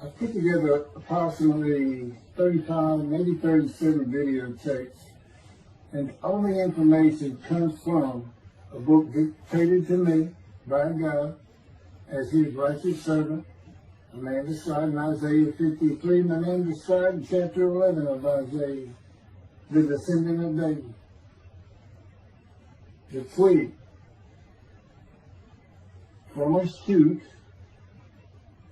I put together approximately 35, maybe 37 videotapes, and all the information comes from a book dictated to me by God as his righteous servant, a man described in Isaiah 53, and a man described in chapter 11 of Isaiah, the descendant of David, the twig from a shoot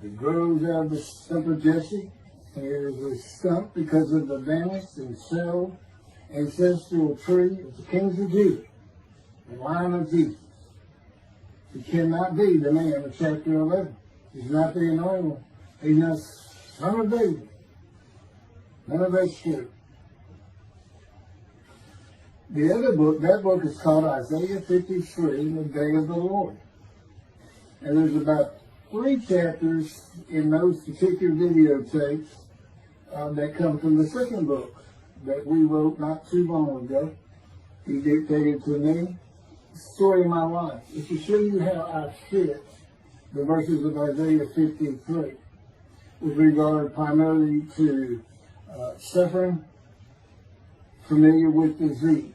that grows out of the stump of Jesse. It is a stump because of the vanished and settled ancestral tree of the kings of Judah, the line of Jesus. He cannot be the man of chapter 11. He's not the anointed one. He's not son of David. None of that's true. The other book, that book is called Isaiah 53, the Day of the Lord. And there's about 3 chapters in those particular videotapes that come from the second book that we wrote not too long ago. He dictated to me the story of my life. It's to show you how I fit the verses of Isaiah 53 with regard primarily to suffering, familiar with disease.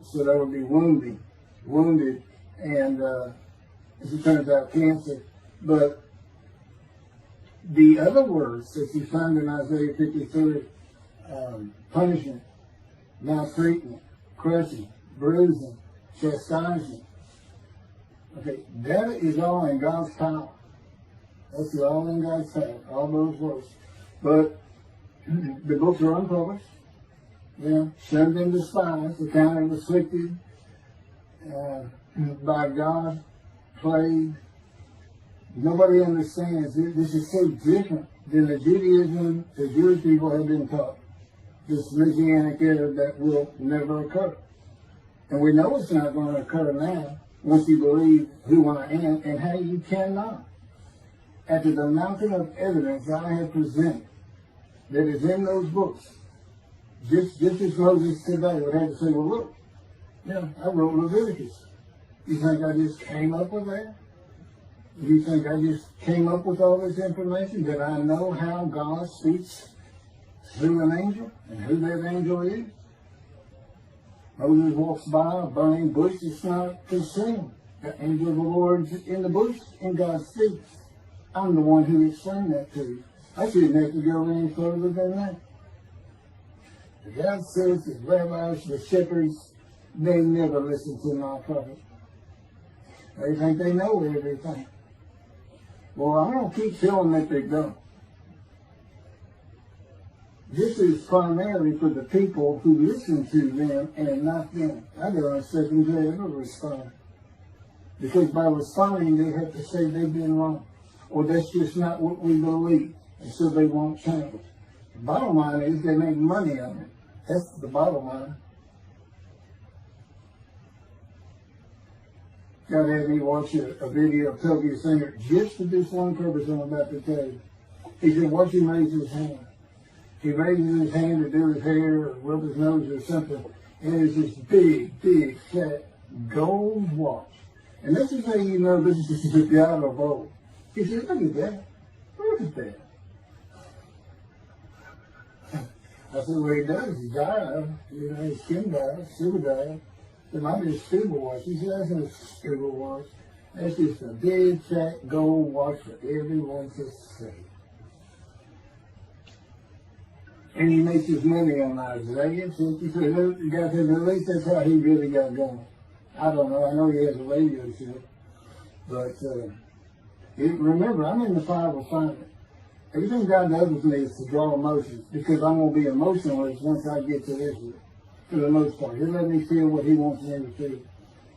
So that would be wounded, and as it turns out, cancer. But the other words that you find in Isaiah 53, punishment, maltreatment, crushing, bruising, chastisement, okay, that is all in God's power. That's all in God's power, all those words. But the books are unpublished. Shunned and despised, accounted afflicted by God, plagued. Nobody understands it. This is so different than the Judaism the Jewish people have been taught. This Messianic era that will never occur. And we know it's not going to occur now once you believe who I am and how you cannot. After the mountain of evidence I have presented that is in those books, just as Moses today would have to say, well, look, I wrote Leviticus. You think I just came up with that? You think I just came up with all this information? That I know how God speaks through an angel and who that angel is? Moses walks by a burning bush that's not consumed. The angel of the Lord is in the bush and God speaks. I'm the one who explained that to you. I shouldn't have to go any further than that. The God says the rabbis, the shepherds, they never listen to my prophet. They think they know everything. Well, I don't keep telling that they don't. This is primarily for the people who listen to them and not them. I don't expect them to ever respond. Because by responding, they have to say they've been wrong. Or that's just not what we believe. And so they won't change. The bottom line is they make money on it. That's the bottom line. God had me watch a video of Toby Singer just for this one purpose I'm about to tell you. He said, watch him raise his hand. He raises his hand to do his hair or rub his nose or something. And it's this big, fat gold watch. And this is how you know this is the God of old. He said, look at that. Look at that. I said, well, he does. He died. His skin died, super died. It might be a scuba watch. He said, that's not a scuba watch. That's just a big, fat gold watch for everyone to see. And he makes his money on Isaiah 53. You got to, at least that's how he really got going. I don't know. I know he has a radio show. But remember, I'm in the fire refinement. Everything God does with me is to draw emotions, because I'm going to be emotionless once I get to Israel, for the most part. He'll let me feel what he wants me to feel.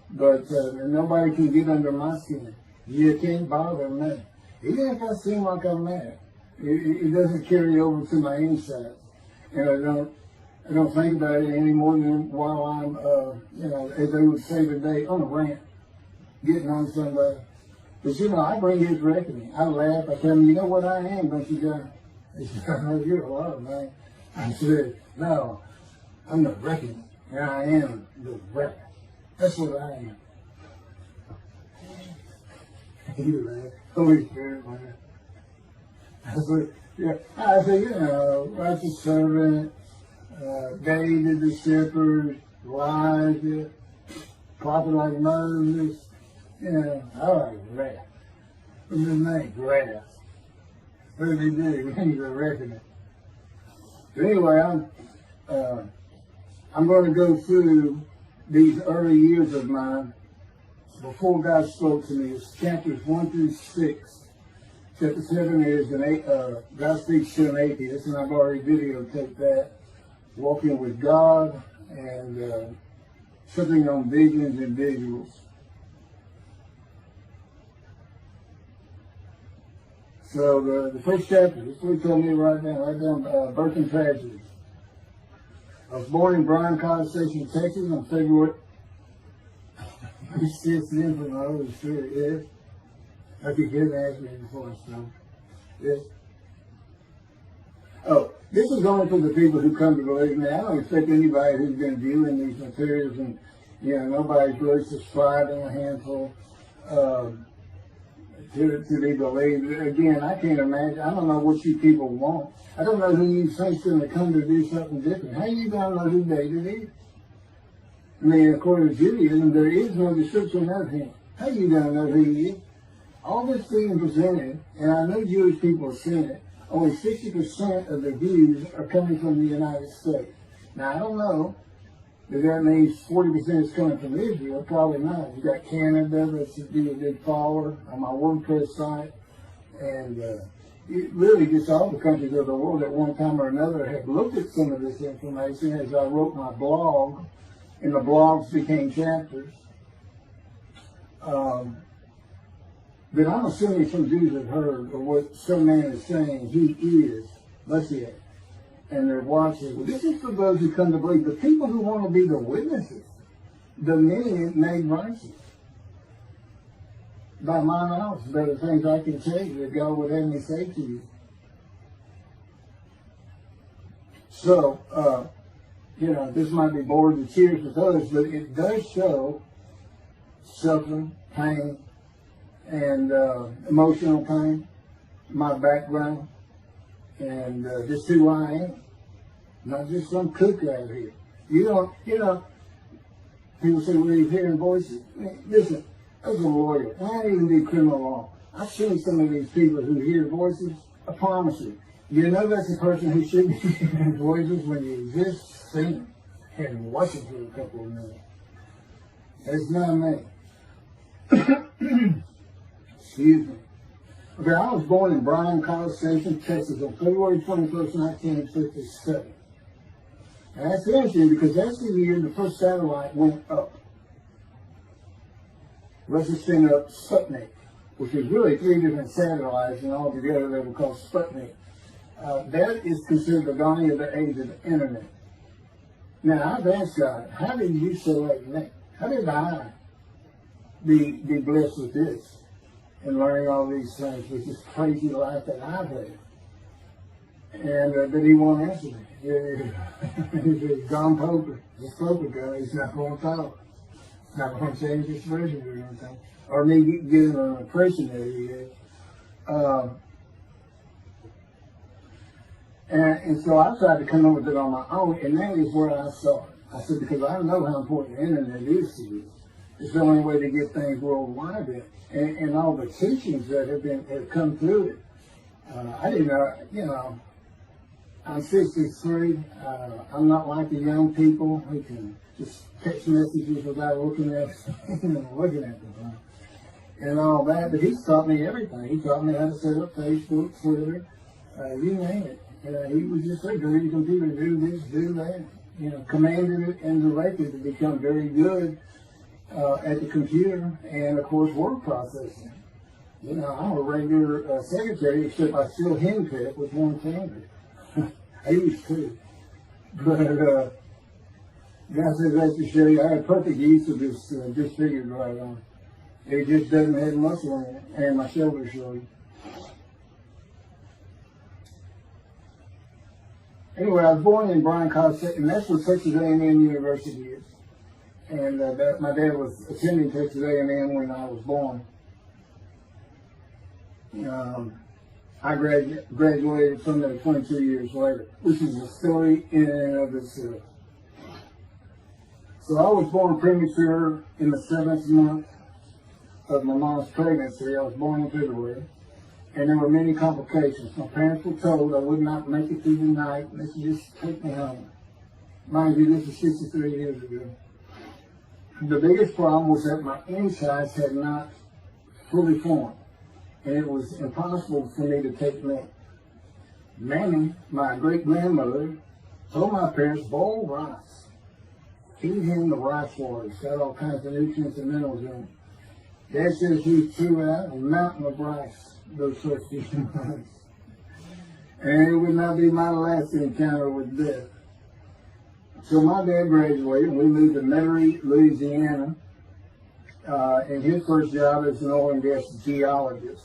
But nobody can get under my skin. You can't bother me. Even if I seem like I'm mad, it doesn't carry over to my inside. And I don't think about it any more than while I'm, as they would say today, on a rant, getting on somebody. But I bring his reckoning. I laugh. I tell him, you know what I am, don't you, guys? He said, I know you're a lot, man. I said, no, I'm the reckoning. And I am the reckoning. That's what I am. You laugh. Holy Spirit, man. Yeah, I said, you know, righteous servant, David the shepherd, Elijah, prophet like Moses. You know, I like wrath. What's his name? Wrath. What did he do? He's a reckoning. But anyway, I'm going to go through these early years of mine before God spoke to me. It's chapters 1 through 6. Chapter 7 is God speaks to an atheist, and I've already videotaped that. Walking with God and something on visions and visuals. So the first chapter, this is what he told me right down, birth and tragedy. I was born in Bryan College Station, Texas on February. He sits in from the Holy Spirit, yes. I could get asked me before, so, yes. Oh, this is only for the people who come to believe me. I don't expect anybody who's been viewing these materials and, you know, nobody's really subscribed in a handful to be believed. Again, I can't imagine. I don't know what you people want. I don't know who you think's going to come to do something different. How you going to know who David is? I mean, according to Judaism, there is no description of him. How you going to know who he is? All this being presented, and I know Jewish people have seen it, only 60% of the views are coming from the United States. Now, I don't know if that means 40% is coming from Israel. Probably not. You got Canada, that's a big follower on my WordPress site. And it really just all the countries of the world at one time or another have looked at some of this information as I wrote my blog, and the blogs became chapters. But I'm assuming some Jews have heard of what some man is saying he is Moshiach. And they're watching. Well, this is for those who come to believe. The people who want to be the witnesses, the men made righteous. By my mouth, there are things I can tell you that God would have me say to you. So, you know, this might be bored to tears with others, but it does show suffering, pain, and emotional pain, my background, and just who I am. Not just some cook out here. You know, people say, well, you're hearing voices. Listen, as a lawyer, and I didn't even do criminal law. I've seen some of these people who hear voices. I promise you. You know that's the person who should be hearing voices when you just see them and watch it for a couple of minutes. It's not me. Excuse me. Okay, I was born in Bryan College Station, Texas on February 21st, 1957. And that's interesting because that's the year the first satellite went up. Russia sent up Sputnik, which is really 3 different satellites, and all together they were called Sputnik. That is considered the dawning of the age of the internet. Now, I've asked God, how did you select me? How did I be blessed with this and learning all these things with this crazy life that I've had? And but he won't answer me. He's John Poper. This Poper guy, he's not going to talk. Not going to change his version or anything. Or me getting an impression that he is. And so I tried to come up with it on my own, and that is where I saw it. I said, because I know how important the internet is to you. It's the only way to get things worldwide in. And all the teachings that have come through it. I didn't know, you know, I'm 63. I'm not like the young people who can just text messages without looking at them and all that. But he's taught me everything. He taught me how to set up Facebook, Twitter, you name it. He was just like, go to the computer, do this, do that. You know, commanded it and directed to become very good at the computer and, of course, word processing. You know, I'm a regular secretary, except I still henpeck with one finger. I used to. But God says that to show you, I had perfect use of this disfigured right arm. It just doesn't have muscle in it, and my shoulder show you. Anyway, I was born in Bryan College, and that's where Texas A&M University is. And my dad was attending Texas A&M when I was born. I graduated from there 22 years later, which is a story in and of itself. So I was born premature in the 7th month of my mom's pregnancy. I was born in February, and there were many complications. My parents were told I would not make it through the night, and they should just take me home. Mind you, this is 63 years ago. The biggest problem was that my insides had not fully formed, and it was impossible for me to take milk. Mammy, my great-grandmother, told my parents, boil rice. Feed him the rice water. It's got all kinds of nutrients and minerals in it. Dad says he threw out a mountain of rice those first few months. And it would not be my last encounter with death. So my dad graduated, and we moved to Metairie, Louisiana, and his first job as an oil and gas geologist.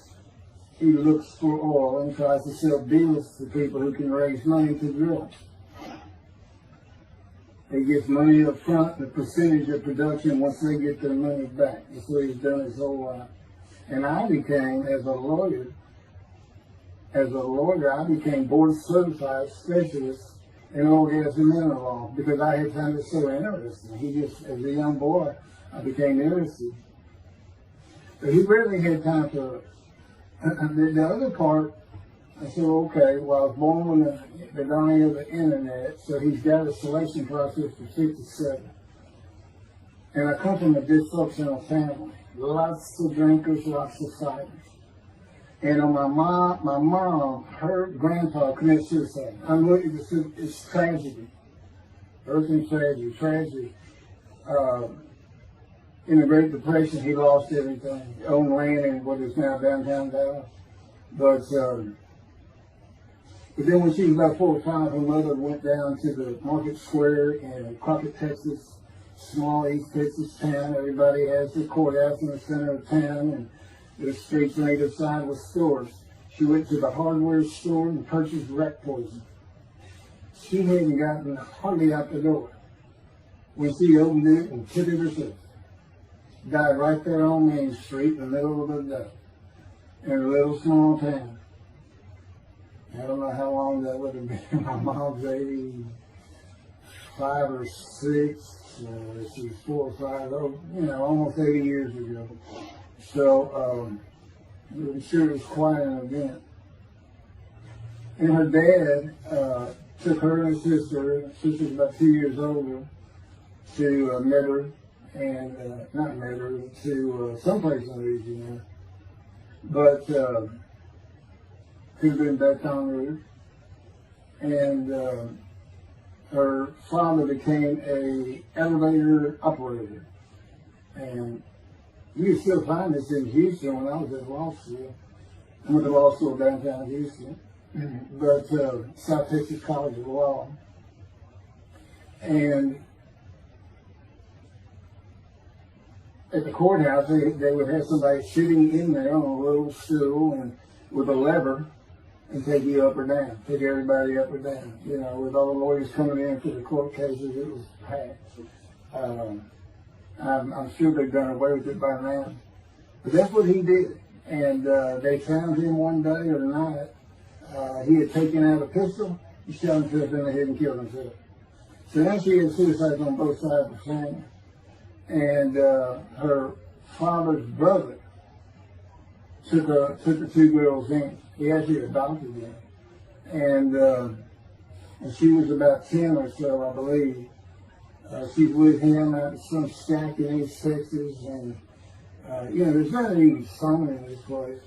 He looks for oil and tries to sell deals to people who can raise money to drill. He gets money up front and a percentage of production once they get their money back. That's what he's done his whole life. And I became, as a lawyer, I became board certified specialist in oil, gas, and mineral law because I had found it so interesting. As a young boy, I became interested. But he really had time for it. The other part, I said, okay, well, I was born when the dawning of the internet, so he's got a selection process for 57. And I come from a dysfunctional family. Lots of drinkers, lots of fighters. And on my mom, her grandpa committed suicide. It's tragedy. Earth and tragedy. In the Great Depression, he lost everything. He owned land in what is now downtown Dallas. But then when she was about 4 or 5, her mother went down to the market square in Crockett, Texas, small East Texas town. Everybody has their courthouse in the center of town, and the streets on either side with stores. She went to the hardware store and purchased rat poison. She hadn't gotten hardly out the door when she opened it and took it herself. Died right there on Main Street in the middle of the day in a little small town. I don't know how long that would have been. My mom's 85 or 6. She was 4 or 5, almost 80 years ago. So I'm sure it was quite an event. And her dad took her and her sister about 2 years older, to Metairie, and not Metairie, to someplace in Louisiana. But could have been Baton Rouge. And her father became an elevator operator. And you can still find this in Houston when I was at law school. I went to law school downtown Houston, but South Texas College of Law. And at the courthouse, they would have somebody sitting in there on a little stool and with a lever and take you up or down, take everybody up or down. With all the lawyers coming in for the court cases, it was packed. I'm sure they've done away with it by now. But that's what he did. And they found him one day or night. He had taken out a pistol, he shot himself in the head and killed himself. So then she had suicides on both sides of the family. And her father's brother took the 2 girls in. He actually adopted them. And she was about 10 or so, I believe. She's with him at some shack in East Texas, and there's not even sun in this place.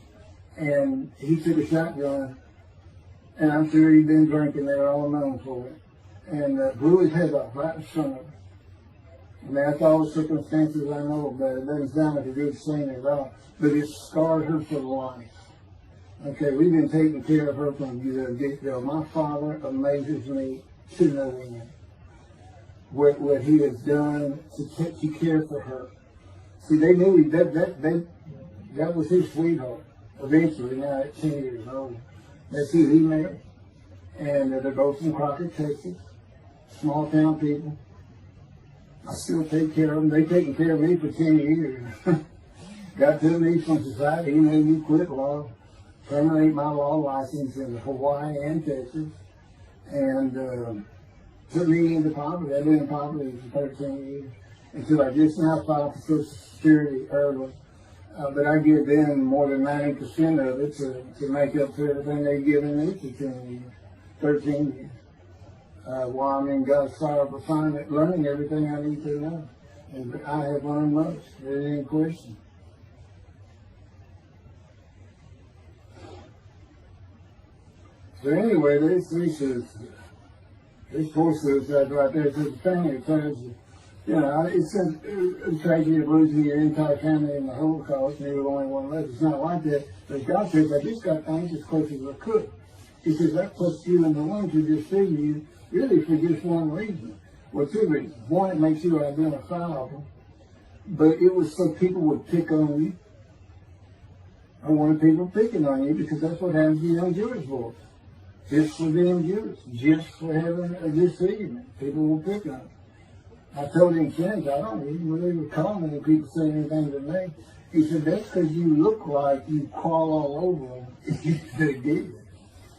And he took a shotgun, and I'm sure he'd been drinking there all known for it, and blew his head off right in front of her. I mean, that's all the circumstances I know about it. It doesn't sound like a good scene at all, but it scarred her for life. Okay, we've been taking care of her from the get-go. My father amazes me to no end. What he has done to care for her. See, they knew that was his sweetheart. Eventually, now at 10 years old, that's who he married. And they're both from Crockett, Texas, small town people. I still take care of them. They've taken care of me for 10 years. Got to me from society. He made me quit law. terminate my law license in Hawaii and Texas, and took me into poverty. I've been in poverty for 13 years until I just now filed for Social Security early. But I give them more than 90% of it to make up for everything they've given me for 13 years. While I'm in God's fire of refinement, learning everything I need to know. And I have learned most. There ain't any question. So anyway, this poor suicide right there, it's a thing that tells you, it's a tragedy of losing your entire family in the Holocaust, and you're the only one left. It's not like that. But God says, I just got things as close as I could. He says, that puts you in the one to deceive you, really for just one reason. Well, two reasons. One, it makes you identifiable, but it was so people would pick on you. I wanted people picking on you because that's what happens to young Jewish boys. Just for being Jewish, just for having a disfigurement. People will pick on you. I told him, Kenneth, I don't even really recall many people saying anything to me. He said, that's because you look like you crawl all over them if you did.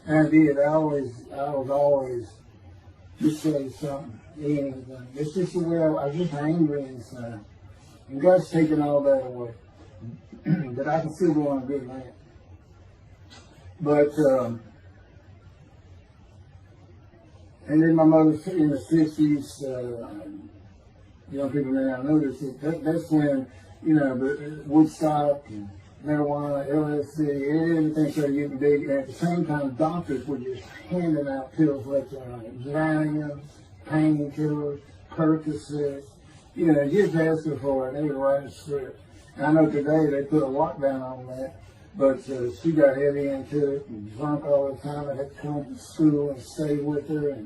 And I did. I was always just say something, anything. It's just the way I was just angry inside. And God's taken all that away. But I can still go on a good rant. But, and then my mother in the 60s, young people may not know this, that's when, the Woodstock and marijuana, LSD, everything started getting big. And at the same time, doctors were just handing out pills left and right. Valium, painkillers, Percocet, just asking for it. They would write a script. And I know today they put a lockdown on that, but she got heavy into it and drunk all the time. I had to come to school and stay with her.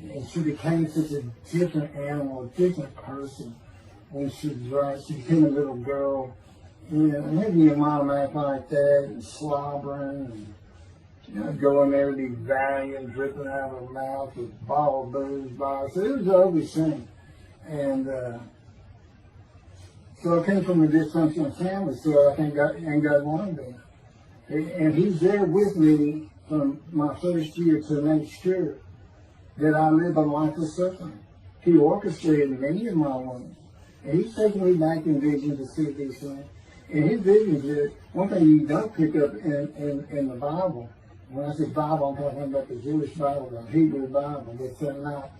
And she became such a different animal, a different person when she drank. She became a little girl. And maybe your mom act like that and slobbering and go in there with these Valium dripping out of her mouth with bottled booze by her. So it was an ugly scene. And so I came from a dysfunctional family, so I think God wanted me. And He's there with me from my first year to make sure that I live a life of suffering. He orchestrated many of my wounds. And He's taking me back in vision to see these things. And His vision is one thing you don't pick up in the Bible. When I say Bible, I'm talking about the Jewish Bible, the Hebrew Bible. That's not,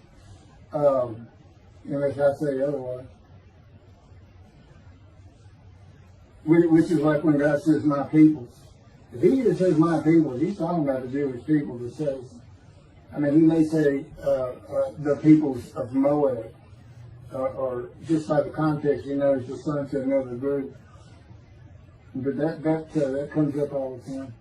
unless I say otherwise. Which is like when God says, my peoples. If He just says my people, He's talking about the Jewish people that says, He may say the peoples of Moab, or just by the context, it's the son to another group. But that comes up all the time.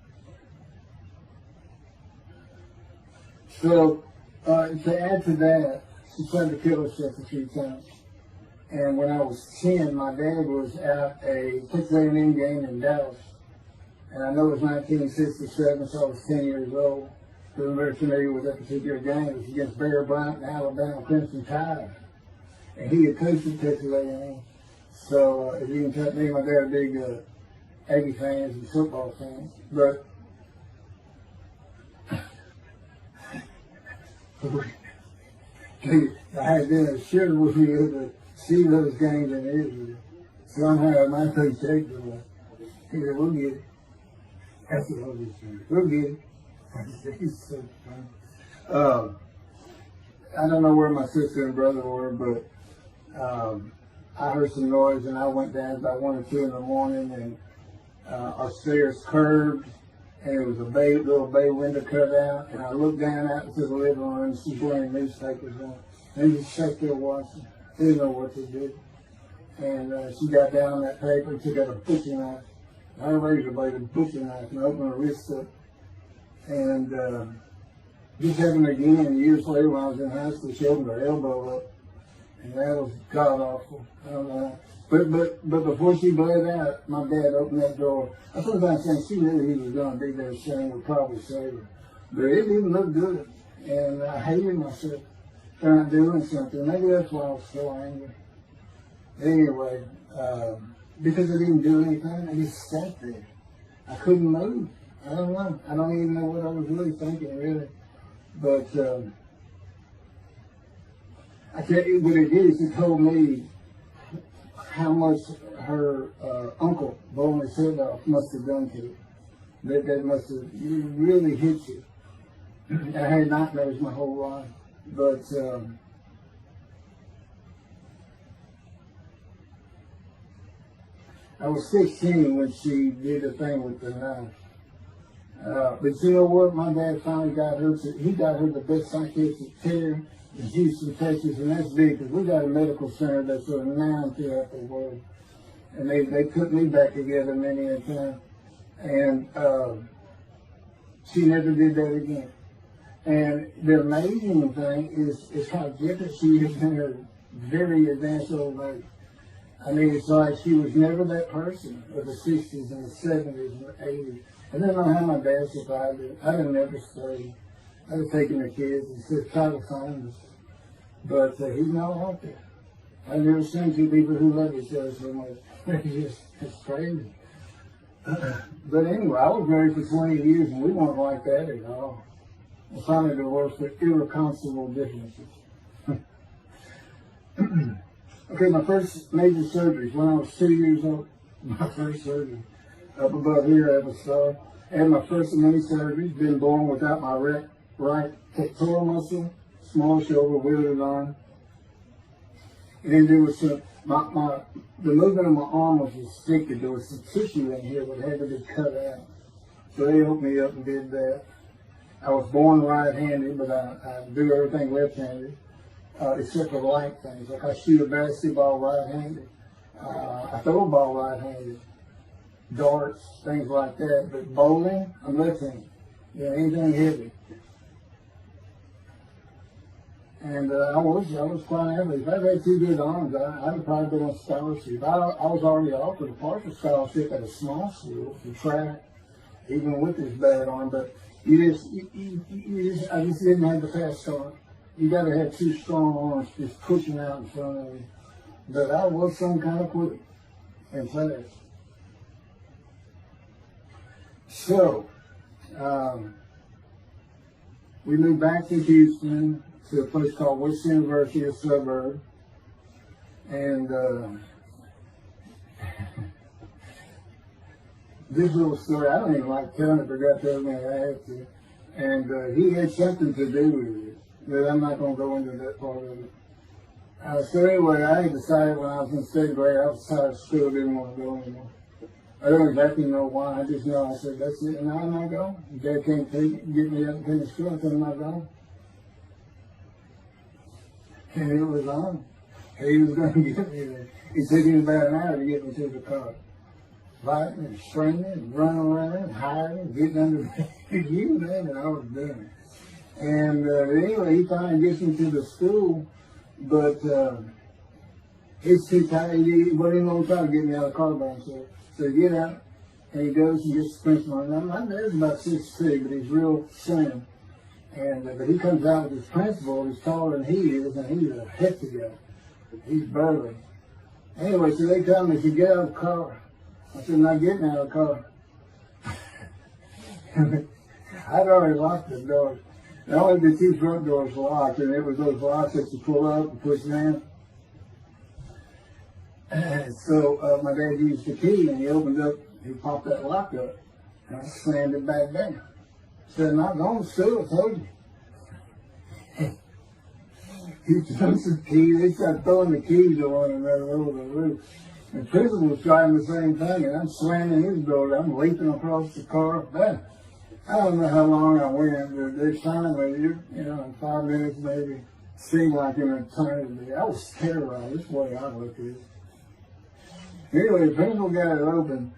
So, to add to that, she tried to kill herself a few times. And when I was 10, my dad was at a Texas A&M game in Dallas. And I know it was 1967, so I was 10 years old. So I'm very familiar with that particular game. It was against Bear Bryant and Alabama Crimson Tide. And he had coached at Texas A&M. So, if you can tell me, my dad was a big Aggie fans and football fans. But I had been assured with you to see those games in Israel. Somehow my coach takes it away. He said, we'll get it. That's what Holy Spirit. We'll get it. He's so funny. I don't know where my sister and brother were, but I heard some noise and I went down about 1 or 2 in the morning, and our stairs curved, and it was a little bay window cut out, and I looked down out into the living room, and she's wearing newspapers on. And just sat there watching. Didn't know what to do. And she got down on that paper and took out a butcher knife, her razor blade, a butcher knife, and opened her wrist up. And just happened again years later when I was in high school. She opened her elbow up, and that was god awful. I don't know. But before she bled out, my dad opened that door. I sometimes think she knew he was going to be there. Shane would probably save her. But it didn't look good. And I hated myself for not doing something. Maybe that's why I was so angry. Anyway, because I didn't do anything, I just sat there. I couldn't move. I don't know. I don't even know what I was really thinking, really. But I tell you what it is. It told me how much her uncle blowing his head off must have done to you. That must have really hit you. I had nightmares my whole life, but I was 16 when she did the thing with the knife. But you know what? My dad finally got her. He got her the best psychiatric care in Houston, Texas, and that's big because we got a medical center that's renowned throughout the world. And they put me back together many a time. And she never did that again. And the amazing thing is how different she is in her very advanced old age. I mean, it's like she was never that person of the 60s and the 70s and the 80s. I don't know how my dad survived it. I didn't ever stay. I was taking the kids and said, try to find us. But he's not out there. I've never seen two people who love each other so much. It's crazy. But anyway, I was married for 20 years and we weren't like that at all. I finally divorced for irreconcilable differences. Okay, my first major surgery when I was 2 years old. My first surgery. Up above here, I have a scar. I had my first mini surgery, been born without my right pectoral muscle, small shoulder, withered arm. And there was some, the movement of my arm was restricted. There was some tissue in here that had to be cut out. So they hooked me up and did that. I was born right-handed, but I do everything left-handed, except for light things. Like I shoot a basketball right-handed. I throw a ball right-handed. Darts, things like that. But bowling, I'm left-handed. Yeah, anything heavy. And I was quite average. If I'd had two good arms, I'd have probably been on scholarship. I was already offered a partial scholarship at a small school for track, even with this bad arm. But I just didn't have the fast start. You got to have two strong arms just pushing out in front of you. But I was some kind of quick and fast. So, we moved back to Houston to a place called West University, a suburb. And this little story, I don't even like telling it, but I got to tell me I have to. And he had something to do with it, but I'm not going to go into that part of it. So anyway, I had decided when I was in 7th grade, I was tired of school, didn't want to go anymore. I don't exactly know why. I just know I said, that's it, and now I'm not going. Dad can't get me up and finish school until I'm not going. And it was on. He was going to get me there. It took him about an hour to get me to the car. Fighting and screaming and running around and hiding, getting under you man, and I was done. And anyway, he finally gets me to the school, but it's too tight. He wasn't even going to try to get me out of the car by himself. So he get out, and he goes and gets the principal. Now, my dad's about 6'3", but he's real slim. And but he comes out with his principal, he's taller than he is, and he's a hefty guy. He's burly. Anyway, so they tell me to get out of the car. I said, I'm not getting out of the car. I'd already locked the door. Only the two front doors locked, and it was those locks that you pull up and push down. And so my dad used the key, and he opened up, he popped that lock up, and I slammed it back down. I said, I'm not going to school, I told you. He took the keys, they started throwing the keys at one another over the roof. And the principal was trying the same thing, and I'm slamming his door, I'm leaping across the car. But I don't know how long I went, but they finally, in 5 minutes maybe, seemed like an eternity. I was terrorized, this way I looked at it. Anyway, the principal got it open,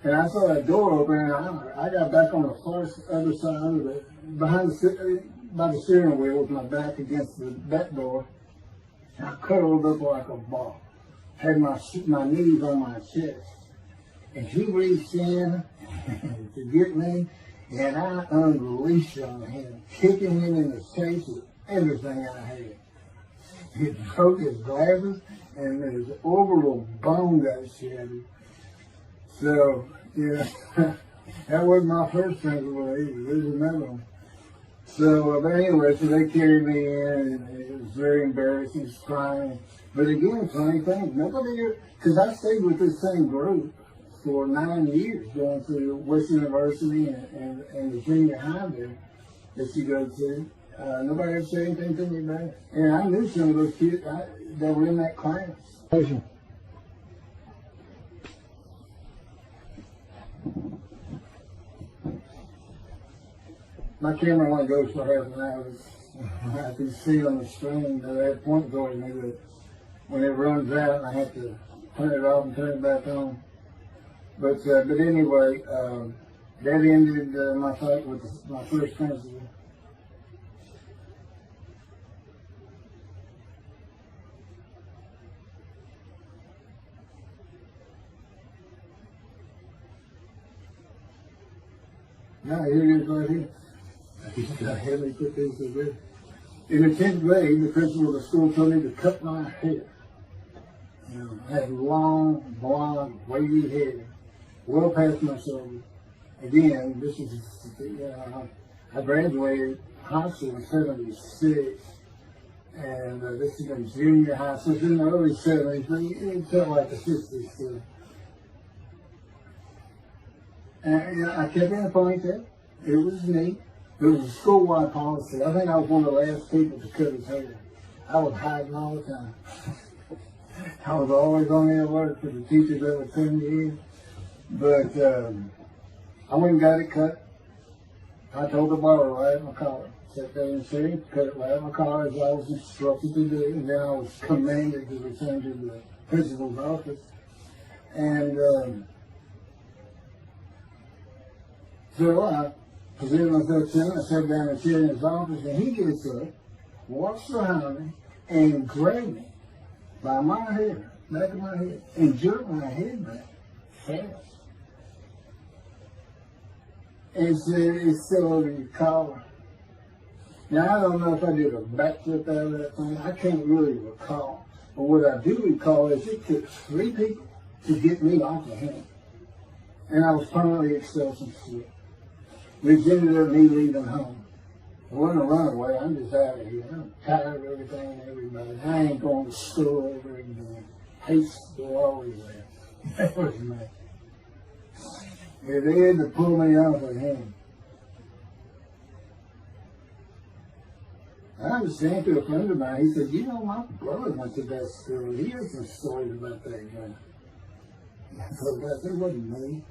and I saw that door open, and I got back on the far other side of it, by the steering wheel with my back against the back door. And I curled up like a ball. Had my knees on my chest. And he reached in to get me, and I unleashed on him, kicking him in the face with everything I had. He broke his glasses, and his orbital bone got shattered. So, That wasn't my first principal either. There's another one. So, but anyway, so they carried me in, and it was very embarrassing, just crying. But again, funny thing, nobody, because I stayed with this same group for 9 years, going through Western University and the junior high there that you go to. Nobody ever said anything to me about it. And I knew some of those kids that were in that class. My camera only goes for half an hour. I can see on the screen that I have point towards me that when it runs out, I have to turn it off and turn it back on. But anyway, that ended my fight with my first principal. Now here it is right here. I had me put this in there. In the 10th grade, the principal of the school told me to cut my hair. I had long, blonde, wavy hair, well past my shoulder. Again, this is, I graduated high school in 76, and this is in junior high, so it's in the early 70s, but it felt like the 60s still. And I kept in a ponytail. It was neat. It was a school-wide policy. I think I was one of the last people to cut his hair. I was hiding all the time. I was always on the alert for the teachers that would send me in. But I went and got it cut. I told the barber right at my collar. Sat there in the city, cut it right at my collar as I was instructed to do. And then I was commanded to return to the principal's office. And so I presented myself to him. I sat down and sat in his office, and he gets up, walks behind me, and grabbed me by my hair, back of my head, and jerked my head back fast. And said, "It's still over your collar." Now, I don't know if I did a backflip out of that thing. I can't really recall. But what I do recall is it took 3 people to get me off of him. And I was permanently expelled from school. Which ended up me leaving home. I wasn't a runaway, I'm just out of here. I'm tired of everything and everybody. I ain't going to school ever again. Hate school always there. That was me. If they had to pull me off of him. I was saying to a friend of mine, he said, my brother went to that school. He heard some stories about that guy. I thought, that wasn't me.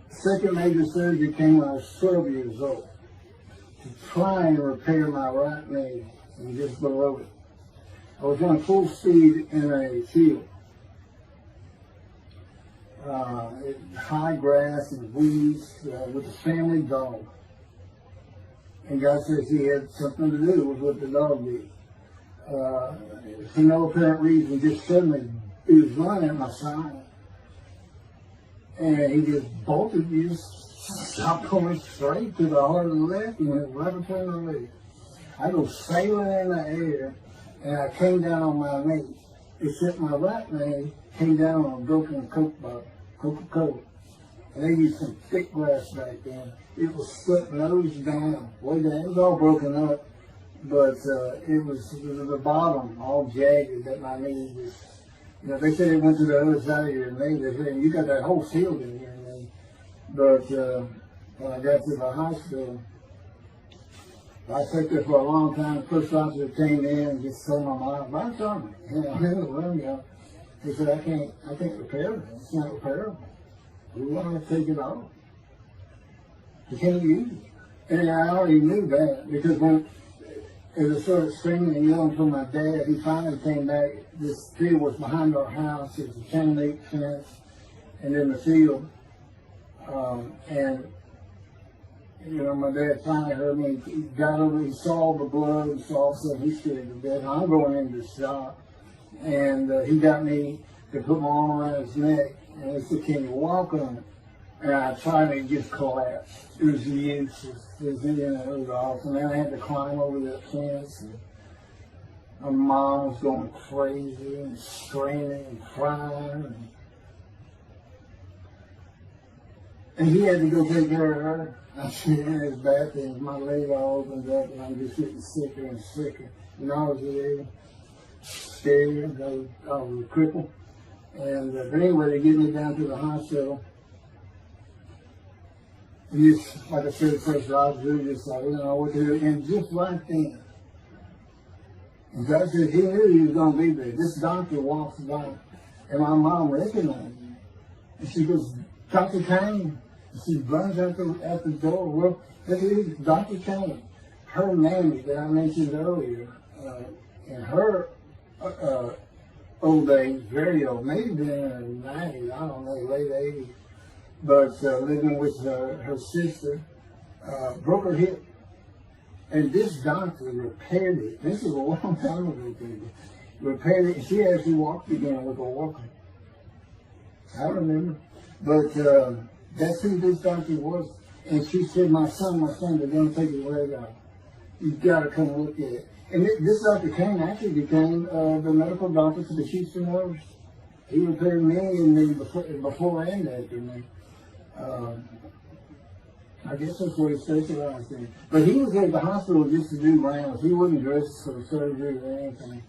Second major surgery came when I was 12 years old to try and repair my right knee and just below it. I was running full speed in a field. High grass and weeds with a family dog. And God says he had something to do with what the dog did. For no apparent reason, just suddenly he was running at my side. And he just bolted, he just stopped going straight to the heart of the left and went right between the legs. I go sailing in the air, and I came down on my knee. Except my right knee came down on a broken Coke bottle, Coca-Cola. And they used some thick glass back then. It was split nose down, way down. It was all broken up, but it was the bottom all jagged that my knee was. They said it went to the other side of your knee. They said, you got that whole field in your knee. But when I got to the hospital, I sat there for a long time. The first officer came in and just told my mom, "I'm sorry, in the room, He said, I can't repair it. It's not repairable. We want to take it off. You can't use it." And I already knew that because when as I started screaming and yelling for my dad, he finally came back. This field was behind our house. It was a chain link fence, and in the field. My dad finally heard me. He got over. He saw the blood and saw something. He scared to death. I'm going into the shop, and he got me to put my arm around his neck, and he said, "Can you walk on it?" And I tried, and it just collapsed. It was useless. It was awful. And then I had to climb over that fence. And my mom was going crazy and screaming and crying. And he had to go take care of her. I'm sitting in his bathroom, my leg all opens up, and I'm just getting sicker and sicker. Nauseated, scared, I was crippled. And but anyway, they get me down to the hospital. And just, like I said, first I was doing just like, I didn't know what to do. And just right then, and God said he knew he was going to be there. This doctor walks by, and my mom recognized me. And she goes, Dr. Kane. And she runs out the door. Well, this is Dr. Kane. Her mammy that I mentioned earlier, in her old age, very old, maybe in her 90s, I don't know, late 80s, but living with her sister, broke her hip. And this doctor repaired it. This is a long time ago, people. Repaired it. She actually walked again with a walker. I remember. But that's who this doctor was. And she said, my son, they're going to take his leg out. You've got to come look at it. And this Dr. Kane actually became the medical doctor for the Houston Oilers. He repaired me and me before and after me. I guess that's what he specialized in. But he was at the hospital just to do rounds. He wasn't dressed for surgery or anything.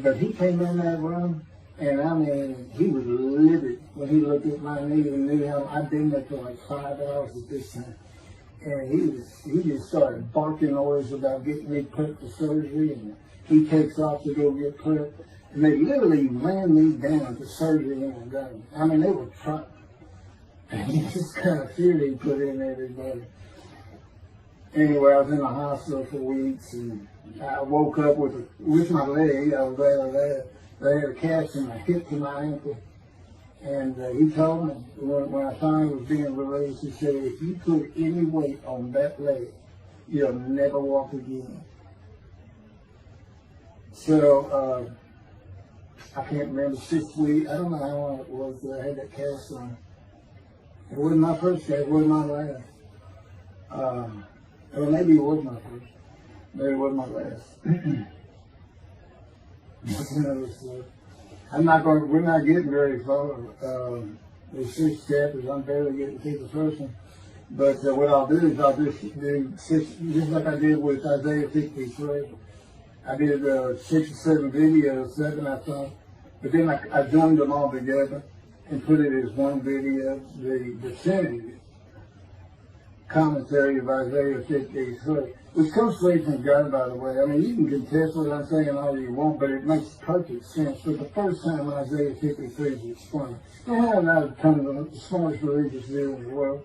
But he came in that room, and I mean, he was livid when he looked at my knee and knew how I'd been there for like 5 hours at this time. And he just started barking orders about getting me prepped for surgery, and he takes off to go get prepped. And they literally ran me down to surgery and done. I mean, they were trying. And this kind of fear he put in everybody. Anyway, I was in the hospital for weeks, and I woke up with my leg. I was glad of that. They had a cast from my hip to my ankle. And he told me, when I finally was being released, he said, if you put any weight on that leg, you'll never walk again. So, I can't remember, 6 weeks, I don't know how long it was that I had that cast on. It wasn't my first cast, it wasn't my last. Or maybe it was my first. Maybe it wasn't my last. That's another story. We're not getting very far. There's 6 chapters, I'm barely getting through the first one. But what I'll do is I'll just do 6, just like I did with Isaiah 53. I did 6 or 7 videos, 7 I thought, but then I joined them all together and put it as one video, the definitive commentary of Isaiah 53, which comes straight from God, by the way. I mean, you can contest what I'm saying all you want, but it makes perfect sense. For the first time, Isaiah 53 is explained. And how I've come to the smartest religious view in the world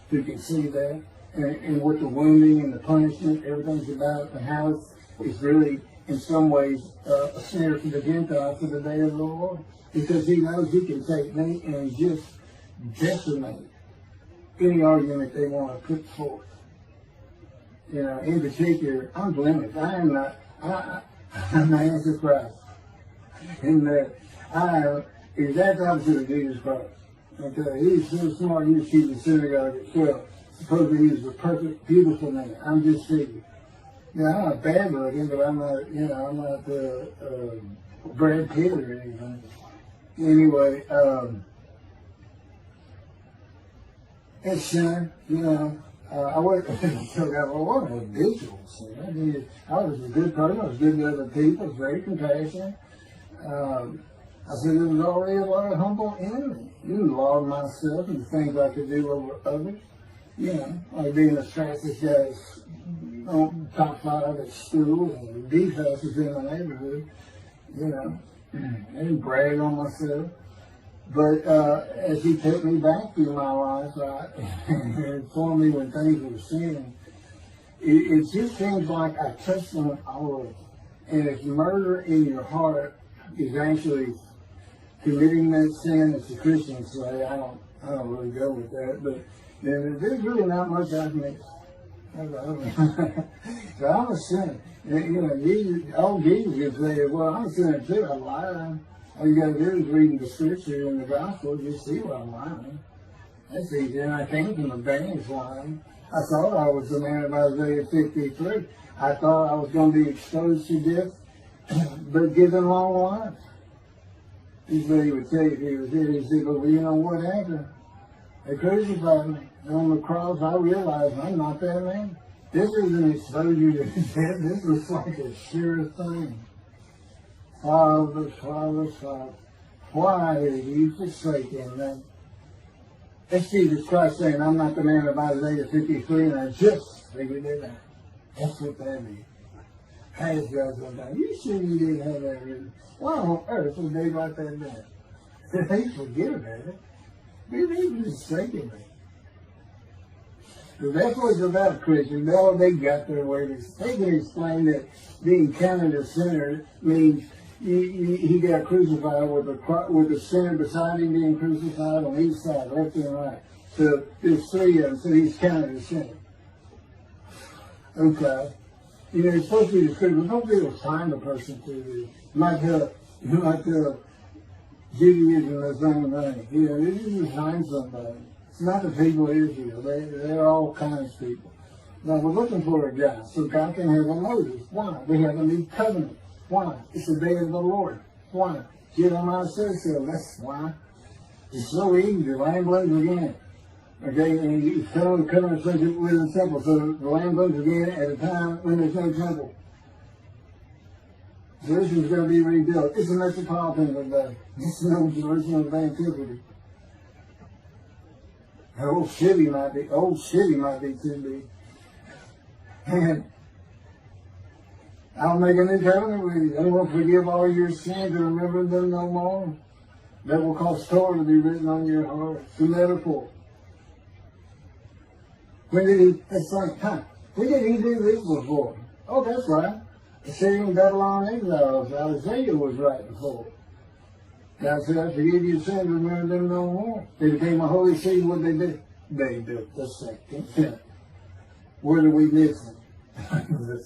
who can see that, and what the wounding and the punishment, everything's about, and how it's really, in some ways, a snare for the Gentiles for the day of the Lord. Because he knows he can take me and just decimate any argument they want to put forth. You know, in particular, I'm blemished. I'm the Antichrist. And I am exactly opposite of Jesus Christ. Okay, he's so smart, he was keeping the synagogue at 12. Supposedly he was a perfect, beautiful man. I'm just thinking. You know, I'm not bad looking, but I'm not, I'm not Brad Pitt or anything. Anyway, it's sin, I wasn't a habitual sin. I mean, I was a good person, I was good to other people, I was very compassionate. I said there was already a lot of humble in me. You laud myself and the things I could do over others. Like being the fastest guy on top 5 at school and the fastest in the neighborhood. I didn't brag on myself. But as he took me back through my life, and informed me when things were sin, it just seems like I touched on all of it. And if murder in your heart is actually committing that sin, as the Christians say, I don't really go with that, but there's really not much I can miss. So I'm a sinner. Jesus would say, well, I'm a sinner too, I'm lying. All you got to do is read the scripture in the gospel, you see what I'm lying. That's easy, and I came from a band's lying. I thought I was the man of Isaiah 53. I thought I was going to be exposed to death, but given long life. He's what he would tell you if he was here. He said, well, you know what happened? They crucified me. And on the cross, I realized I'm not that man. This isn't exposure to death. This was like a sure thing. Father, Father, Father, why have you forsaken me? That's Jesus Christ saying, I'm not the man of Isaiah 53, and I just figured it out. That's what that means. Has God gone down? You sure you didn't have that written? Why on earth would they write that down? If they forget about it, they just thinking it. So that's what it's about, Christians. All they got their way to. They can explain that being counted a sinner means he got crucified with the sinner beside him being crucified on each side, left and right. So there's three of them, so he's counted a sinner. Okay. You know, it's supposed to be the truth, but don't be able to find a person to do. Like Judaism, the same thing. You know, this is to find somebody. It's not the people of Israel. They're all kinds of people. Now, we're looking for a guy so God can have a Moses. Why? We have a new covenant. Why? It's the day of the Lord. Why? Jeremiah says so. That's why. It's so easy. The land blooms again. Okay, and you tell the covenant with the temple. So the land blooms again at a time when there's no temple. Jerusalem's going to be rebuilt. It's a metropolitan today. It's no Jerusalem of antiquity. The old city might be too big. And I'll make a new covenant with you. I won't forgive all your sins and remember them no more. That will cause Torah to be written on your heart. It's a metaphor. When did he, that's like, when did he do this before? Oh, that's right. The Syrian Babylon exiles. Isaiah was right before. God said, I forgive your sins and remember them no more. They became a holy city. What did they do? They built the second temple. Where do we miss them? The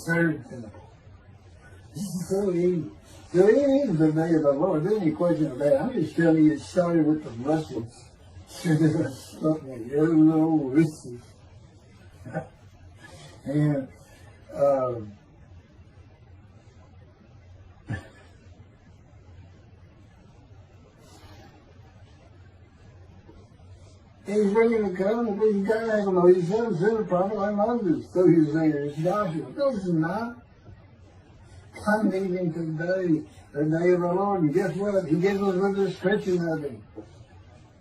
third temple. This is so easy. So it is the day of the Lord. There's any question of that. I'm just telling you it started with the Russians. Yellow Russians. And he's bringing the covenant, but you gotta have him. He's a prophet like Moses. So he's saying, it's Joshua. No, it's not. I'm leaving today, the day of the Lord. And guess what? He gives us a description of him.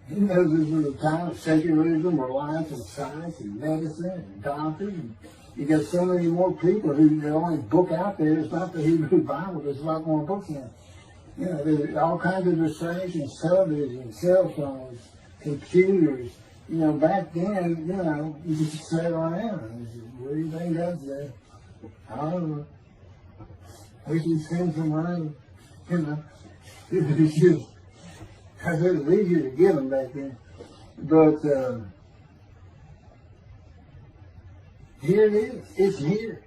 He knows this is a time of secularism, reliance on science and medicine and doctors. And you got so many more people who the only book out there is not the Hebrew Bible. There's a lot more books now. You know, there's all kinds of distractions, television, cell phones, computers. You know, back then, you know, you just sat around and said, what do you think that's there? I don't know. We can spend some money, you know. It's just, I said it was easier to get them back then. But here it is. It's here.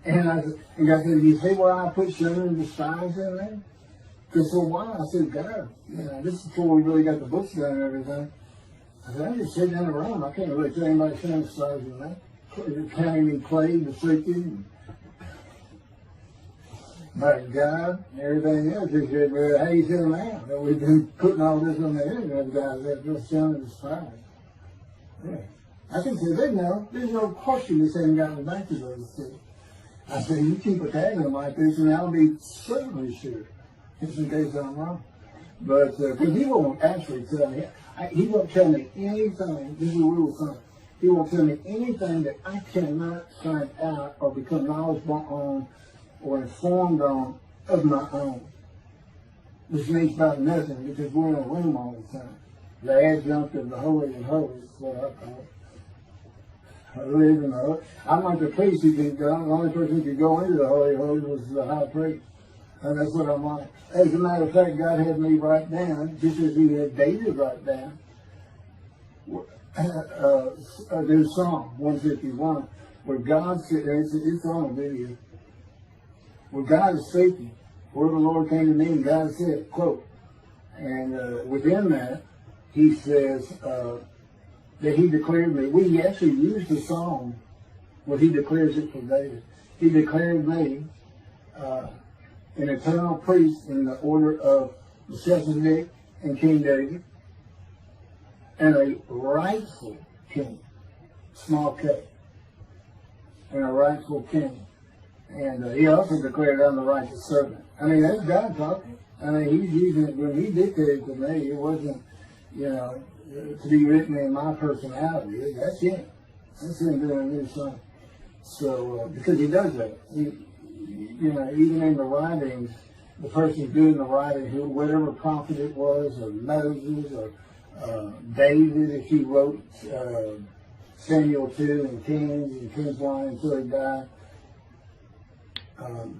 And God said, you see where I put sugar and spice in there? Because for a while I said, God, you know, this is before we really got the books done and everything. I said, I'm just sitting in a room. I can't really tell anybody saying spice in that. Counting me plague, afflicted, by God and everything else. He said, well, how you feel now? That we've been putting all this on the internet, guys, that's just sounding inspired. Yeah. I can say, there's no question this hasn't gotten back to those two. I said, you keep attacking them like this, and I'll be certainly sure, just in case I'm wrong. But, because he won't actually tell me, he won't tell me anything, this is a rule of thumb, he won't tell me anything that I cannot find out or become knowledgeable on or informed on of my own. Which means about nothing, because we're in a room all the time. The adjunct of the Holy of Holies is what I call it. I live in the I'm like the priest who can go. The only person who could go into the Holy of Holies was the high priest. And that's what I'm like. As a matter of fact, God had me write down, just as he had David write down, there's Psalm 151, where God said, it's on a video, where God is speaking, where the Lord came to me and God said, quote, and within that, he says that he declared me. We actually used the song where he declares it for David. He declared me an eternal priest in the order of Melchizedek and King David. and a rightful king, small k, and a rightful king. And he also declared, I'm the righteous servant. I mean, that's God talking. I mean, he's using it when he dictated to me. It wasn't, to be written in my personality. That's him. That's him doing his thing. So, because he does that. Even in the writings, the person doing the writing, whatever prophet it was, or Moses, or David, if he wrote Samuel 2 and Kings 1 until he died.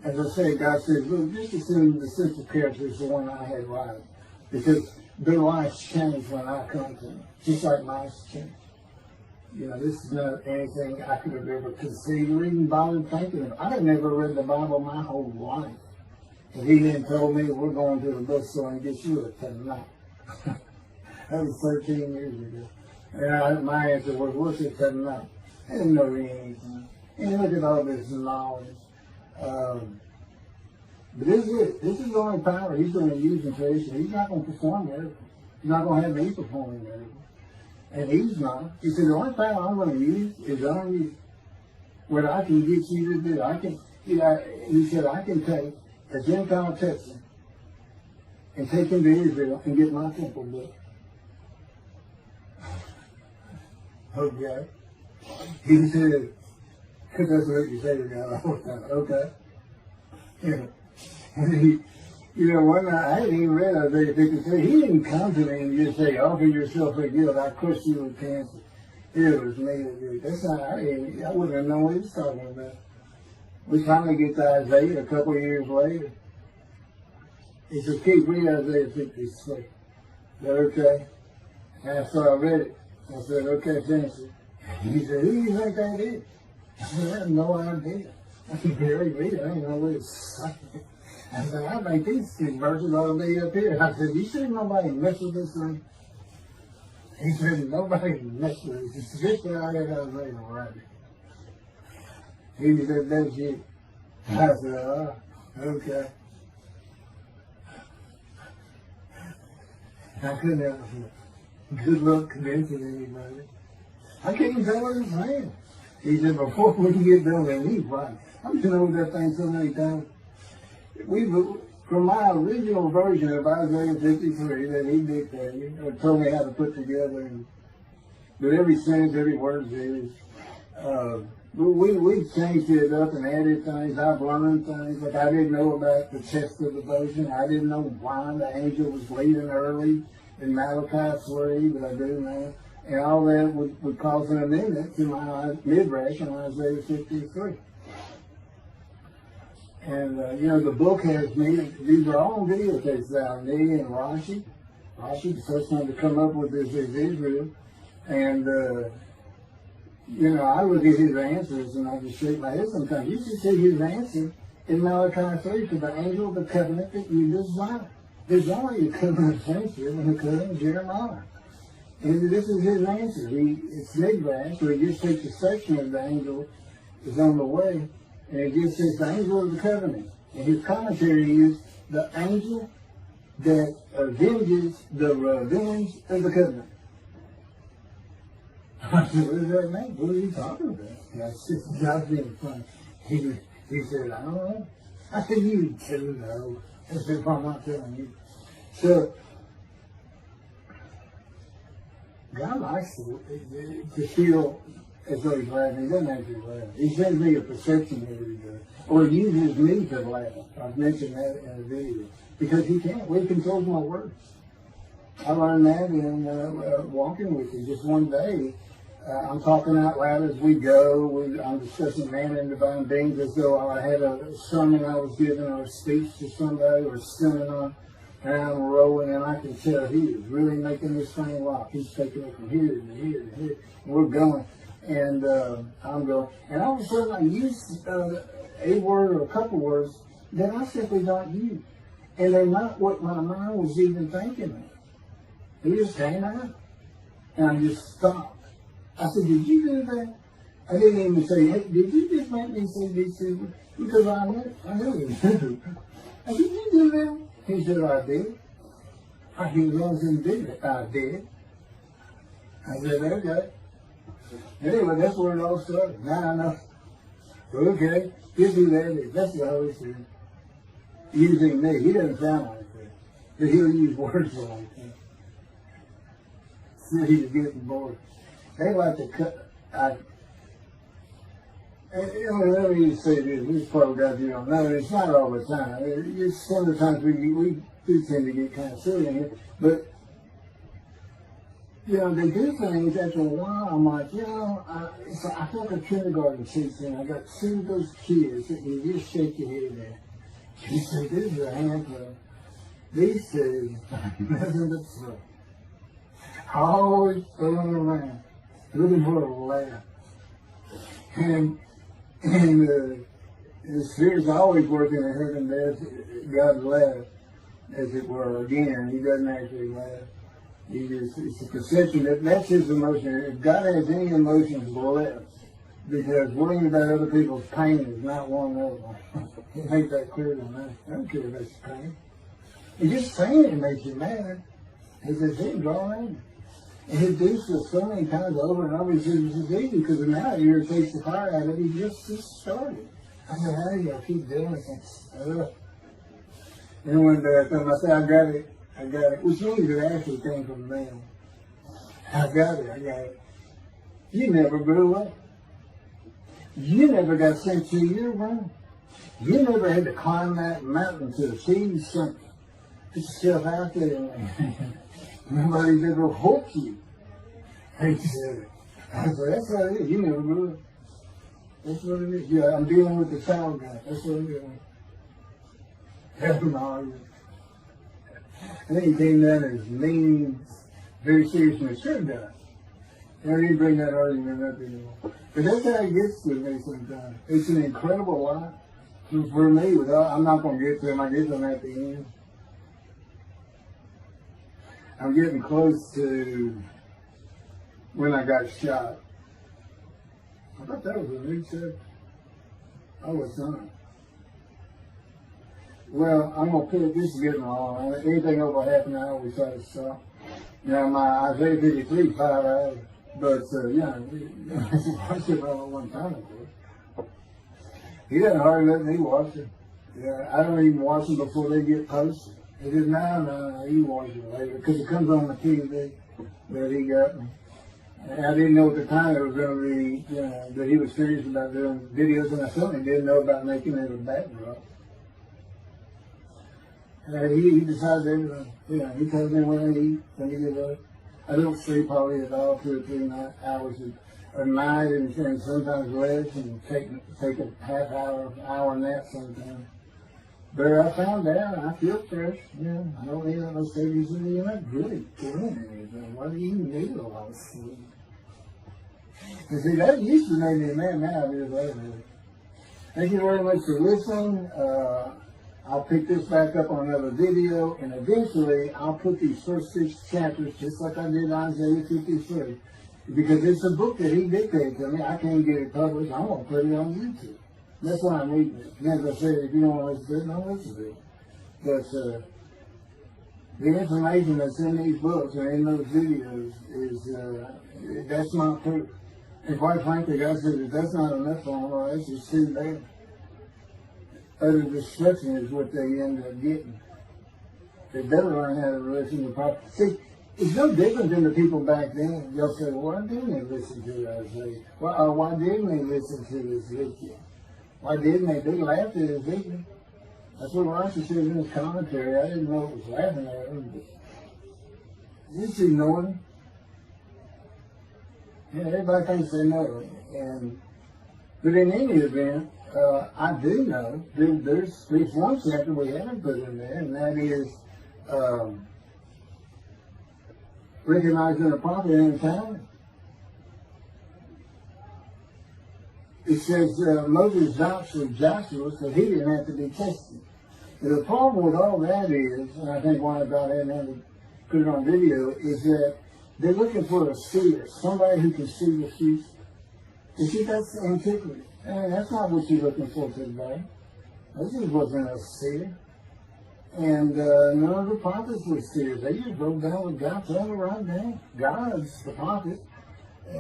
As I said, God says, look, just assume the central character is the one I had writing. Because their lives change when I come to them. Just like mine change. This is not anything I could have ever conceived or even bothered thinking of. I had never read the Bible my whole life. But he then told me, we're going to the bookstore and get you a tonight. That was 13 years ago. And my answer was, what's it tonight? I didn't know anything. And look at all this knowledge. But this is it. This is the only power he's going to use in creation. He's not going to perform miracles. He's not going to have me performing miracles. And he's not. He said, the only power I'm going to use is on you. What I can get you to do. He said, I can take a Gentile Texan and take him to Israel and get my temple built. Okay. He said, because that's what you say to God all the time. Okay. And one night, I hadn't even read Isaiah 53. He didn't come to me and just say, offer yourself for guilt. I crushed you with cancer. It was me that did. That's not, I wouldn't have known what he was talking about. We finally get to Isaiah a couple of years later. He said, keep reading Isaiah 53. Is that okay? And so I read it. I said, okay, finish it. He said, who do you think that is? I said, I have no idea. I can barely read it. I didn't know what it's saying. I said, I think these verses ought to be up here. I said, you sure nobody mess with this thing? He said, nobody mess with it. It's just what I had Isaiah right. He said, that's it. I said, okay. I couldn't have good luck convincing anybody. I can't even tell what he's saying. He said, before we can get done, and he's right. I've been over that thing so many times. From my original version of Isaiah 53 that he dictated, or told me how to put together, but every sentence, every word is, we changed it up and added things. I've learned things. Like I didn't know about the test of devotion. I didn't know why the angel was leaving early in Malachi 3, but I do now. And all that would cause an amendment to my midrash in Isaiah 53. And, the book has me, these are all videotapes out, me and Rashi. Rashi, the first one to come up with this is Israel. And, I look at his answers and I just shake my head sometimes. You should see his answer in Malachi 3 to the angel of the covenant that you desire. There's only a covenant of friendship and a covenant of Jeremiah. And this is his answer. It's midrash, so he just takes a section of the angel is on the way. And it just says the angel of the covenant. And his commentary is the angel that avenges the revenge of the covenant. I said, what does that mean? What are you talking about? And I said, God's being funny. He said, I don't know. I said, you do know. I said, well, I'm not telling you. So, God likes to feel as though he's laughing. He doesn't actually laugh. He sends me a perception every day. Or he uses me to laugh. I've mentioned that in a video. Because he can't. He controls my words. I learned that in walking with you. Just one day, I'm talking out loud as we go. I'm discussing man and divine beings as though I had a sermon I was giving or a speech to somebody or a seminar. And I'm rolling, and I can tell he is really making this thing rock. He's taking it from here to here to here. And we're going. And I'm going. And all of a sudden, I use a word or a couple words that I simply don't use. And they're not what my mind was even thinking of. They just came out. And I just stopped. I said, did you do that? I didn't even say, hey, did you just make me say these two? Because I knew you did. I said, did you do that? He said, I did. I didn't realize he did it. I did. I said, okay. Anyway, that's where it all started. Now I know. Okay, you do that. That's the Holy Spirit using me. He doesn't sound like that, but he'll use words like that. So he's getting bored. They like to cut. Let me say this probably got you don't know. It's not all the time. It's some of the times we do tend to get kind of silly in here, but. You know, they do things after a while. I'm like, you know, I feel like a kindergarten teacher, and I got two of those kids that you just shake your head at. You say, this is a handful. These two, nothing but trouble. Always throwing around, looking for a laugh. And the Spirit's always working in heaven, there's God's laugh, as it were. Again, he doesn't actually laugh. It's a perception that's his emotion. If God has any emotions left, because worrying about other people's pain is not one of them. He makes that clear to me. I don't care if that's pain. And just saying it makes you mad. He says, he's drawn and he does this so many times over and over. He says, it's easy because now it irritates the fire out of it. He just started. I said, how do you keep doing it? And one day I told him, I said, I got it, which means it actually came from them. I got it. You never grew up. You never got sent to your room. You never had to climb that mountain to achieve something. Put yourself out there. Nobody's ever hoped you. He said, I said, that's what it is. You never grew up. That's what it is. Yeah, I'm dealing with the child guy. That's what it is. Helping all you. I think he came down as mean, very serious, mature guy. I didn't bring that argument up anymore. But that's how it gets to me sometimes. It's an incredible lot. For me, I'm not going to get to him. I get to him at the end. I'm getting close to when I got shot. I thought that was a new chapter. Oh, it's not. Well, I'm going to put it, this is getting long. Anything over half an hour, we try to stop. Now, my Isaiah 53, 5 hours. But, yeah, I should have all one time, of course. He doesn't hardly let me watch it. Yeah, I don't even watch them before they get posted. He says, no, you watch it later. Because it comes on the TV that he got me. And I didn't know at the time it was going to be, that he was serious about doing videos, and I certainly didn't know about making it a backdrop. He decided everything. He tells me when I eat, when he get up. I don't sleep probably at all, 2 or 3 hours a night, and sometimes less, and take a half hour nap sometimes. But I found out I feel fresh. I don't need all those things. You're not really doing anything. Why do you need a lot of sleep? And see, that used to make me mad. Now it is later. Thank you very much for listening. I'll pick this back up on another video, and eventually I'll put these first 6 chapters, just like I did Isaiah 53, because it's a book that he dictated to me. I can't get it published. I'm going to put it on YouTube. That's why I'm reading it. And as I said, if you don't want to listen to it, don't listen to it. But the information that's in these books and in those videos is, that's not proof. And quite frankly, God says, if that's not enough for them, well, that's just too bad. Utter destruction is what they end up getting. They better learn how to listen to prophets. See, it's no different than the people back then. They'll say, well, why didn't they listen to Isaiah? Why didn't they listen to Ezekiel? Why didn't they? They laughed at Ezekiel. That's what Rashi says in his commentary. I didn't know it was laughing at him, but just ignored him. Everybody thinks they know it. But in any event, I do know there's one chapter we haven't put in there, and that is recognizing a prophet in time. It says Moses vouched for Joshua, so he didn't have to be tested. The problem with all that is, and I think why God hadn't had to put it on video, is that they're looking for a seer, somebody who can see the future. You see, that's antiquity. And that's not what you're looking for today. This wasn't a seer. And none of the prophets were serious. They just wrote down what God told them to write down. God's the prophet.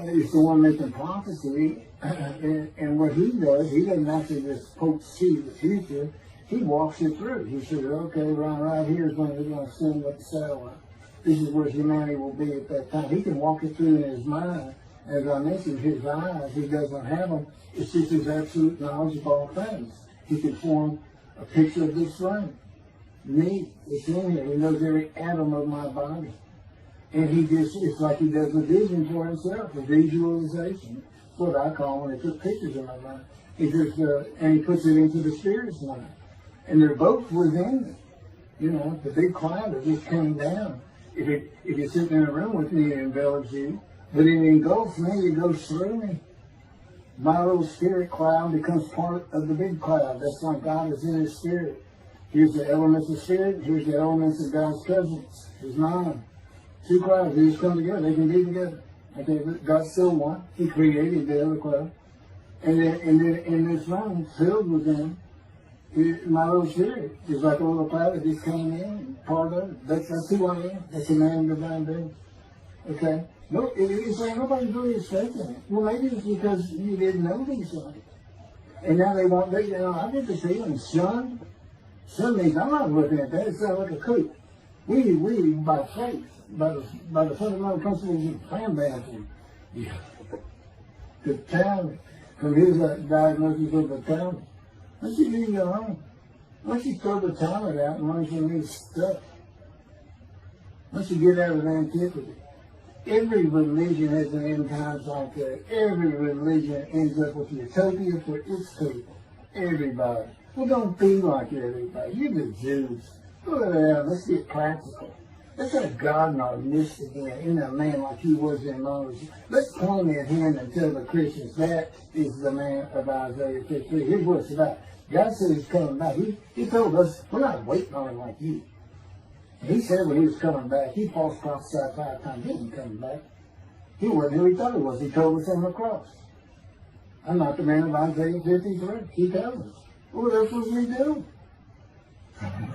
He's the one making prophecy. And what he does, he doesn't actually just see the future. He walks it through. He says, okay, right here is when they're going to send up the satellite. This is where humanity will be at that time. He can walk it through in his mind. As I mentioned, his eyes, he doesn't have them. It's just his absolute knowledge of all things. He can form a picture of this frame. Me, it's in here. He knows every atom of my body. And it's like he does a vision for himself, a visualization. That's what I call when he puts pictures in my mind. And he puts it into the spirit's mind. And they're both within it. You know, the big cloud that just came down. If you're sitting in a room with me, it envelops you. But it engulfs me, it goes through me. My little spirit cloud becomes part of the big cloud. That's why God is in his spirit. Here's the elements of spirit, here's the elements of God's presence. There's 9. 2 clouds, they just come together, they can be together. Okay, God's still one. He created the other cloud. And then in this room, filled with them, my little spirit is like a little cloud that just came in, part of it. That's who I am. That's a man of divine being. Okay? No, it's like nobody's really expecting it. Well, maybe it's because you didn't know these things. And now they want, I get the feeling, son means I'm not looking at that. It sounds like a coot. We by faith, by the fundamental principles of plan baptism. Yeah. The talent, from his diagnosis of the talent. Once you leave your home, once you throw the talent out and learn some new stuff, once you get out of antiquity, every religion has an end times like that. Every religion ends up with utopia for its people. Everybody. Well, don't be like everybody. You're the Jews. Well, let's get practical. Let's have God in our midst again, in a man like he was in Moses. Let's point at him and tell the Christians that is the man of Isaiah 53. Here's what it's about. God said he's coming back. He told us, we're not waiting on him like you. He said when he was coming back, he false prophesied 5 times. He wasn't coming back. He wasn't who he thought he was. He told us on the cross. I'm not the man of Isaiah 53. He tells us. What else was we doing?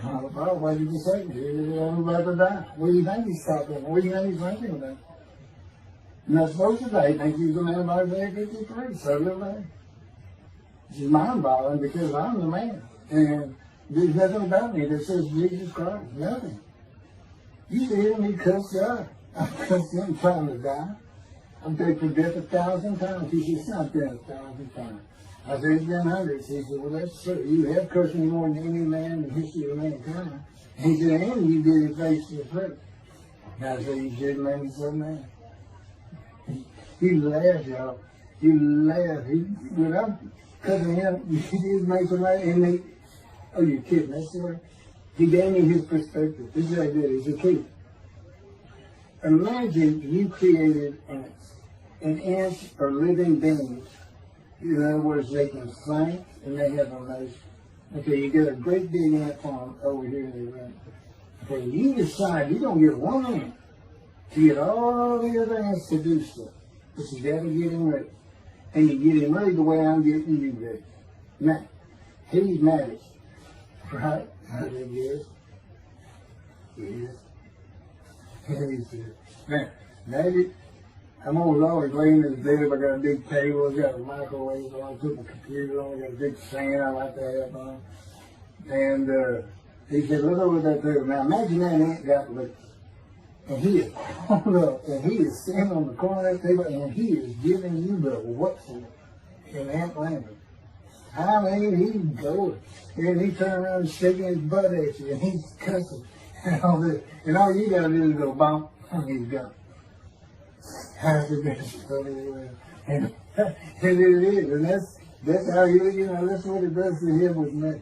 Well, what did you say? I'm about to die. What do you think he's talking about? What do you think he's thinking about? And that's supposed to say, he thinks he's the man of Isaiah 53. So do they. This is mind-boggling because I'm the man. And there's nothing about me that says Jesus Christ. Nothing. You see him, he cussed God. I cussed him trying to die. I'm dead for death 1,000 times. He said, it's not dead 1,000 times. I said, it's been hundreds. He said, well, that's true. You have cursed me more than any man in the history of mankind. He said, and you did it face to face. And I said, you should have made me so mad. He laughed, y'all. He laughed. When I'm cussing him, he just made so mad. And oh, you're kidding. That's the way. He gave me his perspective. This is what I did. He's a key. Imagine you created ants. And ants are living beings. In other words, they can think and they have emotion. Okay, you get a great big ant farm over here in the room. Okay, you decide you're going to get one ant to get all the other ants to do stuff. But you got to get him ready. And you get him ready the way I'm getting you ready. Now, he's magic. Right? It is. It is. Now, magic. I'm always laying in the bed. I got a big table. I got a microwave on. I put my computer on. I got a big fan I like to have on. And he said, look over that table. Now imagine that ant got loose. And he is pulled up. And he is standing on the corner of that table. And he is giving you the what for in ant language. I mean, he's going. And he turned around and shaking his butt at you. And he's cussing. And all this. And all you got to do is go bump. And he's gone. And it is, and that's how that's what it does to him with me.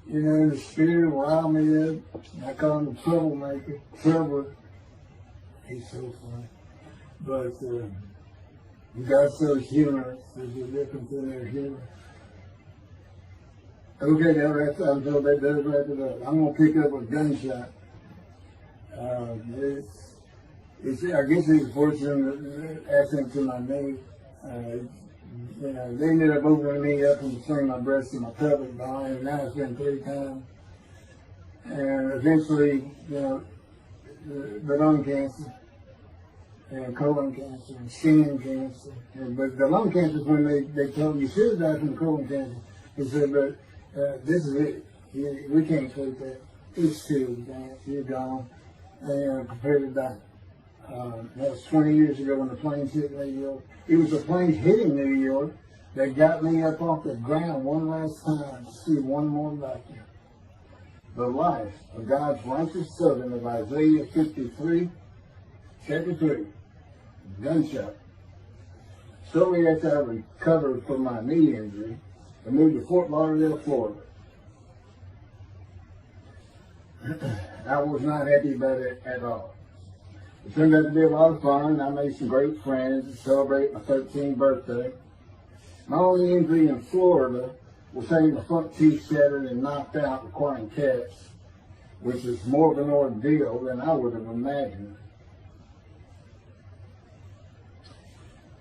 You know, the spirit riled me up. I call him the troublemaker, troubler. He's so funny. But God's so humorous. There's a difference in their humor. Okay, I'm told that does wrap it up. I'm gonna pick up a gunshot. I guess it's fortunate accident to my knee. They ended up opening me up and throwing my breast and my pelvic behind, and now it's been 3 times. and eventually, the lung cancer, and colon cancer, and skin cancer. But the lung cancer is when they told me you should die from colon cancer. They said, but this is it. We can't take that. It's too advanced. You're gone. And prepare to die. That was 20 years ago when the planes hit New York. It was the planes hitting New York that got me up off the ground one last time to see one more vacuum. The life of God's righteous servant of Isaiah 53, chapter 3, gunshot. Shortly after I recovered from my knee injury, I moved to Fort Lauderdale, Florida. I was not happy about it at all. It turned out to be a lot of fun. I made some great friends to celebrate my 13th birthday. My only injury in Florida was having the front teeth shattered and knocked out, requiring caps, which is more of an ordeal than I would have imagined.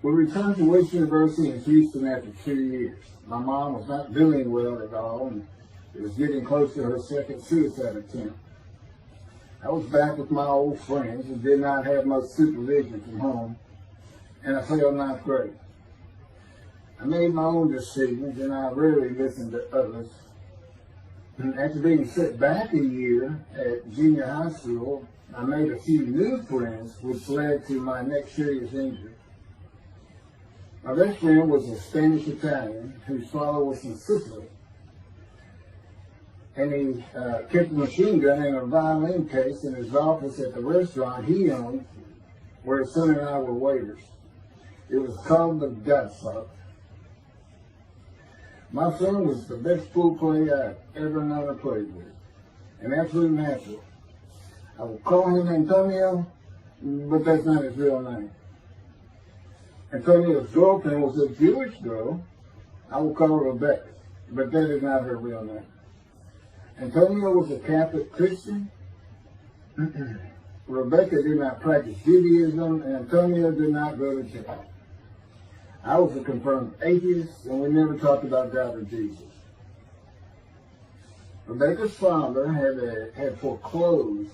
We returned to West University in Houston after 2 years. My mom was not doing well at all, and it was getting close to her second suicide attempt. I was back with my old friends and did not have much supervision from home, and I failed ninth grade. I made my own decisions, and I rarely listened to others. And after being set back a year at junior high school, I made a few new friends, which led to my next serious injury. My best friend was a Spanish Italian whose father was from Sicily. And he kept a machine gun and a violin case in his office at the restaurant he owned, where his son and I were waiters. It was called the Godfather. My son was the best pool player I've ever known or played with, an absolute natural. I will call him Antonio, but that's not his real name. Antonio's girlfriend was a Jewish girl. I will call her Rebecca, but that is not her real name. Antonio was a Catholic Christian. Rebecca did not practice Judaism, and Antonio did not go to church. I was a confirmed atheist, and we never talked about God or Jesus. Rebecca's father had foreclosed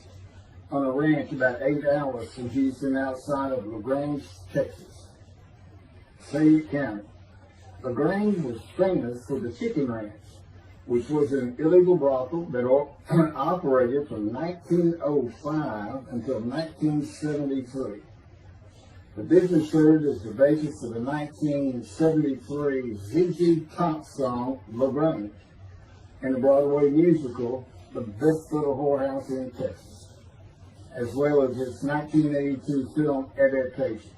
on a ranch about 8 hours from Houston outside of LaGrange, Texas, Fayette County. LaGrange was famous for the Chicken Ranch, which was an illegal brothel that operated from 1905 until 1973. The business served as the basis of the 1973 ZZ Top song, LaGrange, and the Broadway musical, The Best Little Whorehouse in Texas, as well as its 1982 film adaptation.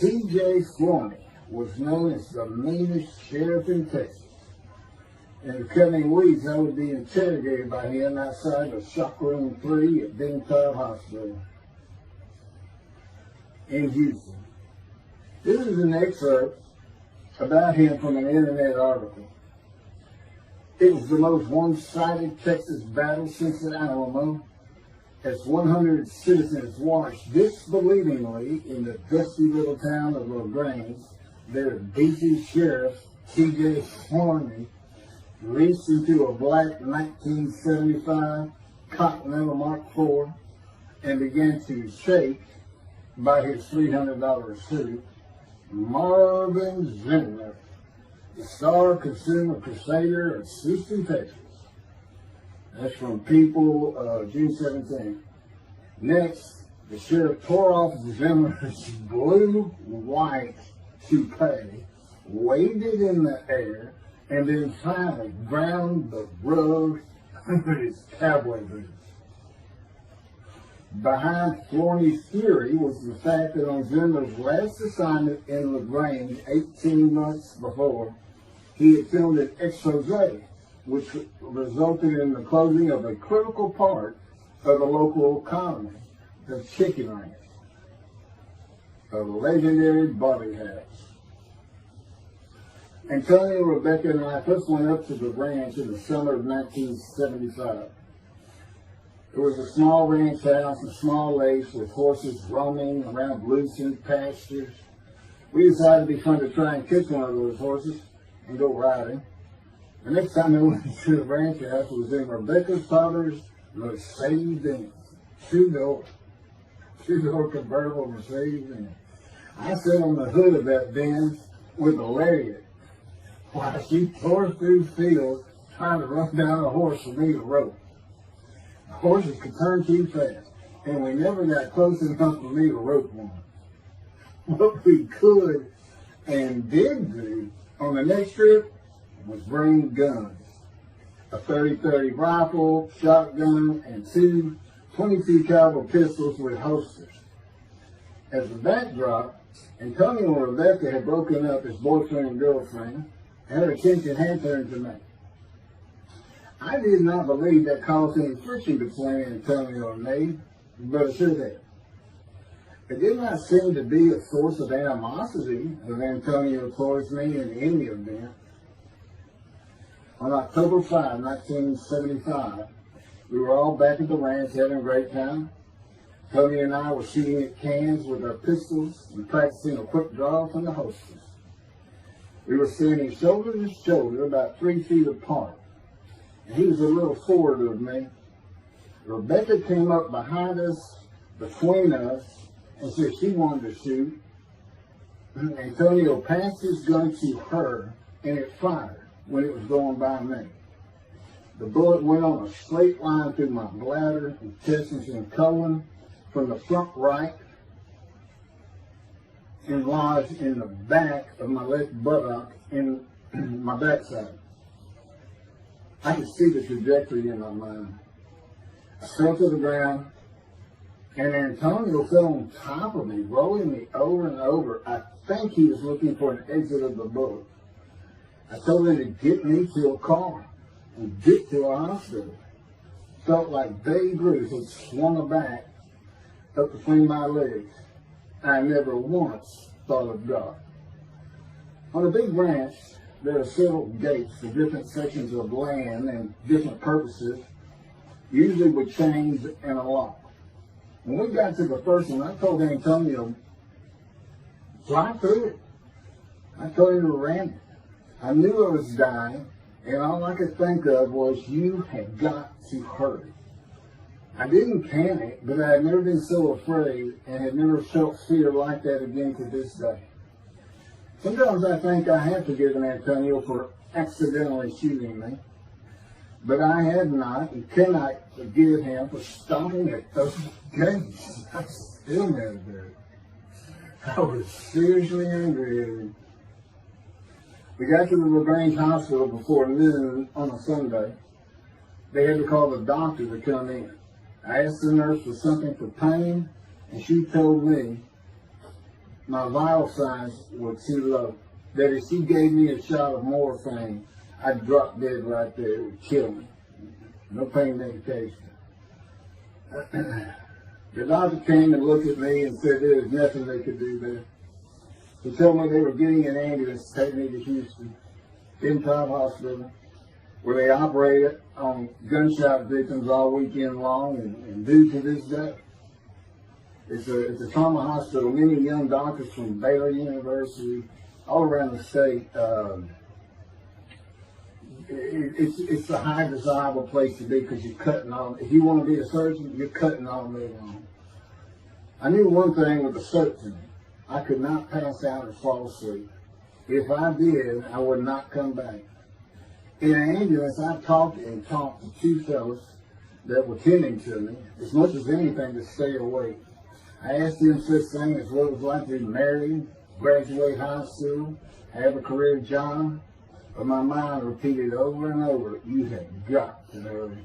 T.J. Flourney was known as the meanest sheriff in Texas. In the coming weeks, I would be interrogated by him outside of Shock Room 3 at Bingtile Hospital in Houston. This is an excerpt about him from an internet article. It was the most one-sided Texas battle since the Alamo, as 100 citizens watched disbelievingly in the dusty little town of LaGrange, their beefy sheriff, T.J. Flourney, reached into a black 1975 Continental Mark IV and began to shake by his $300 suit Marvin Zimler, the star consumer crusader of Houston, Texas. That's from People, June 17. Next, the sheriff tore off Zimmer's blue-white toupee, waved it in the air, and then finally ground the rug with his cowboy boots. Behind Flourney's theory was the fact that on Zimmer's last assignment in LaGrange 18 months before, he had filmed an expose, which resulted in the closing of a critical part of the local economy, the Chicken Ranch, a legendary body house. Antonio, Rebecca, and I first went up to the ranch in the summer of 1975. It was a small ranch house, a small lakes with horses roaming around lucent pastures. We decided it'd be fun to try and catch one of those horses and go riding. The next time I went to the ranch house was in Rebecca's father's Mercedes-Benz. Two-door convertible Mercedes-Benz. I sat on the hood of that Benz with a lariat while she tore through fields trying to run down a horse for me to rope. The horses could turn too fast, and we never got close enough for me to rope one. What we could and did do on the next trip was bring guns. A 30-30 rifle, shotgun, and two 22 caliber pistols with holsters. As a backdrop, Antonio and Rebecca had broken up as boyfriend and girlfriend, and her attention had turned to me. I did not believe that caused any friction between Antonio and me, but it should have. It did not seem to be a source of animosity of Antonio towards me in any event. On October 5, 1975, we were all back at the ranch having a great time. Tony and I were shooting at cans with our pistols and practicing a quick draw from the holsters. We were standing shoulder to shoulder, about 3 feet apart, and he was a little forward of me. Rebecca came up behind us, between us, and said she wanted to shoot. Antonio passed his gun to her, and it fired when it was going by me. The bullet went on a straight line through my bladder, intestines, and colon from the front right and lodged in the back of my left buttock in my backside. I could see the trajectory in my mind. I fell to the ground, and Antonio fell on top of me, rolling me over and over. I think he was looking for an exit of the bullet. I told him to get me to a car and get to a hospital. Felt like Babe Ruth had swung a bat up between my legs. I never once thought of God. On a big ranch, there are several gates for different sections of land and different purposes, usually with chains and a lock. When we got to the first one, I told Antonio, fly through it. I told him to ram it. I knew I was dying, and all I could think of was, you had got to hurry. I didn't panic, but I had never been so afraid and had never felt fear like that again to this day. Sometimes I think I have forgiven Antonio for accidentally shooting me, but I had not and cannot forgive him for stopping at those gates. I still never did. I was seriously angry at him. We got to the LaGrange Hospital before noon on a Sunday. They had to call the doctor to come in. I asked the nurse for something for pain, and she told me my vital signs were too low. That if she gave me a shot of morphine, I'd drop dead right there. It would kill me. No pain medication. The doctor came and looked at me and said there was nothing they could do there. He told me they were getting an ambulance to take me to Houston, Empire Hospital, where they operated on gunshot victims all weekend long and do to this day. It's a trauma hospital. Many young doctors from Baylor University, all around the state. It's a high desirable place to be because you're cutting all. If you want to be a surgeon, you're cutting all day long. I knew one thing with a certainty. I could not pass out or fall asleep. If I did, I would not come back. In an ambulance, I talked to two fellows that were tending to me, as much as anything to stay awake. I asked them such things as what it was like to be married, graduate high school, have a career job, but my mind repeated over and over, you have got to hurry.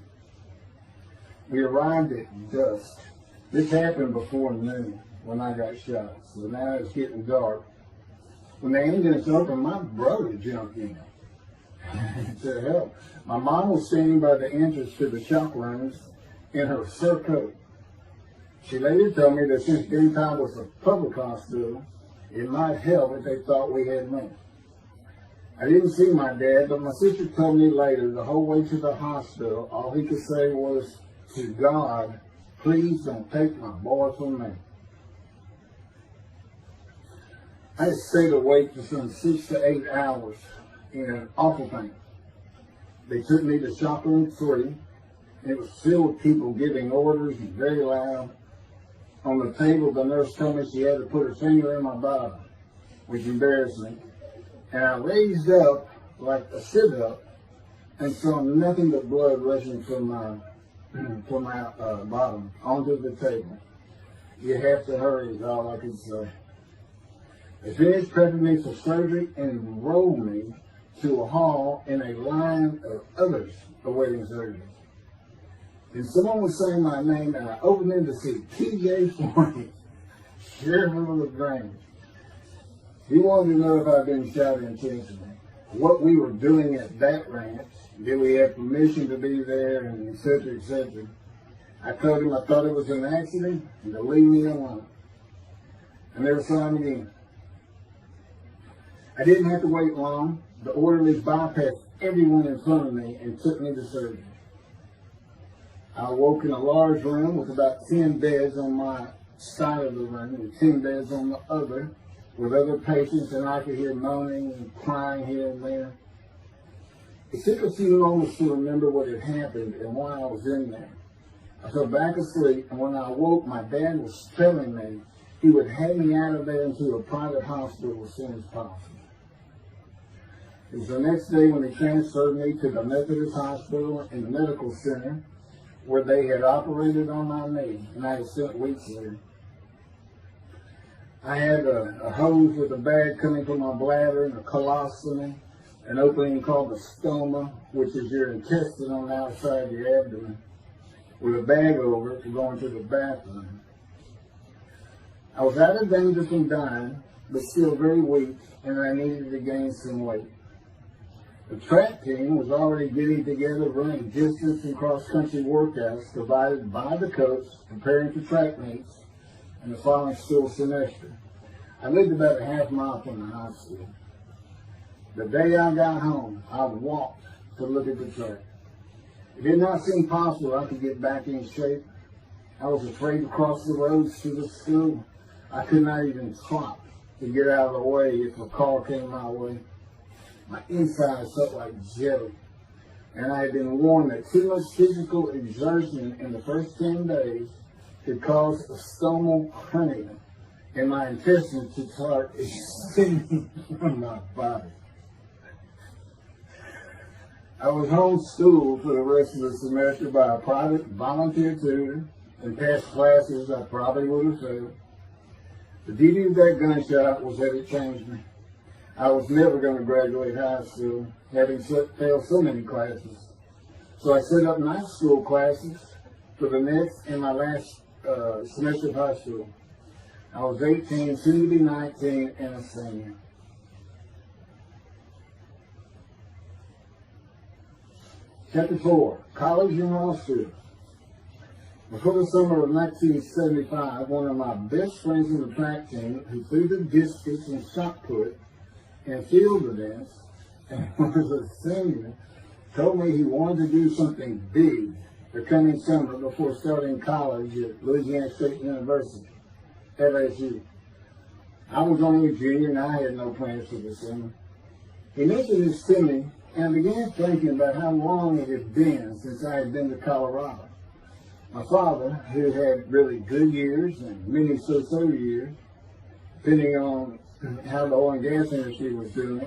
We arrived at dusk. This happened before noon when I got shot, so now it's getting dark. When the ambulance opened, my brother jumped in to help. My mom was standing by the entrance to the shock rooms in her fur coat. She later told me that since Denton was a public hospital, it might help if they thought we had money. I didn't see my dad, but my sister told me later, the whole way to the hospital, all he could say was, to God, please don't take my boy from me. I had stayed awake for some 6 to 8 hours in awful pain. They took me to shop room 3. It was filled with people giving orders and very loud. On the table, the nurse told me she had to put her finger in my bottom, which embarrassed me. And I raised up like a sit-up and saw nothing but blood rushing from my bottom onto the table. You have to hurry is all I could say. They finished prepping me for surgery and enrolled me to a hall in a line of others awaiting surgery. And someone was saying my name, and I opened in to see T.J. Forney, Sheriff of LaGrange. He wanted to know if I'd been shot intentionally, what we were doing at that ranch, did we have permission to be there, and et cetera, et cetera. I told him I thought it was an accident, and to leave me alone. I never saw him again. I didn't have to wait long. The orderlies bypassed everyone in front of me and took me to surgery. I awoke in a large room with about 10 beds on my side of the room and 10 beds on the other with other patients, and I could hear moaning and crying here and there. It took a few moments to remember what had happened and why I was in there. I fell back asleep, and when I awoke, my dad was telling me he would have me out of there into a private hospital as soon as possible. It was the next day when they transferred me to the Methodist Hospital and the Medical Center, where they had operated on my knee, and I had spent weeks there. I had a hose with a bag coming from my bladder and a colostomy, an opening called the stoma, which is your intestine on the outside of your abdomen, with a bag over it to go into the bathroom. I was out of danger from dying, but still very weak, and I needed to gain some weight. The track team was already getting together, running distance and cross-country workouts provided by the coach, preparing for track meets in the following school semester. I lived about a half mile from the high school. The day I got home, I walked to look at the track. It did not seem possible I could get back in shape. I was afraid to cross the roads to the school. I could not even trot to get out of the way if a car came my way. My insides felt like jelly, and I had been warned that too much physical exertion in the first 10 days could cause a stomal hernia, and my intestines would start extending from my body. I was homeschooled for the rest of the semester by a private volunteer tutor, and passed classes I probably would have failed. The beauty of that gunshot was that it changed me. I was never going to graduate high school, having failed so many classes. So I set up night school classes for the next and my last semester of high school. I was 18, soon to be 19, and a senior. Chapter 4, College and Law School. Before the summer of 1975, one of my best friends in the track team, who threw the discus and shot put and field events, and was a senior, told me he wanted to do something big the coming summer before starting college at Louisiana State University, LSU. I was only a junior and I had no plans for the summer. He mentioned this to me, and I began thinking about how long it had been since I had been to Colorado. My father, who had really good years and many so-so years, depending on how the oil and gas industry was doing.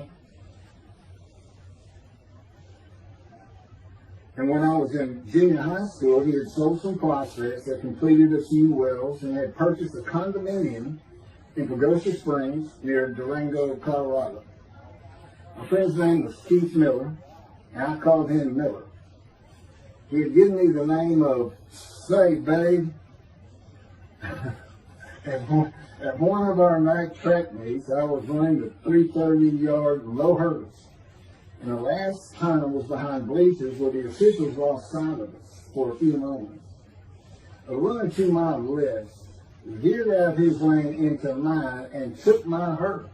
And when I was in junior high school, he had sold some prospects, had completed a few wells, and had purchased a condominium in Pagosa Springs near Durango, Colorado. My friend's name was Keith Miller, and I called him Miller. He had given me the name of Say Babe. At one of our night track meets, I was running the 330-yard low hurdles, and the last time was behind bleachers where the officials lost sight of us for a few moments. A runner 2 miles less veered out his lane into mine and took my hurdle,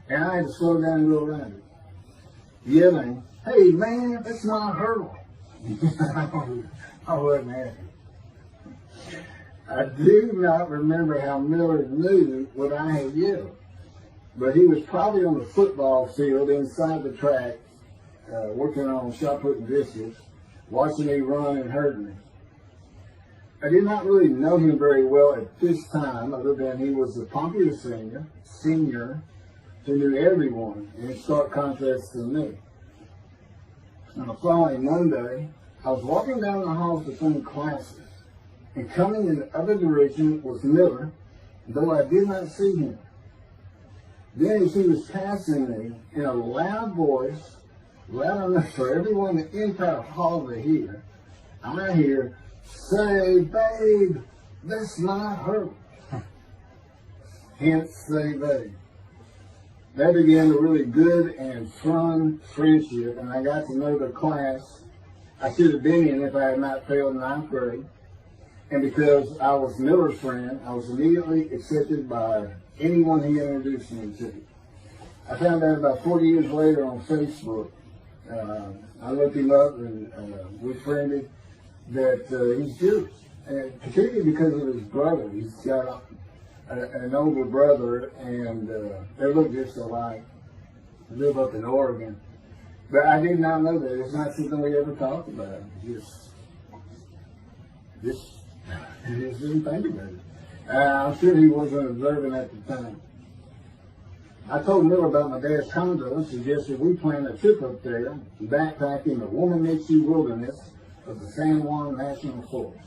and I had to slow down and go around it, yelling, "Hey man, that's my hurdle." I wasn't happy. I do not remember how Miller knew what I had yelled, but he was probably on the football field inside the track, working on shot putting dishes, watching me run and hurt me. I did not really know him very well at this time, other than he was a popular senior who knew everyone, and in stark contrast to me. On the following Monday, I was walking down the halls between classes, and coming in the other direction was Miller, though I did not see him. Then as he was passing me, in a loud voice, loud enough for everyone in the entire hall to hear, I hear, "Say, babe, that's my hurt." Hence, say, babe. That began a really good and fun friendship, and I got to know the class I should have been in if I had not failed ninth grade. And because I was Miller's friend, I was immediately accepted by anyone he introduced me to. I found out about 40 years later on Facebook. I looked him up and we friended that he's Jewish, and particularly because of his brother. He's got an older brother, and they look just alike. They live up in Oregon. But I did not know that. It's not something we ever talked about. Just didn't think about it. I'm sure he wasn't observant at the time. I told Miller about my dad's condo and suggested we plan a trip up there, backpacking the Womanishi wilderness of the San Juan National Forest.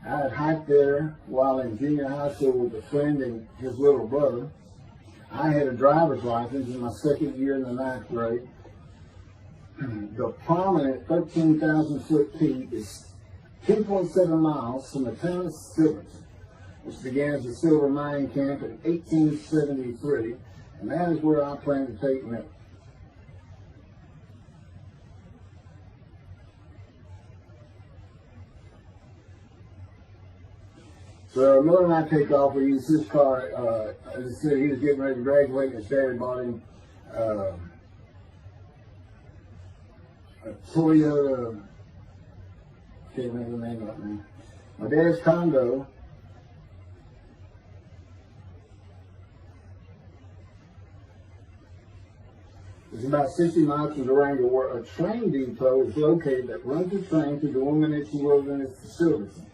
I had hiked there while in junior high school with a friend and his little brother. I had a driver's license in my second year in the ninth grade. The prominent 13,000-foot peak is 10.7 miles from the town of Silverton, which began as a silver mining camp in 1873, and that is where I plan to take Miller. So Miller and I take off. We use his car. As I said, he was getting ready to graduate, and his dad bought him a Toyota. Can't remember the name of it now. My dad's condo is about 60 miles from Durango, where a train depot is located that runs the train to the Womanishi Wilderness facility.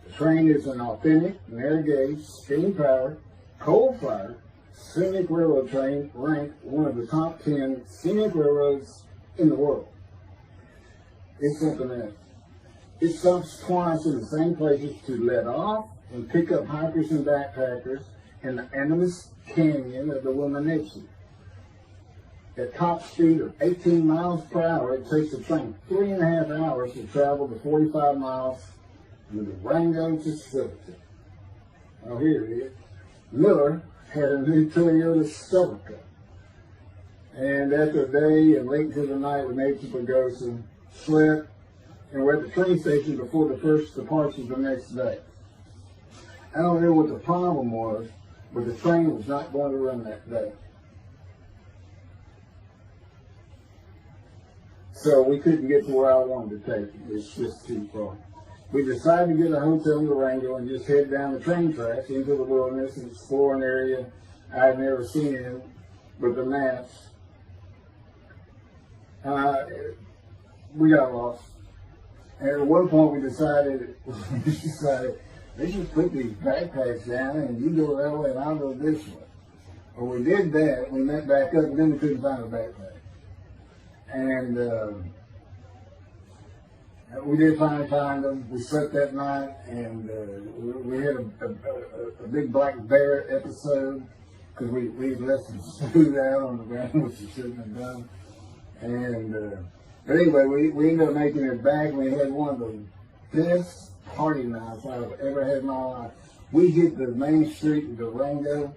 The train is an authentic, narrow-gauge, steam-powered, coal-fired, scenic railroad train ranked one of the top 10 scenic railroads in the world. It's something else. It stops twice in the same places to let off and pick up hikers and backpackers in the Animus Canyon of the Womanishi. At top speed of 18 miles per hour, it takes the train 3.5 hours to travel the 45 miles from Durango to Silverton. Oh, here it is. Miller had a new Toyota Celica. And after a day and late into the night, we made to Pagosa, slept, and we're at the train station before the first departure the next day. I don't know what the problem was, but the train was not going to run that day. So we couldn't get to where I wanted to take it. It's just too far. We decided to get a hotel in Durango and just head down the train tracks into the wilderness and explore an area I had never seen with the maps. We got lost. And at one point we decided, let's just put these backpacks down and you go that way and I'll go this way. Well, we did that. We went back up and then we couldn't find a backpack. And we did finally find them. We slept that night, and we had a big black bear episode because we left some food out on the ground, which we shouldn't have done. And but anyway, we ended up making it back. We had one of the best party nights I've ever had in my life. We hit the main street in Durango,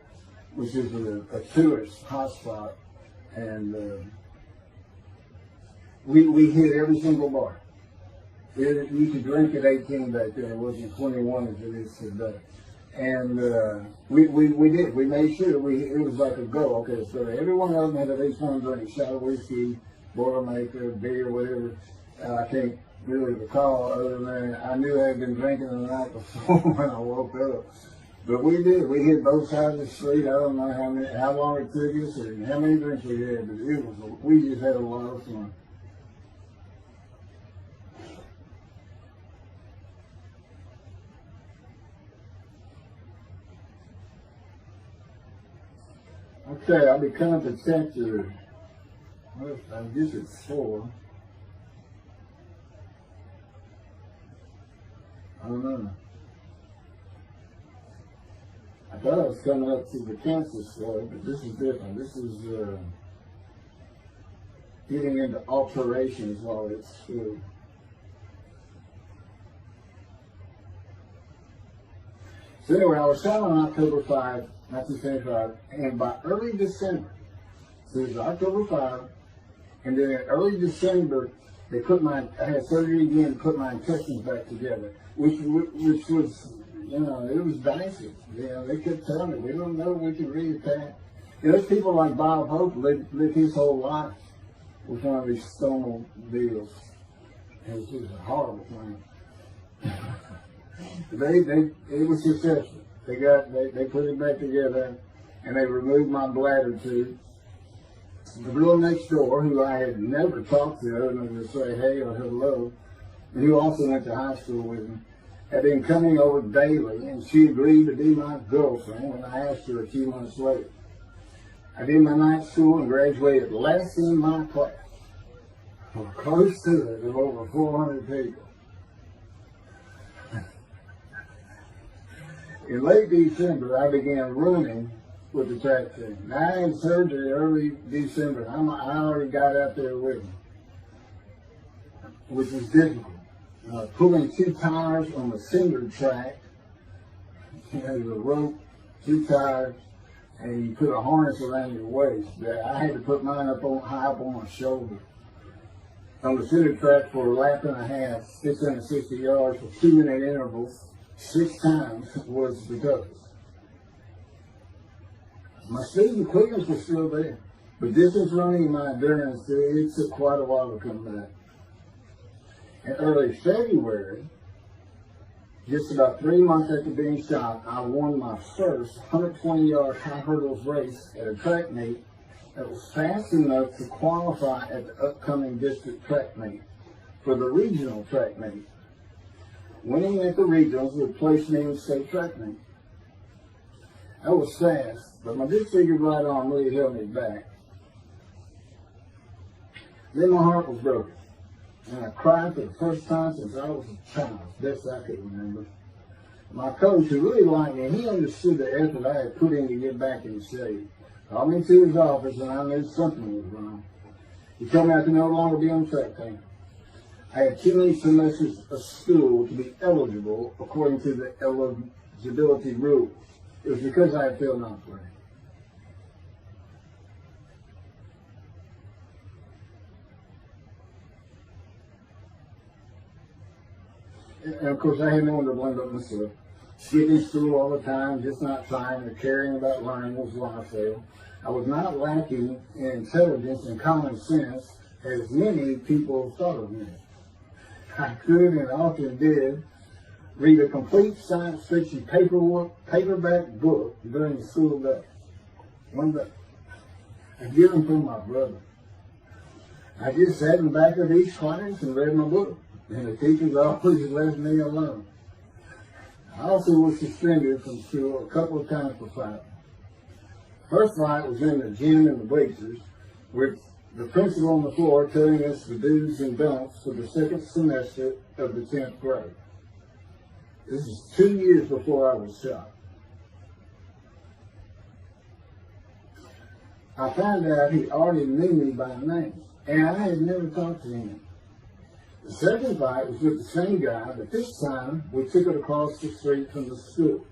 which is a tourist hotspot, and we hit every single bar. You could drink at 18 back then. It wasn't 21 as it is today. And we did. We made sure it was like a go. Okay, so every one of them had at least one drink: shot of whiskey, Boilermaker, beer, whatever. I can't really recall other than I knew I had been drinking the night before when I woke up. But we did. We hit both sides of the street. I don't know how long it took us and how many drinks we had, but we just had a lot of fun. Okay, I'll be coming to chapter, well, I guess it's 4. I don't know. I thought I was coming up to the cancer story, but this is different. This is getting into alterations while it's true. So anyway, I was shot on October 5, 1975, and by early December, so it was October 5, and then in early December, they I had surgery again to put my intestines back together, which was, you know, it was dicey. You know, they kept telling me, we don't know if we can reattach. You know, there's people like Bob Hope lived his whole life with one of these stone deals. It was just a horrible thing. It was successful. They put it back together, and they removed my bladder tube. The girl next door, who I had never talked to other than to say hey or hello, and who also went to high school with me, had been coming over daily, and she agreed to be my girlfriend when I asked her a few months later. I did my night school and graduated last in my class, or close to it, of over 400 people. In late December, I began running with the track team. Now, I had surgery early December. I already got out there with them, which was difficult. Pulling 2 tires on the cinder track, you know, the rope, 2 tires, and you put a harness around your waist. I had to put mine high up on my shoulder. On the cinder track for a lap and a half, 660 yards for 2-minute intervals, 6 times was the toughest. My speed and quickness was still there, but distance running and my endurance, it took quite a while to come back. In early February, just about 3 months after being shot, I won my first 120-yard high hurdles race at a track meet that was fast enough to qualify at the upcoming district track meet for the regional track meet. Winning at the regionals would place me in the state track meet. I was fast, but my disfigured right arm really held me back. Then my heart was broken, and I cried for the first time since I was a child, best I could remember. My coach, who really liked me, he understood the effort I had put in to get back in shape. Called me to his office, and I knew something was wrong. He told me I could no longer be on the track team. I had too many semesters of school to be eligible according to the eligibility rules. It was because I had failed ninth grade. And of course, I had no one to blame but myself. Skipping school all the time, just not trying or caring about learning was why I failed. I was not lacking in intelligence and common sense as many people thought of me. I could and often did read a complete science fiction paperback book during the school day. One day, I get them from my brother. I just sat in the back of each class and read my book, and the teachers always left me alone. I also was suspended from school a couple of times for fighting. First fight was in the gym and the bleachers, with the principal on the floor telling us the do's and don'ts for the second semester of the 10th grade. This is 2 years before I was shot. I found out he already knew me by name, and I had never talked to him. The second fight was with the same guy, but this time we took it across the street from the school.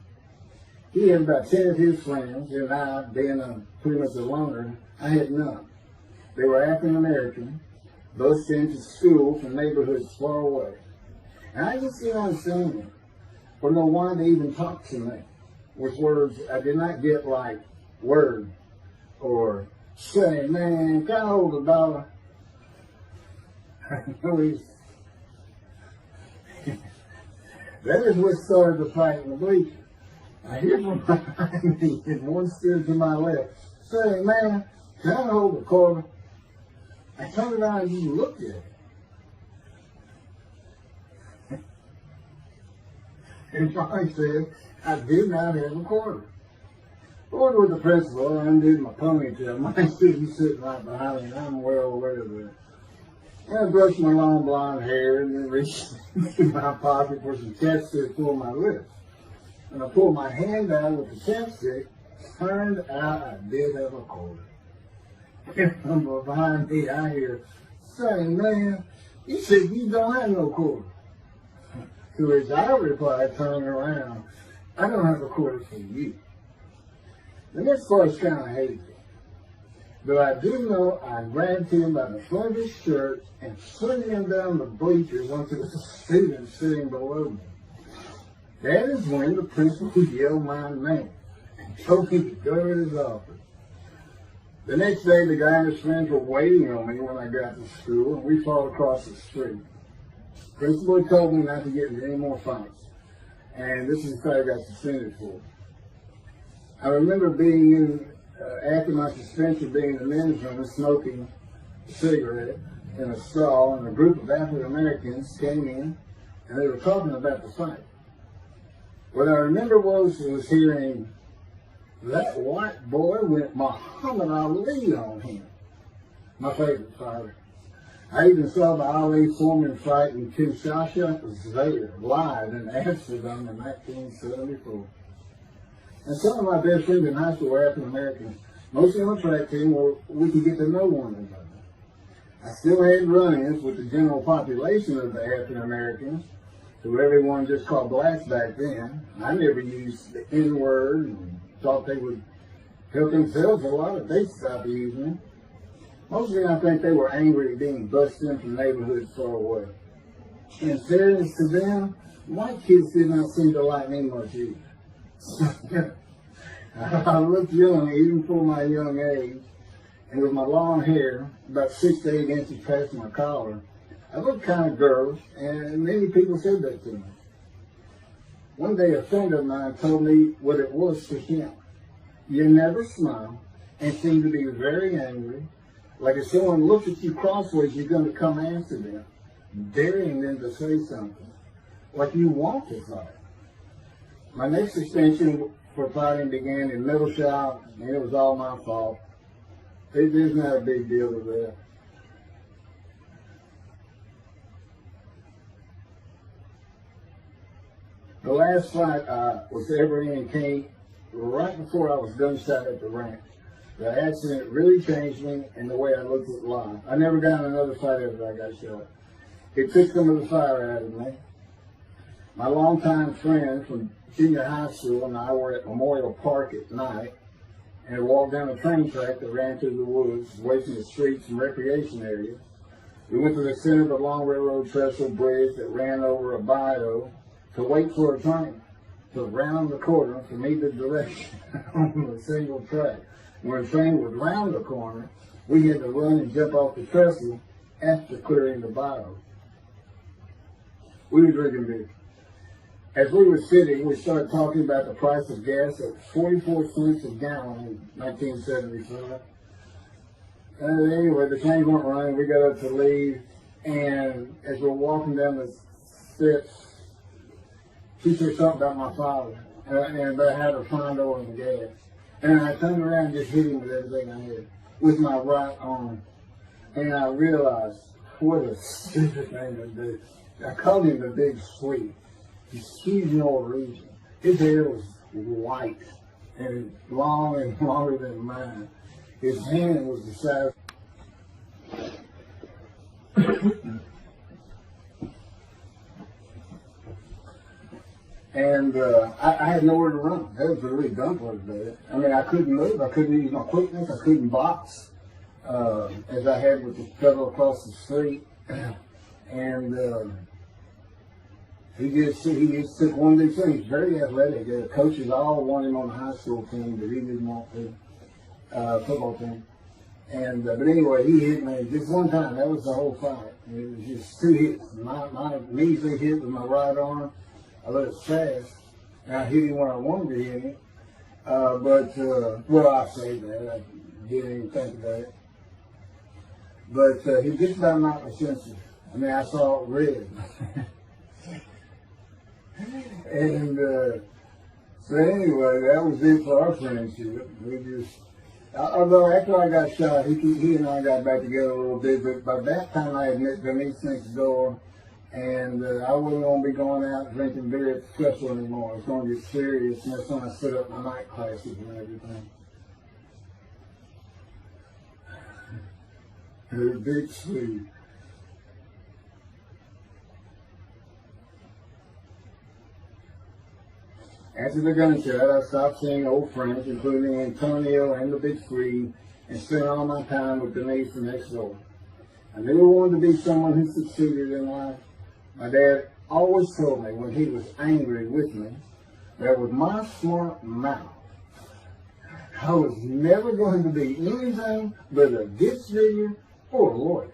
He had about 10 of his friends, and I, being pretty much a loner, I had none. They were African American, both sent to school from neighborhoods far away. And I just didn't understand them, or know why they even talked to me with words I did not get, like word or say, man, can I hold a dollar? That is what started the fight in the bleachers. I hear from behind me and one stood to my left, saying, "Man, can I hold the quarter?" I turned around and he looked at it. And I said, "I did not have a quarter." Going with the principal, I undid my ponytail. My student sitting right behind me, and I'm well aware of that. And I brushed my long blonde hair and then reached into my pocket for some chapstick for my lips. And I pulled my hand out with the chapstick. Turned out I did have a quarter. And from behind me, I hear, "Saying, man, you said you don't have no quarter." To which I replied, turning around, "I don't have a quarter for you." The next part's kind of hazy. But I do know I grabbed him by the front of his shirt and slid him down the bleachers onto the student sitting below me. That is when the principal yelled my name and told me to go to his office. The next day, the guy and his friends were waiting on me when I got to school, and we fought across the street. The principal told me not to get into any more fights, and this is what I got suspended for. I remember being in, after my suspension, being in the men's room and smoking a cigarette in a stall, and a group of African Americans came in, and they were talking about the fight. What I remember was hearing, "That white boy went Muhammad Ali on him." My favorite fighter. I even saw the Ali Foreman fight in Kinshasa there, live in Amsterdam in 1974. And some of my best friends in high school were African Americans, mostly on the track team where we could get to know one another. I still had run-ins with the general population of the African Americans, who everyone just called blacks back then. I never used the N-word and thought they would help themselves a lot if they stopped using it. Mostly I think they were angry at being busted in from neighborhoods far away. In fairness to them, white kids did not seem to like me much either. I looked young even for my young age, and with my long hair, about 6 to 8 inches past my collar, I looked kind of girlish, and many people said that to me. One day a friend of mine told me what it was to him. You never smile and seem to be very angry. Like if someone looks at you crossways, you're going to come after them, daring them to say something. Like you want to fight. My next suspension for fighting began in middle shop, and it was all my fault. There's not a big deal with that. The last fight I was ever in came right before I was gunshot at the ranch. The accident really changed me and the way I looked at life. I never got in another fight after I got shot. It took some of the fire out of me. My longtime friend from junior high school and I were at Memorial Park at night and walked down a train track that ran through the woods, away from the streets and recreation areas. We went to the center of the long railroad trestle bridge that ran over a bayou to wait for a train to round the corner from either direction on a single track. When the train would round the corner, we had to run and jump off the trestle after clearing the bayou. We were drinking beer. As we were sitting, we started talking about the price of gas at 44 cents a gallon in 1975. And anyway, the trains weren't running. We got up to leave, and as we're walking down the steps, she said something about my father and about how to find oil and gas. And I turned around and just hit him with everything I had, with my right arm. And I realized what a stupid thing to do. I called him the Big Sweet. He's huge Norwegian. His hair was white and long and longer than mine. His hand was the size. And I had nowhere to run. That was a really dumb part of it. I mean, I couldn't move. I couldn't use my quickness. I couldn't box as I had with the fellow across the street. And he just took one big thing. He's very athletic. The coaches all wanted him on the high school team, but he didn't want to. Football team. And but anyway, he hit me just one time. That was the whole fight. It was just two hits. My measly hit with my right arm. I let it fast, I hit him when I wanted to hit him. Well, I say that. I didn't even think about it. But he just about knocked my senses. I mean, I saw it red. And so anyway, that was it for our friendship. We just, although after I got shot, he and I got back together a little bit, but by that time I had met Denise next door, and I wasn't going to be going out drinking beer at the festival anymore. It was going to get serious, and that's when I set up my night classes and everything. Her big sleeve. After the gunshot, I stopped seeing old friends, including Antonio and the Big Three, and spent all my time with Denise next door. I never wanted to be someone who succeeded in life. My dad always told me when he was angry with me that with my smart mouth, I was never going to be anything but a ditch digger or a lawyer.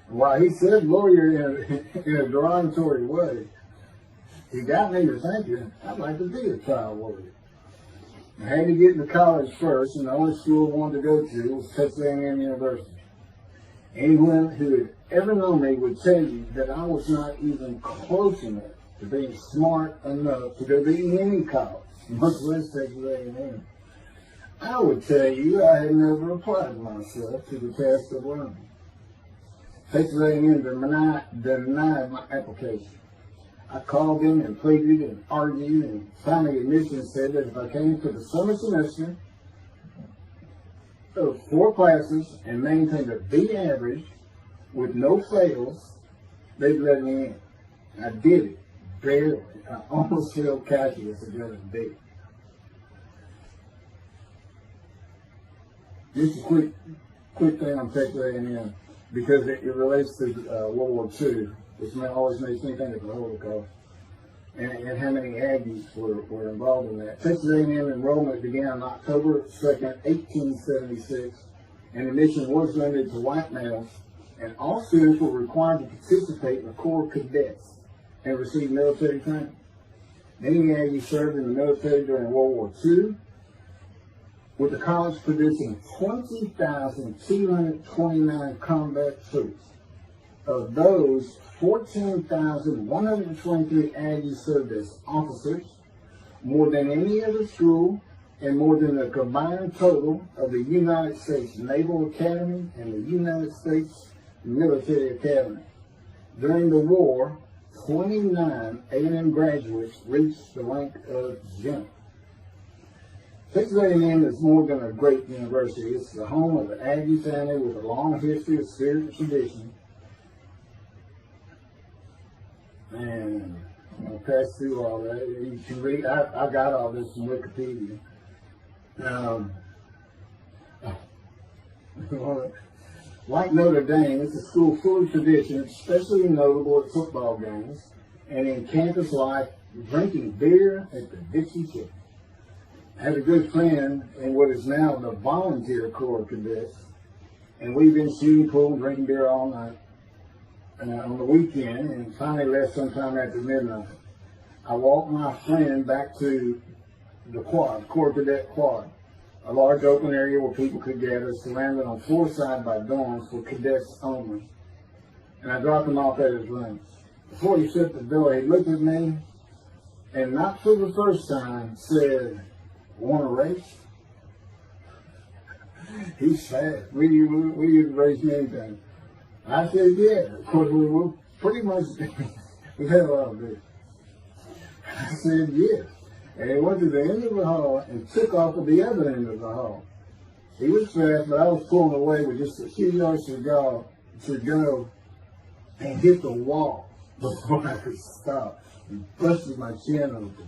While he said lawyer in a derogatory way, he got me to thinking I'd like to be a trial lawyer. I had to get into college first, and the only school I wanted to go to was Texas A&M University. Anyone who had ever known me would tell you that I was not even close enough to being smart enough to go to any college, much less Texas A&M. I would tell you I had never applied myself to the task of learning. Texas A&M denied my application. I called them and pleaded and argued, and finally admissions said that if I came to the summer semester of 4 classes and maintained a B average with no fails, they'd let me in. I did it, barely. I almost failed calculus to get a B. Just a quick thing on Texas A&M, because it relates to World War II. Which always makes me think of the Holocaust, and how many Aggies were involved in that. Texas A&M enrollment began on October 2nd, 1876, and admission was limited to white males, and all students were required to participate in the Corps of Cadets and receive military training. Many Aggies served in the military during World War II, with the college producing 20,229 combat troops. Of those, 14,123 Aggies served as officers, more than any other school, and more than the combined total of the United States Naval Academy and the United States Military Academy. During the war, 29 A&M graduates reached the rank of general. Texas A&M is more than a great university. It's the home of the Aggie family with a long history of spiritual tradition. And I'll pass through all that. You can read. I got all this from Wikipedia. Like Notre Dame, it's a school full of tradition, especially notable at football games and in campus life, drinking beer at the Dixie Chicken. I had a good friend in what is now the volunteer Corps of Cadets, and we've been shooting pool and drinking beer all night. On the weekend, and finally left sometime after midnight. I walked my friend back to the quad, Corps Cadet Quad, a large open area where people could gather, surrounded on 4 sides by dorms for cadets only. And I dropped him off at his room. Before he shut the door, he looked at me, and not for the first time, said, "Want to race?" He's fast. Will you race me anything? I said, yeah. Of course, we were pretty much, we had a lot of beer. I said, yes. And he went to the end of the hall and took off at the other end of the hall. He was fast, but I was pulling away with just a few yards to go and hit the wall before I could stop. And busted my chin open.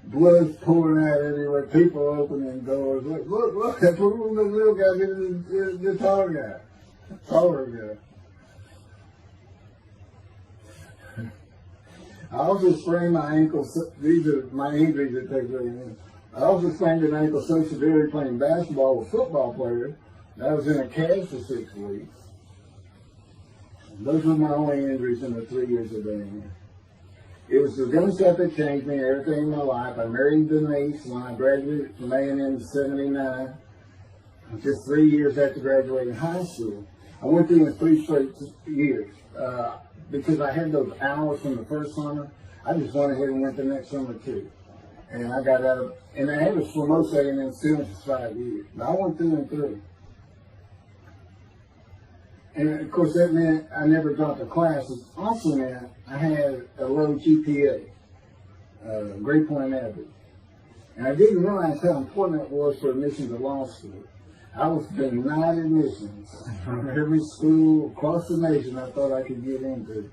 Blood's pouring out everywhere. People opening doors. Look, that's what the little guy did, the tall guy. Taller guy. I also sprained my ankle. These are my injuries that take very in. I also sprained an ankle so severely playing basketball with football players that I was in a cast for 6 weeks. And those were my only injuries in the 3 years of being here. It was the gun stuff that changed me and everything in my life. I married Denise when I graduated from A&M in '79. Just 3 years after graduating high school. I went through in 3 straight years. Because I had those hours from the first summer, I just went ahead and went the next summer too. And I got out of, and I had for most A&M students for 5 years. But I went through in 3. And of course that meant I never dropped a class. It also meant I had a low GPA, grade point average. And I didn't realize how important it was for admission to law school. I was denied admissions from every school across the nation I thought I could get into.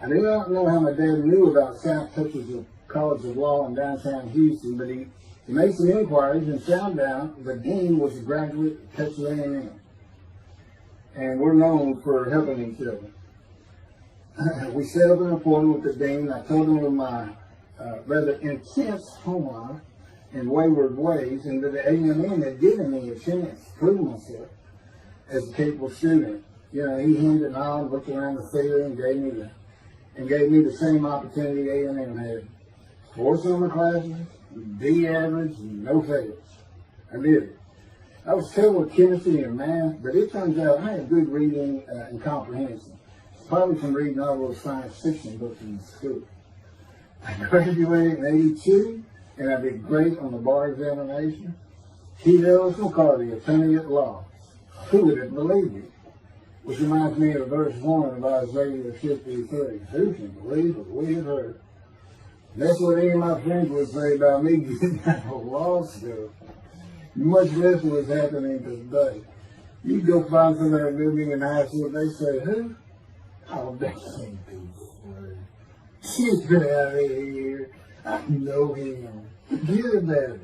I do not know how my dad knew about South Texas College of Law in downtown Houston, but he made some inquiries and found out the dean was a graduate of Texas A&M. And we're known for helping each other. We set up an appointment with the dean. I told him of my rather intense home life and wayward ways, and that the A&M had given me a chance to prove myself as a capable student. You know, he hemmed and hawed, looked around the theater, and gave me the same opportunity A&M had. 4 summer classes, D average, and no fails. I did it. I was terrible with chemistry and math, but it turns out I had good reading and comprehension. Probably from reading all those science fiction books in school. I graduated in '82, and I did great on the bar examination. T. Ellis McCarty, attorney at law. Who would have believed it? Which reminds me of verse 1 of Isaiah 53. Who can believe what we have heard? That's what any of my friends would say about me getting out of law school. Much less was happening today. You go find somebody living in high school, they say, who? Oh, that can't be true. Get out of here. I know him. Get him better.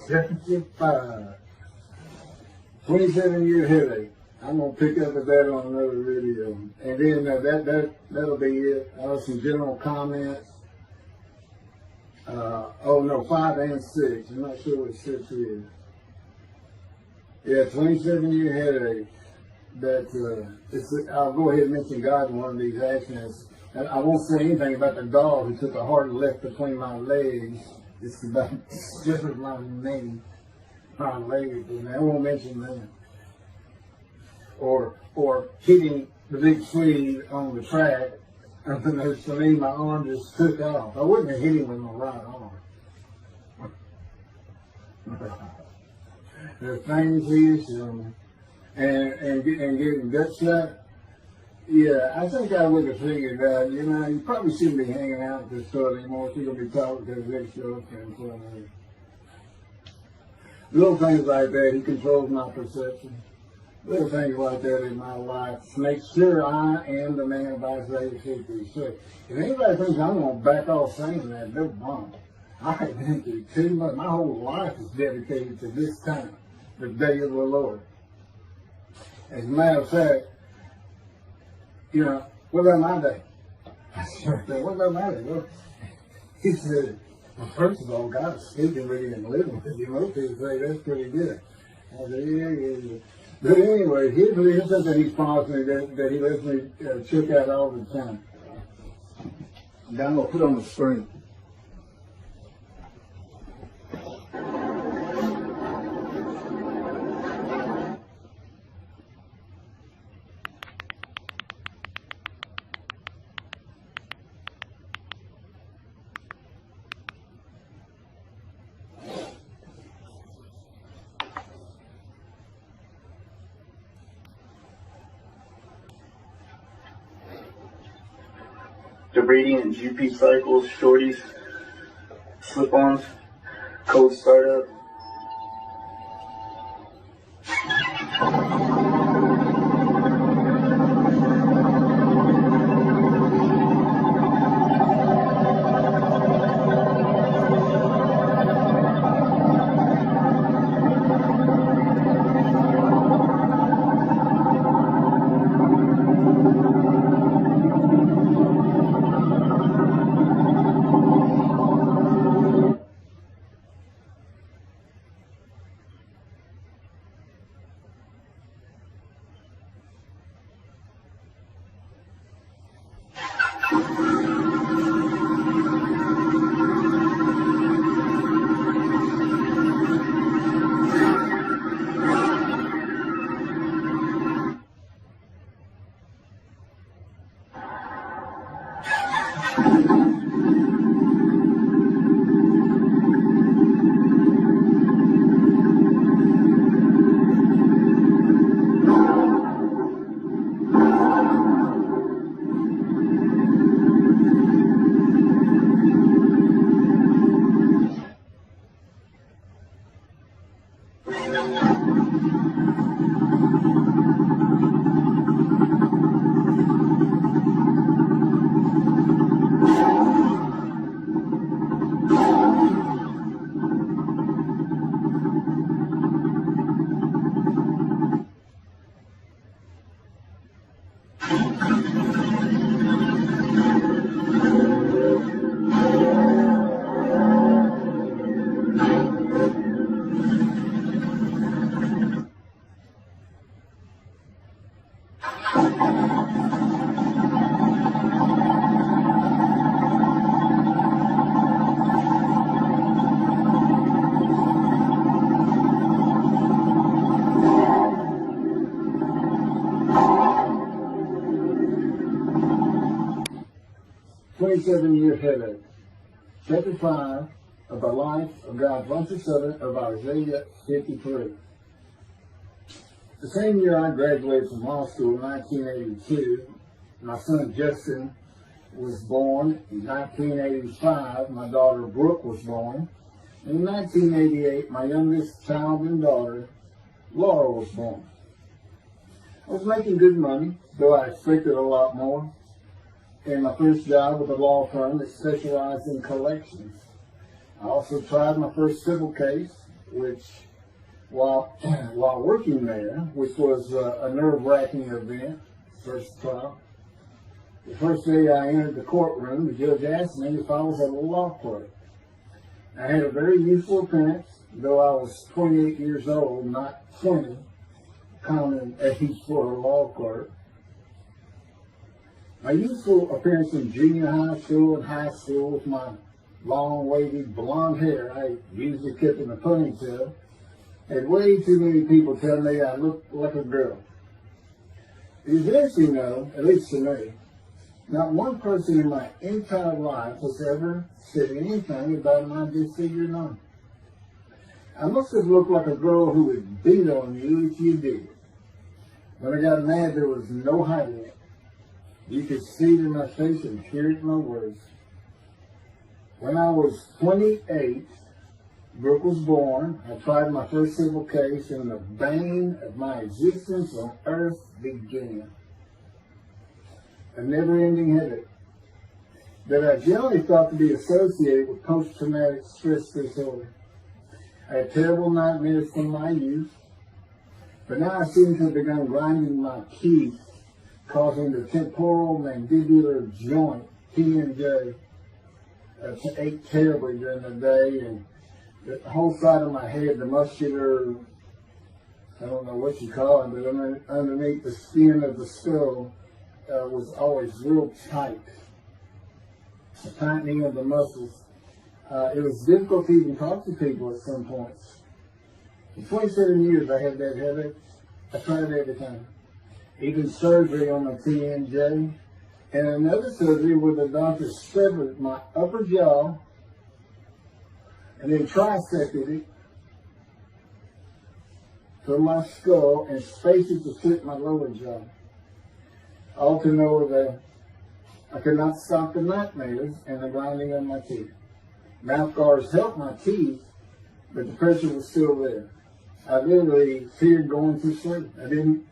75. 27-year headache. I'm going to pick up with that on another video. And then that'll be it. Some general comments. 5 and 6. I'm not sure what 6 is. Yeah, 27-year headache. I'll go ahead and mention God in one of these actions. I won't say anything about the dog who took a hard left between my legs. It's about just with my knee, my leg, and I won't mention that. Or hitting the big Swede on the track. And then for me, my arm just took off. I wouldn't have hit him with my right arm. The things he is doing, and getting gut shot. Yeah, I think I would have figured out, you probably shouldn't be hanging out at this store anymore if you're going to be talking to the next show in front of you. Little things like that, he controls my perception. Little things like that in my life to make sure I am the man of Isaiah 53. If anybody thinks I'm going to back off saying that, they're wrong. I've been through too much. My whole life is dedicated to this time, the day of the Lord. As a matter of fact, what about my day? I said, what about my day? Well, he said, well, first of all, God's speaking with you and living with you. Most people say that's pretty good. I said, yeah. But anyway, here's something he's promised me that he lets me check out all the time. And I'm going to put on the screen. The rating and GP cycles, shorties, slip-ons, code startup. 27-year headache. Chapter 5 of the life of God's righteous servant of Isaiah 53. The same year I graduated from law school in 1982, my son Justin was born. In 1985, my daughter Brooke was born. In 1988, my youngest child and daughter, Laura, was born. I was making good money, though I expected a lot more. And my first job with a law firm that specialized in collections. I also tried my first civil case, which, while working there, which was a nerve-wracking event, first trial. The first day I entered the courtroom, the judge asked me if I was a law clerk. I had a very youthful appearance, though I was 28 years old, not 20, common age for a law clerk. My youthful appearance in junior high school and high school with my long, wavy, blonde hair, I usually kept in a ponytail, had way too many people tell me I looked like a girl. Eventually, though, at least to me, not one person in my entire life has ever said anything about my disfigured arm. I must have looked like a girl who would beat on you if you did. When I got mad, there was no hiding it. You could see it in my face and hear it in my words. When I was 28, Brooke was born. I tried my first civil case, and the bane of my existence on earth began. A never-ending headache that I generally thought to be associated with post-traumatic stress disorder. I had terrible nightmares from my youth, but now I seem to have begun grinding my teeth, causing the temporal mandibular joint, TMJ, to ache terribly during the day, and the whole side of my head, the muscular, I don't know what you call it, but underneath the skin of the skull, was always real tight. The tightening of the muscles. It was difficult to even talk to people at some points. For 27 years I had that headache. I tried it every time. Even surgery on the TMJ. And another surgery where the doctor severed my upper jaw and then trisected it from my skull and spaced it to fit my lower jaw. All to know that I could not stop the nightmares and the grinding of my teeth. Mouth guards helped my teeth, but the pressure was still there. I literally feared going to sleep. I didn't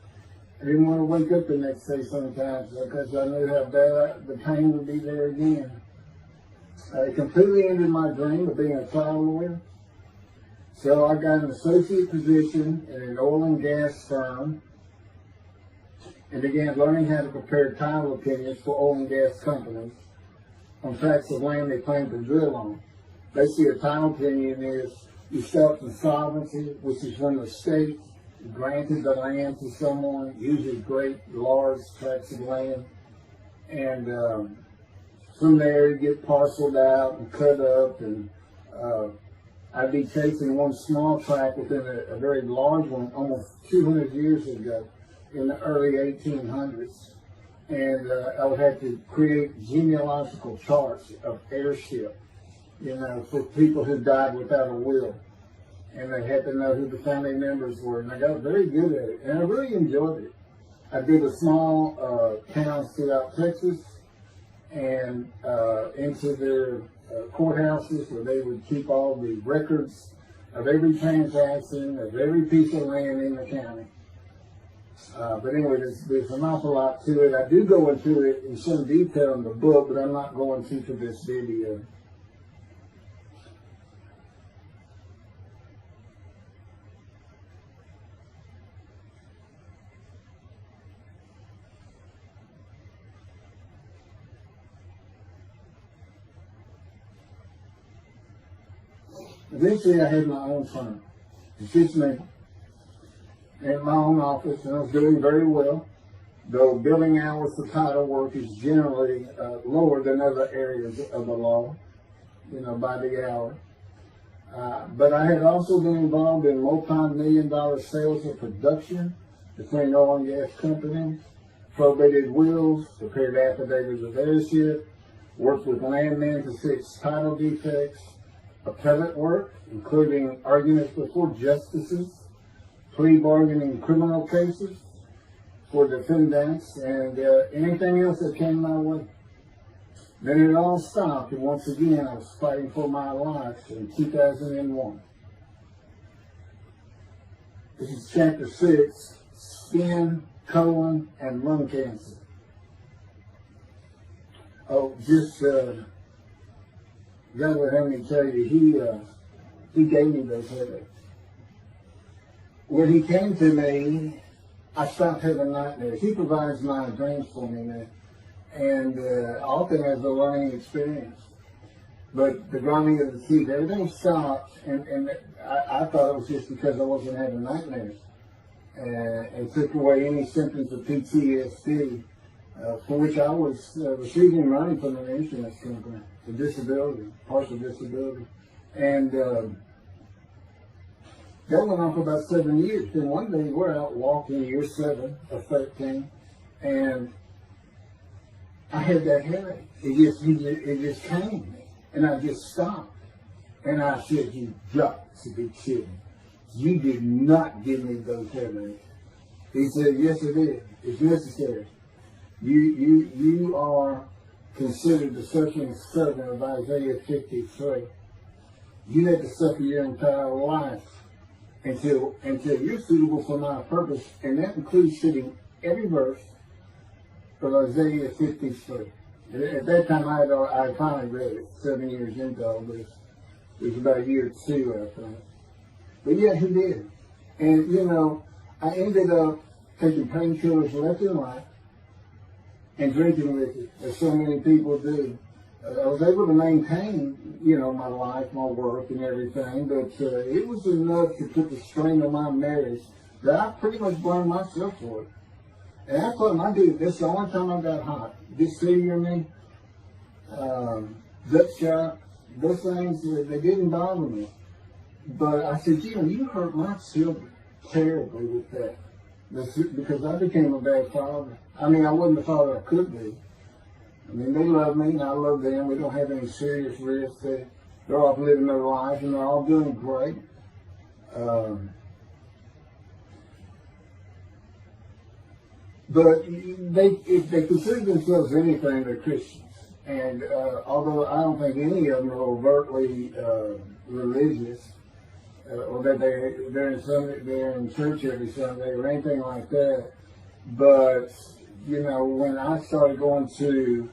want to wake up the next day sometimes because I knew how bad the pain would be there again. It completely ended my dream of being a trial lawyer. So I got an associate position in an oil and gas firm and began learning how to prepare title opinions for oil and gas companies on tracts of land they plan to drill on. Basically, a title opinion is you start insolvency, which is when the state granted the land to someone, usually great, large tracts of land, and from there you get parceled out and cut up, and I'd be chasing one small tract within a very large one almost 200 years ago in the early 1800s, and I would have to create genealogical charts of heirship, for people who died without a will. And they had to know who the family members were. And I got very good at it. And I really enjoyed it. I did a small towns throughout Texas and into their courthouses where they would keep all the records of every transaction, of every piece of land in the county. But anyway, there's an awful lot to it. I do go into it in some detail in the book, but I'm not going to for this video. Eventually, I had my own firm. It's just me. In my own office, and I was doing very well, though billing hours for title work is generally lower than other areas of the law, by the hour. But I had also been involved in multi-million-dollar sales of production between oil and gas companies, probated wills, prepared affidavits of heirship, worked with landmen to fix title defects, appellate work, including arguments before justices, plea bargaining in criminal cases for defendants, and anything else that came my way. Then it all stopped, and once again I was fighting for my life in 2001. This is chapter 6, skin, colon, and lung cancer. Oh, just God would have me tell you, he gave me those headaches. When he came to me, I stopped having nightmares. He provides my dreams for me now, and often as a learning experience. But the grinding of the teeth, everything stopped, and I thought it was just because I wasn't having nightmares. And took away any symptoms of PTSD, for which I was receiving money from an insurance company for disability, partial disability. And that went on for about 7 years. Then one day we're out walking, year 7 or 13, and I had that headache. It just came. And I just stopped. And I said, "You got to be kidding. You did not give me those headaches." He said, "Yes, it is. It's necessary. You are considered the suffering servant of Isaiah 53. You had to suffer your entire life until you're suitable for my purpose." And that includes sitting every verse of Isaiah 53. At that time, I finally read it 7 years into all this. It was about year 2, I think. But yeah, he did. And, I ended up taking painkillers left and right and drinking with it, as so many people do. I was able to maintain, my life, my work, and everything, but it was enough to put the strain on my marriage that I pretty much blamed myself for it. And I told him, I did this the only time I got hot. Dysphagia me, gut shot, those things, they didn't bother me. But I said, you hurt my children terribly with that. Because I became a bad father. I mean, I wasn't the father I could be. I mean, they love me and I love them. We don't have any serious risks. They're off living their lives and they're all doing great. But if they consider themselves anything, they're Christians. And although I don't think any of them are overtly religious, or that they're in church every Sunday or anything like that, but when I started going to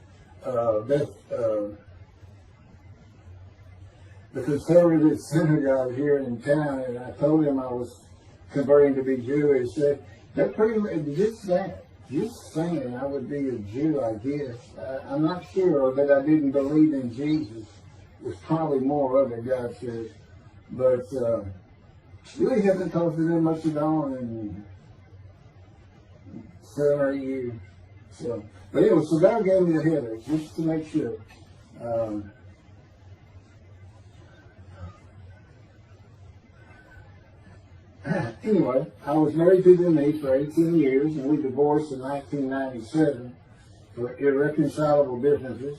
the conservative synagogue here in town, and I told him I was converting to be Jewish, they're pretty much just saying I would be a Jew, I guess. I'm not sure that I didn't believe in Jesus. There's probably more of it, God says. But really haven't talked to them much at all in 7 or 8 years. But anyway, so God gave me the headache, just to make sure. Anyway, I was married to Denise for 18 years, and we divorced in 1997 for irreconcilable differences.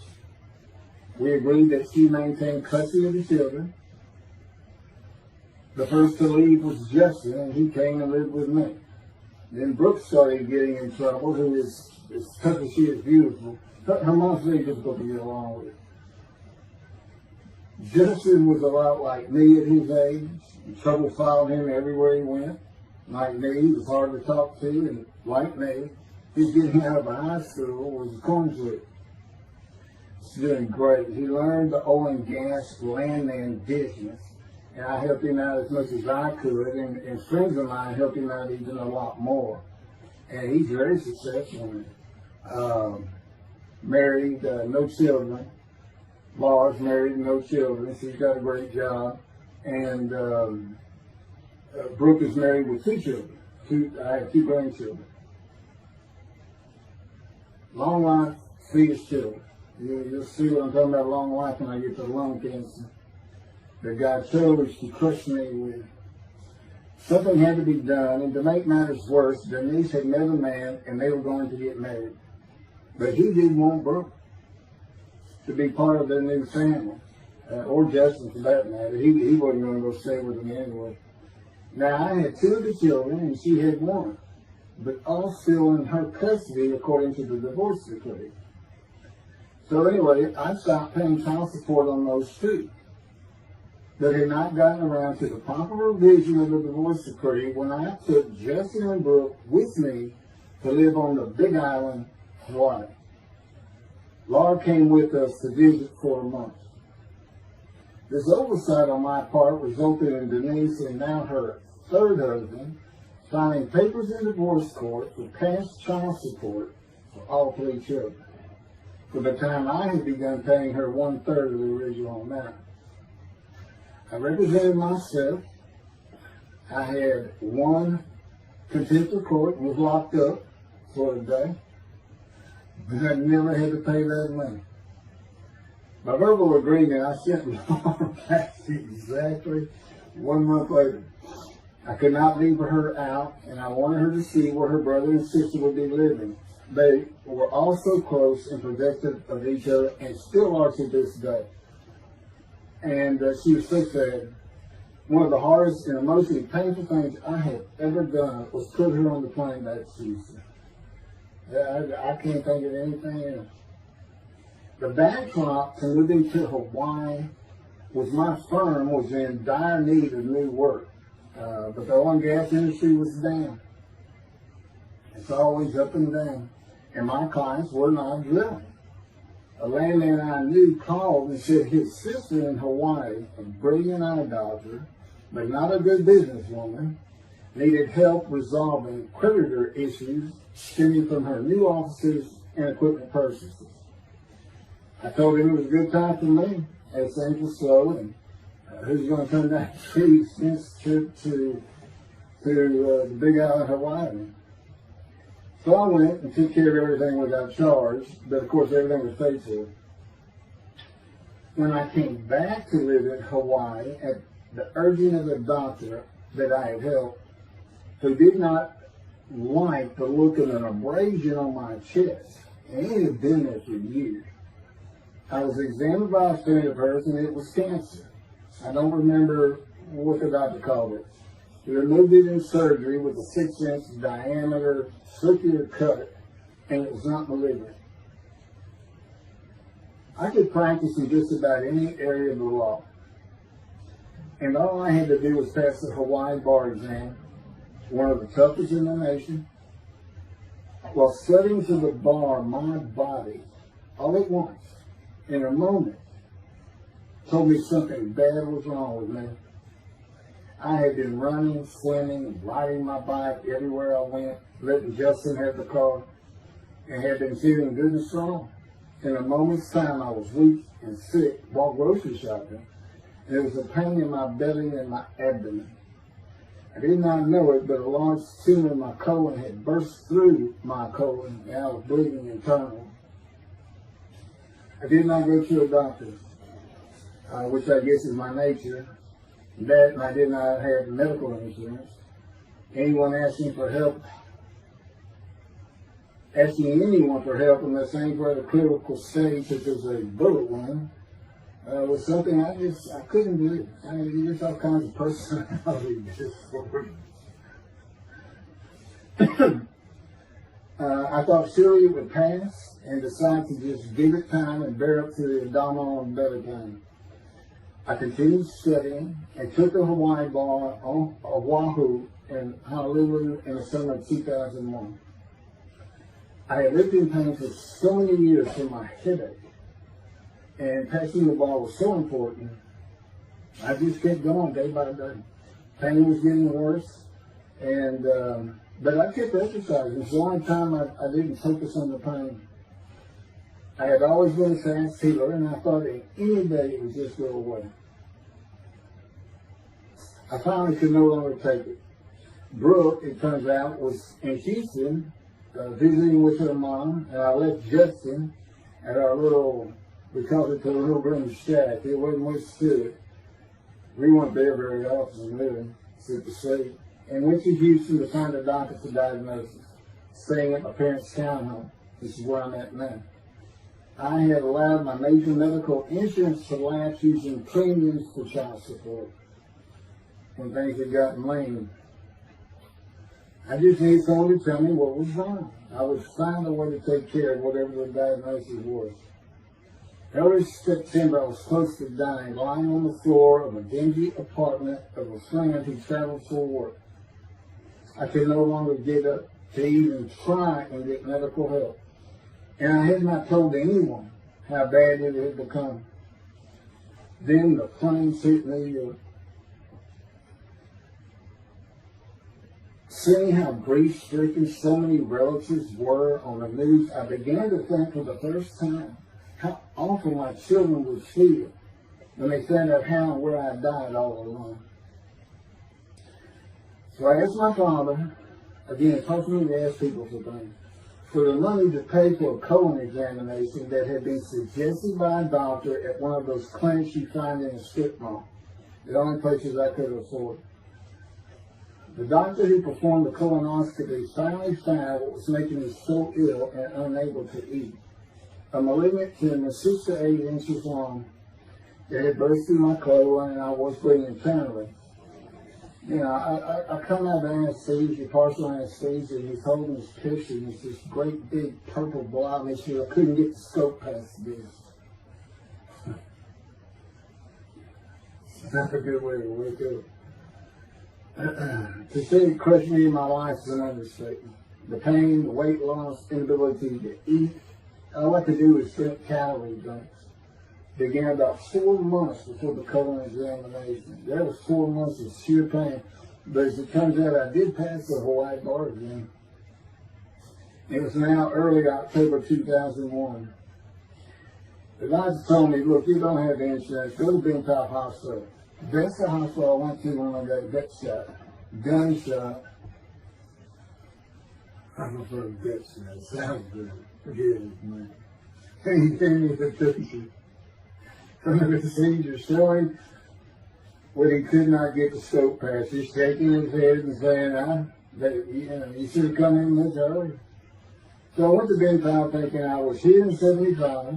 We agreed that she maintain custody of the children. The first to leave was Justin, and he came and lived with me. Then Brooke started getting in trouble, who is, as tough as she is beautiful. Her mom's very difficult to get along with. Justin was a lot like me at his age. Trouble followed him everywhere he went. Like me, he was hard to talk to, and like me, his getting out of high school was a coin flip. He's doing great. He learned the oil and gas landman business, and I helped him out as much as I could, and friends of mine helped him out even a lot more. And he's very successful in it. Married, no children. Laura's married, no children. She's got a great job. And Brooke is married with 2 children. I have 2 grandchildren. Long life, fetus children. You'll see what I'm talking about, long life, when I get to lung cancer that God chose to crush me with. Something had to be done, and to make matters worse, Denise had met a man, and they were going to get married. But he didn't want Brooke. to be part of their new family, or Justin for that matter. He wasn't going to go stay with them anyway. Now, I had 2 of the children, and she had 1, but all still in her custody according to the divorce decree. So anyway, I stopped paying child support on those 2. But had not gotten around to the proper revision of the divorce decree when I took Justin and Brooke with me to live on the Big Island, Hawaii. Laura came with us to visit for a month. This oversight on my part resulted in Denise and now her 3rd husband filing papers in divorce court for past child support for all 3 children, for the time I had begun paying her 1/3 of the original amount. I represented myself. I had 1 contempt of court and was locked up for a day, but I never had to pay that money. By verbal agreement, I sent Laura back exactly 1 month later. I could not leave her out, and I wanted her to see where her brother and sister would be living. They were all so close and protective of each other, and still are to this day. And she was so sad. One of the hardest and emotionally painful things I have ever done was put her on the plane back to Houston. I can't think of anything else. The backdrop to moving to Hawaii was my firm was in dire need of new work. But the oil and gas industry was down. It's always up and down. And my clients were not drilling. A landman I knew called and said his sister in Hawaii, a brilliant idolater, but not a good businesswoman, needed help resolving creditor issues stemming from her new offices and equipment purchases. I told him it was a good time for me, as things were slow, and who's going to come down the street since trip to the Big Island, Hawaii. So I went and took care of everything without charge, but of course everything was paid for. When I came back to live in Hawaii at the urging of the doctor that I had helped, who did not like the look of an abrasion on my chest, and it had been there for years, I was examined by a friend of hers, and it was cancer. I don't remember what the doctor called it. He removed it in surgery with a 6-inch diameter circular cut, and it was not malignant. I could practice in just about any area of the law. And all I had to do was pass the Hawaii bar exam, one of the toughest in the nation. While studying to the bar, my body, all at once, in a moment, told me something bad was wrong with me. I had been running, swimming, and riding my bike everywhere I went, letting Justin have the car, and had been feeling good and strong. In a moment's time, I was weak and sick while grocery shopping, and there was a pain in my belly and my abdomen. I did not know it, but a large tumor in my colon had burst through my colon, and I was bleeding internally. I did not go to a doctor, which I guess is my nature. That, and I did not have medical insurance. Anyone asking for help, asking anyone for help unless they were at a critical stage, such as a bullet wound, was something I couldn't do. I mean, there's all kinds of personality disorders. I thought surely it would pass, and decided to just give it time and bear up to the abdominal and belly pain. I continued studying and took a Hawaii bar on Oahu and Honolulu in the summer of 2001. I had lived in pain for so many years from my headache, and passing the bar was so important. I just kept going day by day. Pain was getting worse, and but I kept exercising. It's the only time I didn't focus on the pain. I had always been a fast healer, and I thought that any day it would just go away. I finally could no longer take it. Brooke, it turns out, was in Houston visiting with her mom, and I left Justin at our little, we called it the little room shack. It wasn't much to it. We weren't there very often, really, except to sleep. And went to Houston to find a doctor for diagnosis, staying at my parents' townhome. This is where I'm at now. I had allowed my major medical insurance to lapse using premiums for child support when things had gotten lame. I just needed someone to tell me what was wrong. I would find a way to take care of whatever the diagnosis was. Early September, I was close to dying, lying on the floor of a dingy apartment of a friend who traveled for work. I could no longer get up to even try and get medical help. And I had not told anyone how bad it had become. Then the flames hit New York. Seeing how grief-stricken so many relatives were on the news, I began to think for the first time how awful my children would feel when they found out how and where I died all alone. So I asked my father, again, it cost me to ask people for things, for the money to pay for a colon examination that had been suggested by a doctor at one of those clinics you find in a strip mall, the only places I could afford. The doctor who performed the colonoscopy finally found what was making me so ill and unable to eat. A malignant tumor 6 to 8 inches long that had burst through my colon, and I was bleeding internally. You know, I come out of anesthesia, partial anesthesia, and he's holding this picture, and it's this great big purple blob, and he said I couldn't get the scope past this. Not a good way to wake up. To say it crushed me in my life is an understatement. The pain, the weight loss, inability to eat. All I could do was drink calorie drinks. Began about 4 months before the colon examination. That was 4 months of sheer pain. But as it turns out, I did pass the Hawaii bar exam. It was now early October 2001. The doctor told me, look, you don't have insurance. Go to Bentoff Hospital. That's the hospital I went to when I got gut shot. Gunshot. I prefer gut shot. Sounds good. Forget it, man. And he gave me the picture from the procedure showing what he could not get the scope past. He's shaking his head and saying, you should have come in much earlier. So I went to Bentown thinking I was here in 75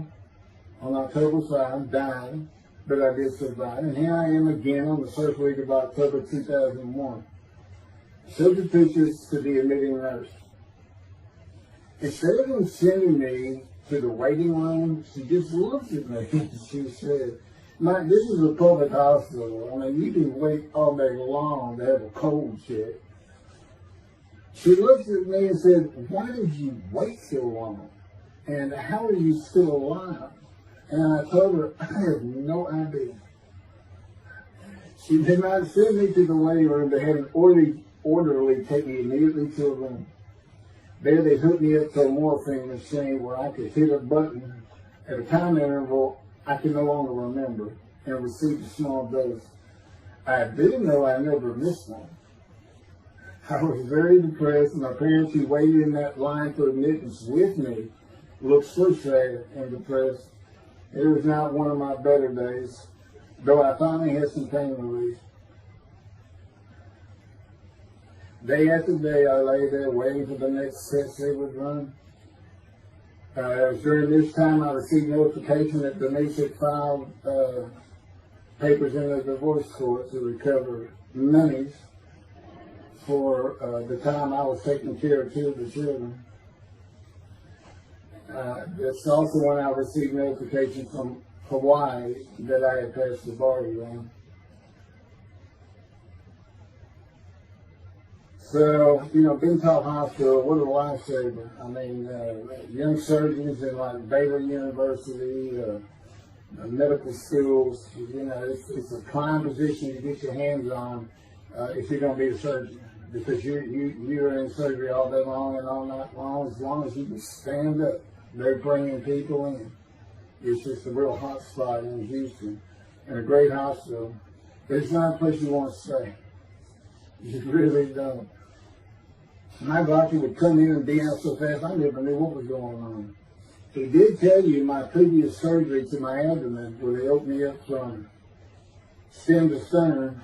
on October 5, dying, but I did survive. And here I am again on the first week of October 2001. Showed the pictures to the admitting nurse. Instead of them sending me to the waiting room, she just looked at me and she said, Mike, this is a public hospital. I mean, you can wait all day long to have a cold check. She looked at me and said, why did you wait so long? And how are you still alive? And I told her, I have no idea. She did not send me to the waiting room. They had an orderly take me immediately to a room. There they hooked me up to a morphine machine where I could hit a button at a time interval I could no longer remember and receive a small dose. I didn't know I never missed one. I was very depressed. My parents who waited in that line for admittance with me looked so sad and depressed. It was not one of my better days, though I finally had some pain relief. Day after day, I lay there waiting for the next test they would run. It was during this time I received notification that Denise had filed papers in the divorce court to recover monies for the time I was taking care of 2 of the children. That's also when I received notification from Hawaii that I had passed the bar exam. So, Bentoff Hospital, what a lifesaver. I mean, young surgeons in like Baylor University, medical schools, it's a prime position to get your hands on if you're going to be a surgeon. Because you're in surgery all day long and all night long. As long as you can stand up, they're bringing people in. It's just a real hot spot in Houston and a great hospital. But it's not a place you want to stay. You really don't. My doctor would come in and be out so fast, I never knew what was going on. He did tell you my previous surgery to my abdomen, where they opened me up from stem to sternum,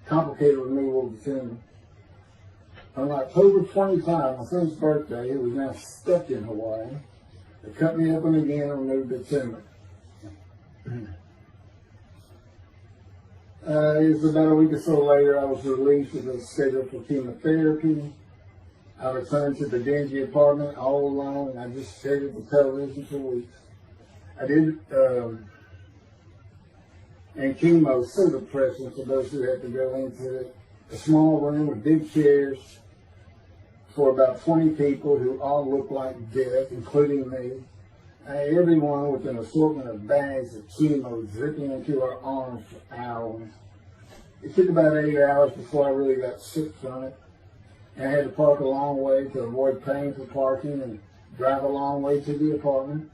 complicated removal of the tumor. On October 25, my son's birthday, who was now stuck in Hawaii, They cut me open again and removed the tumor. It was about a week or so later, I was released and was scheduled for chemotherapy. I returned to the dingy apartment all alone, and I just stared at the television for weeks. I did, and chemo was so depressing for those who had to go into it. A small room with big chairs for about 20 people who all looked like death, including me. Everyone with an assortment of bags of chemo dripping into our arms for hours. It took about 8 hours before I really got sick from it. I had to park a long way to avoid paying for parking and drive a long way to the apartment.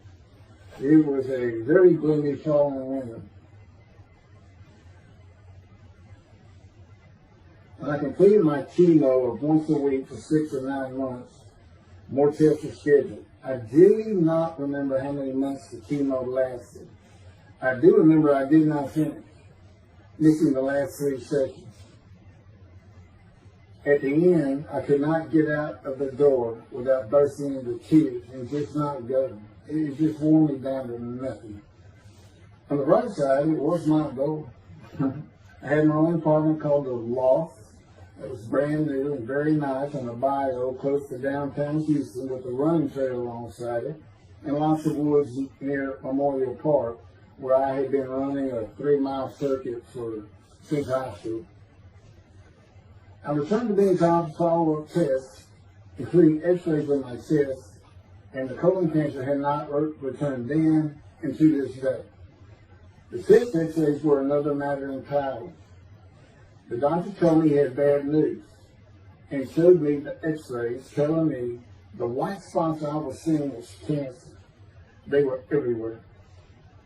It was a very gloomy fall in winter. When I completed my chemo of once a week for 6 or 9 months, more tests were scheduled. I do not remember how many months the chemo lasted. I do remember I did not finish, missing the last 3 sessions. At the end, I could not get out of the door without bursting into tears and just not going. It just wore me down to nothing. On the right side, it was my goal. I had my own apartment called the Loft. It was brand new and very nice on a bayou close to downtown Houston with a running trail alongside it and lots of woods near Memorial Park where I had been running a 3-mile circuit since high school. I returned to being called for follow-up tests, including x-rays of my chest, and the colon cancer had not returned then and to this day. The chest x-rays were another matter entirely. The doctor told me he had bad news and showed me the x-rays telling me the white spots I was seeing was cancer. They were everywhere.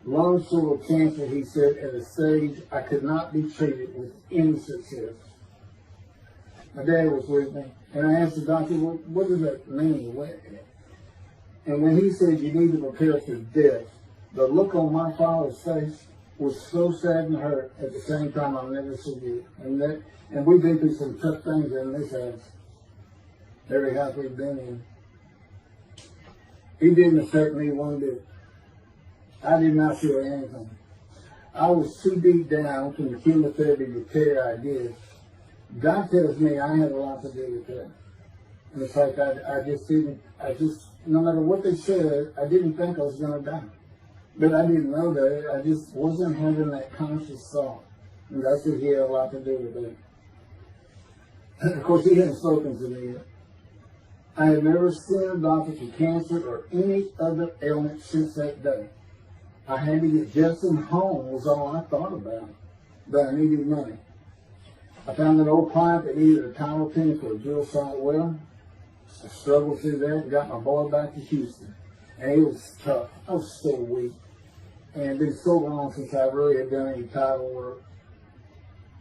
Lungs full of cancer, he said, at a stage I could not be treated with any success. My dad was with me, and I asked the doctor, what does that mean? And when he said you need to prepare for death, the look on my father's face was so sad and hurt at the same time I'll never forget. And we've been through some tough things in this house. Every house we've been in. He didn't affect me one bit. I did not feel anything. I was too deep down from the chemotherapy repair I did. God tells me I had a lot to do with that. And it's like I just, no matter what they said, I didn't think I was going to die. But I didn't know that. I just wasn't having that conscious thought. And that's what he had a lot to do with it. And of course, he hadn't spoken to me yet. I had never seen a doctor for cancer or any other ailment since that day. I had to get Justin home was all I thought about. But I needed money. I found an old pipe that needed a tile pin for a drill site well. I struggled through that and got my boy back to Houston. And it was tough. I was so weak. And it had been so long since I really had done any title work.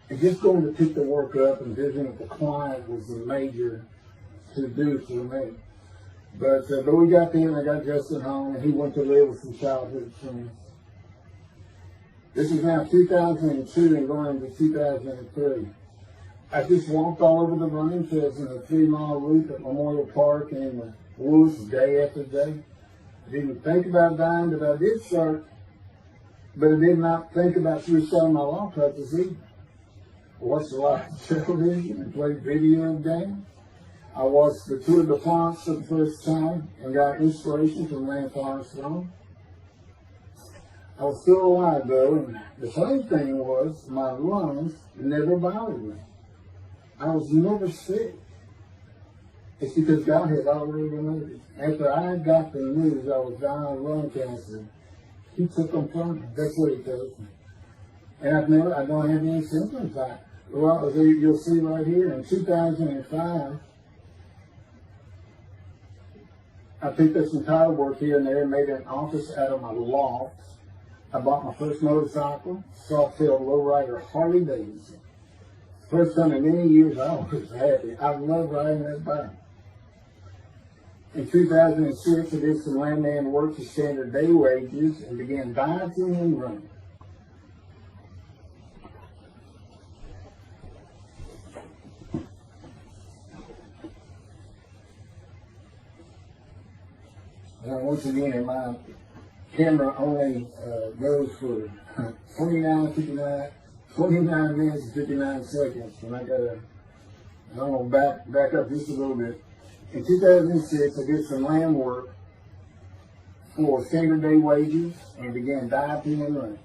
And just going to pick the work up and visiting with the client was the major to-do for me. But we got there and I got Justin home and he went to live with some childhood friends. This is now 2002 and going into 2003. I just walked all over the running trails in a 3-mile loop at Memorial Park and in the woods day after day. I didn't think about dying, but I did start. But I did not think about suicide in my law practice either. I watched a lot of television and played video games. I watched the Tour de France for the first time and got inspiration from Lance Armstrong. I was still alive though, and the funny thing was my lungs never bothered me. I was never sick. It's because God had already removed it. After I got the news I was dying of lung cancer, he took them from me. That's what he told me. And I don't have any symptoms. Well, you'll see right here, in 2005, I picked up some title work here and there and made an office out of my loft. I bought my first motorcycle, soft-tailed lowrider Harley Davidson. First time in many years I was happy. I love riding that bike. In 2006, I did some landman work for standard day wages and began dieting and running. And once again, my camera only goes for 29 minutes and 59 seconds. And I'm going to back up just a little bit. In 2006, I did some land work for standard day wages and began diving and running.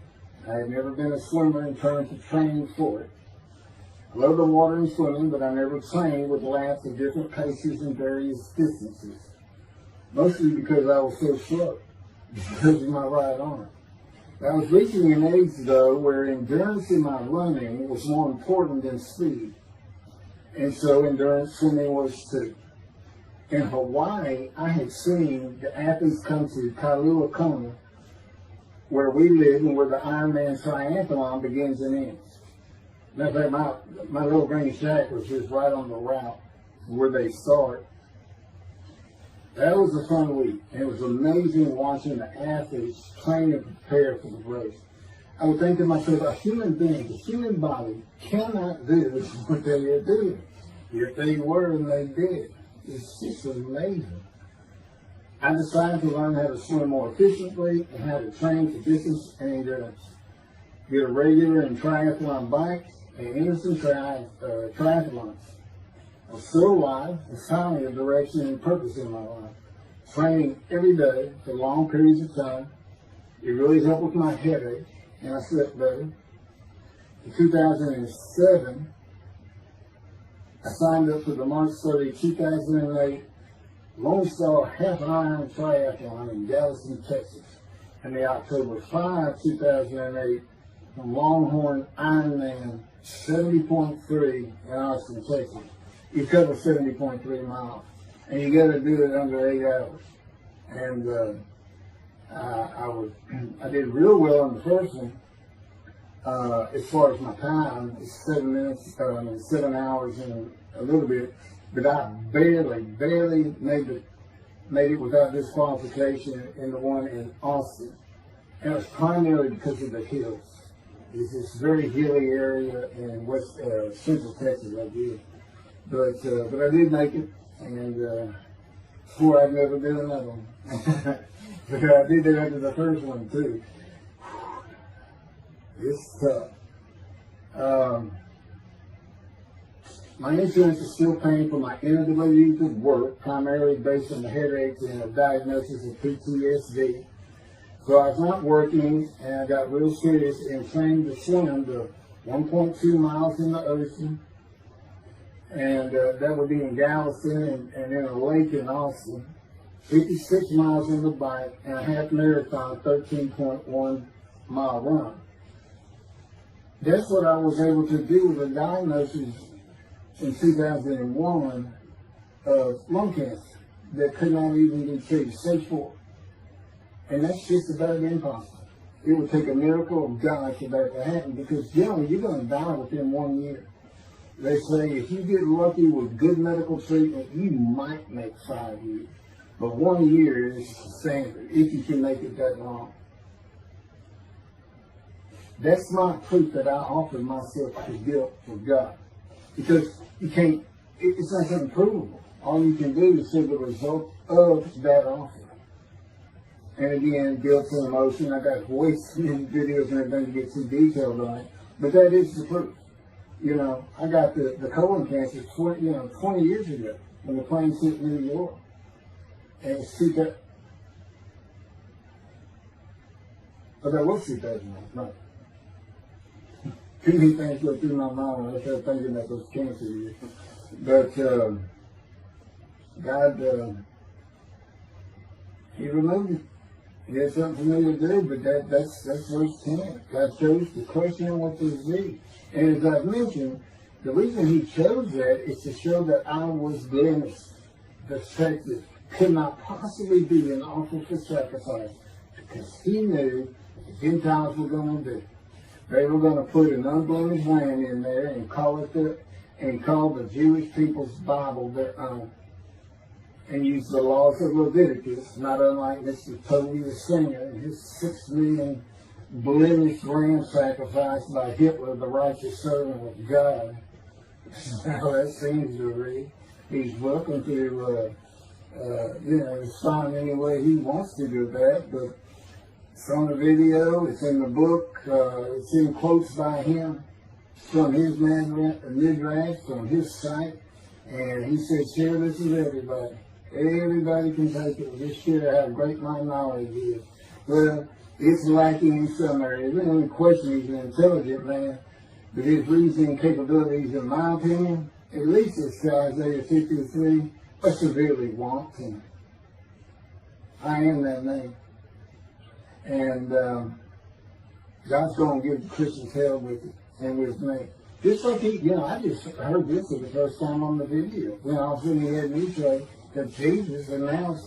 I had never been a swimmer in terms of training for it. I love the water and swimming, but I never trained with laps of different paces and various distances. Mostly because I was so slow, because of my right arm. I was reaching an age, though, where endurance in my running was more important than speed. And so endurance swimming was too. In Hawaii, I had seen the athletes come to Kailua Kona, where we live and where the Ironman triathlon begins and ends. Matter of fact, my little green shack was just right on the route where they start. That was a fun week. And it was amazing watching the athletes train and prepare for the race. I would think to myself, a human being, a human body cannot do what they are doing. Yet they were and they did. It's just amazing. I decided to learn how to swim more efficiently and how to train for distance and endurance. Get a regular and triathlon bike and innocent triathlons. I was still alive and finally a direction and purpose in my life. Training every day for long periods of time. It really helped with my headache and I slept better. In 2007, I signed up for the March 30, 2008 Lone Star Half Iron Triathlon in Galveston, Texas, and the October 5, 2008 from Longhorn Ironman 70.3 in Austin, Texas. You cover 70.3 miles, and you got to do it under 8 hours. And I did real well in the first one. As far as my time, it's 7 minutes, 7 hours and a little bit, but I barely made it without disqualification in the one in Austin. And it was primarily because of the hills. It's this very hilly area in central Texas, I did. But I did make it, and swore I'd never do another one. But I did that after the first one too. It's tough. My insurance is still paying for my inability to work, primarily based on the headaches and a diagnosis of PTSD. So I was not working, and I got real serious and trained to swim the 1.2 miles in the ocean, and that would be in Galveston and in a lake in Austin, 56 miles on the bike, and a half marathon, 13.1 mile run. That's what I was able to do with a diagnosis in 2001 of lung cancer that could not even be treated, stage 4. And that's just about impossible. It would take a miracle of God for that to happen, because generally you're going to die within 1 year. They say if you get lucky with good medical treatment, you might make 5 years. But 1 year is standard, if you can make it that long. That's not proof that I offered myself to guilt for God. Because you can't, it's not something provable. All you can do is see the result of that offer. And again, guilt and emotion. I got voice videos and everything to get too detailed on it. But that is the proof. You know, I got the colon cancer 20 years ago when the plane hit New York. And it's but that was 2001, right? Too many things go through my mind when I started thinking about those cancer years. But God, He removed it. He had something for me to do, but that's verse 10. God chose to crush him with his disease. And as I've mentioned, the reason He chose that is to show that I was blemished. The fact that could not possibly be an offer for sacrifice, because He knew what the Gentiles were going to do. They were going to put an unblemished lamb in there and call the Jewish people's Bible their own, and use the laws of Leviticus, not unlike Mr. Toby the Singer and his 6 million blemished ram sacrifice by Hitler, the righteous servant of God. How that seems to read. He's welcome to respond any way he wants to do that. But it's on the video, it's in the book, it's in quotes by him from his midrash, from his site, and he said, share this with everybody. Everybody can take it. Just share how great my knowledge is. Well, it's lacking in some areas. There's no question he's an intelligent man, but his reasoning capabilities, in my opinion, at least it's Isaiah 53, are severely wanting. I am that man. And God's going to give Christians hell with it and with me. Just like I just heard this for the first time on the video. When all of a sudden he had me say that Jesus announced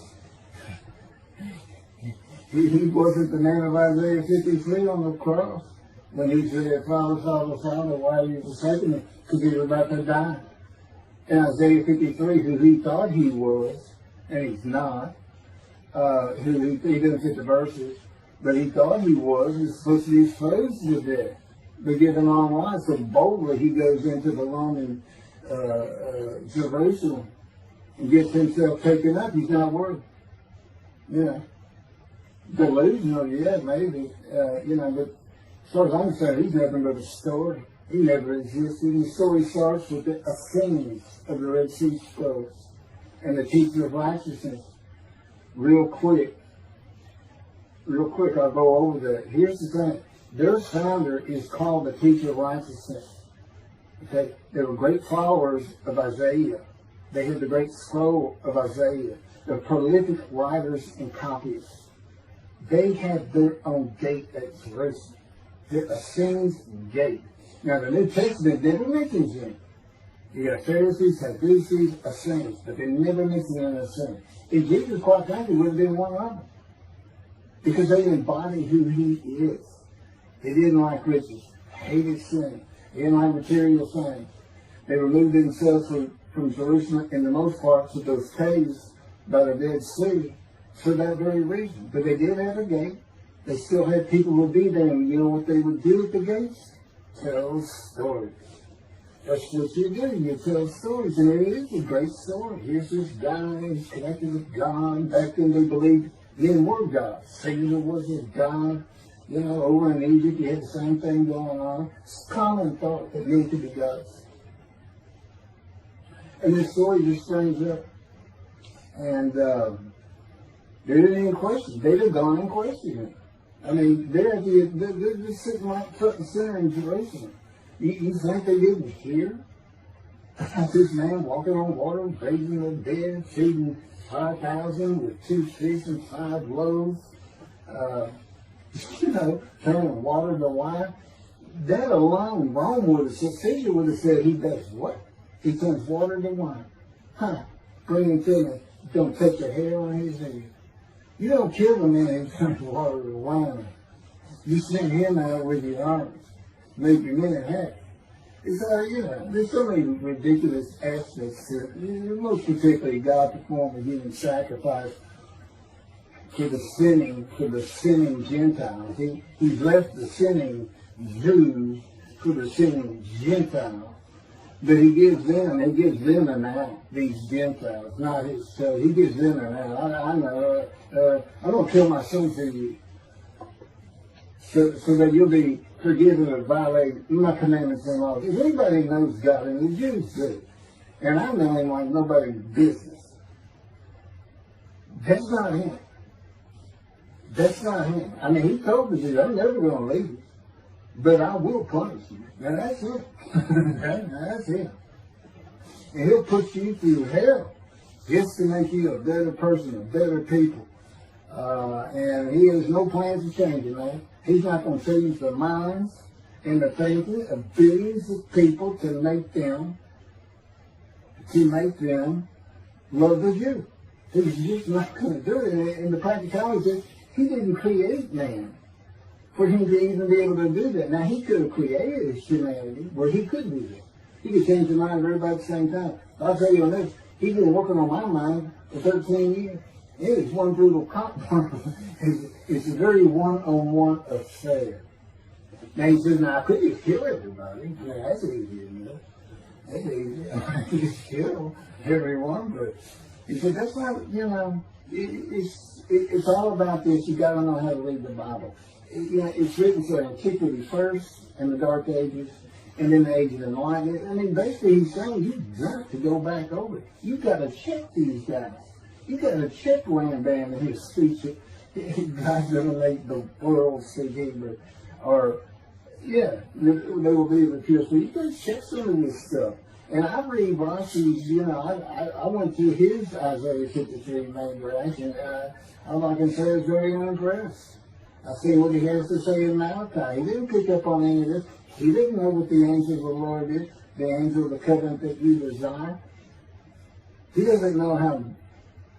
he wasn't the man of Isaiah 53 on the cross when he said, Father, Father, Father, why are you forsaking me? Because he was about to die. In Isaiah 53, who he thought he was, and he's not, he didn't fit the verses, but he thought he was supposed to be exposed to death, but given long life. So boldly he goes into the Roman Jerusalem and gets himself taken up. He's not worthy. Delusional, yeah, maybe. But as far as I'm concerned, he's nothing but a story. He never existed. The story starts with the sayings of the Red Sea Scrolls and the teacher of righteousness. Real quick, I'll go over that. Here's the thing. Their founder is called the teacher of righteousness. Okay? They were great followers of Isaiah. They had the great scroll of Isaiah. They're prolific writers and copyists. They had their own gate at Jerusalem. The Ascen's gate. Now, the New Testament never mentions them. You got Pharisees, Sadducees, Ascens, but they never mention an Ascen. If Jesus, quite frankly, would have been one of them. Because they embody who he is. They didn't like riches, hated sin. They didn't like material things. They removed themselves from Jerusalem in the most part to those caves by the Dead Sea for that very reason. But they did have a gate. They still had people who would be there. And you know what they would do at the gates? Tell stories. That's what you do. You tell stories. And it is a great story. Here's this guy. He's connected with God. Back then they believed men were gods. Caesar was his god. Over in Egypt you had the same thing going on. It's common thought that men could be gods. And this story just springs up. And they didn't even question. They'd have gone and questioned him. I mean, they're sitting right front and center in Jerusalem. You think they didn't hear this man walking on water, raising the dead, feeding 5,000 with 2 fish and 5 loaves, turning water to wine? That alone, Rome would have said, Caesar would have said, he does what? He turns water to wine. Bring him to me. Don't touch a hair on his head. You don't kill the man who turns water to wine. You send him out with your arms, make your men half. It's there's so many ridiculous aspects to it. Most particularly, God performed a human sacrifice for the sinning Gentiles. He left the sinning Jews for the sinning Gentiles. But he gives them an out, these Gentiles, not his. So he gives them an out. I know. I'm going to kill my son for you. So that you'll be forgiven of violating my commandments and laws. If anybody knows God, and the Jews do, and I know him like nobody's business, that's not him. That's not him. I mean, he told the Jews, I'm never going to leave you, but I will punish you. Now that's him. That's him. And he'll put you through hell just to make you a better person, a better people. And he has no plans to change it, man. He's not going to change the minds and the thinking of billions of people to make them love the Jew. He's just not going to do it. And the practicality is, he didn't create man for him to even be able to do that. Now, he could have created humanity where he could do that. He could change the mind of everybody at the same time. I'll tell you on this, he's been working on my mind for 13 years. It is one brutal compromise. It's a very one-on-one affair. Now he says, now I could just kill everybody. I that's easy enough. That's easy. I could just kill everyone, but He said, that's why, it's all about this. You got to know how to read the Bible. It's written for antiquity first, and the Dark Ages, and then the Age of Enlightenment. I mean, basically, he's saying you've got to go back over it. You've got to check these guys. You've got to check Rambam and his speech. God's going to make the world speak Hebrew. Or, they will be able to kill. So you got to check some of this stuff. And I read Rashi's, I went through his Isaiah 53 main branch, and all I can say is very unimpressed. I see what he has to say in Malachi. He didn't pick up on any of this. He didn't know what the angel of the Lord is, the angel of the covenant that you desire. He doesn't know how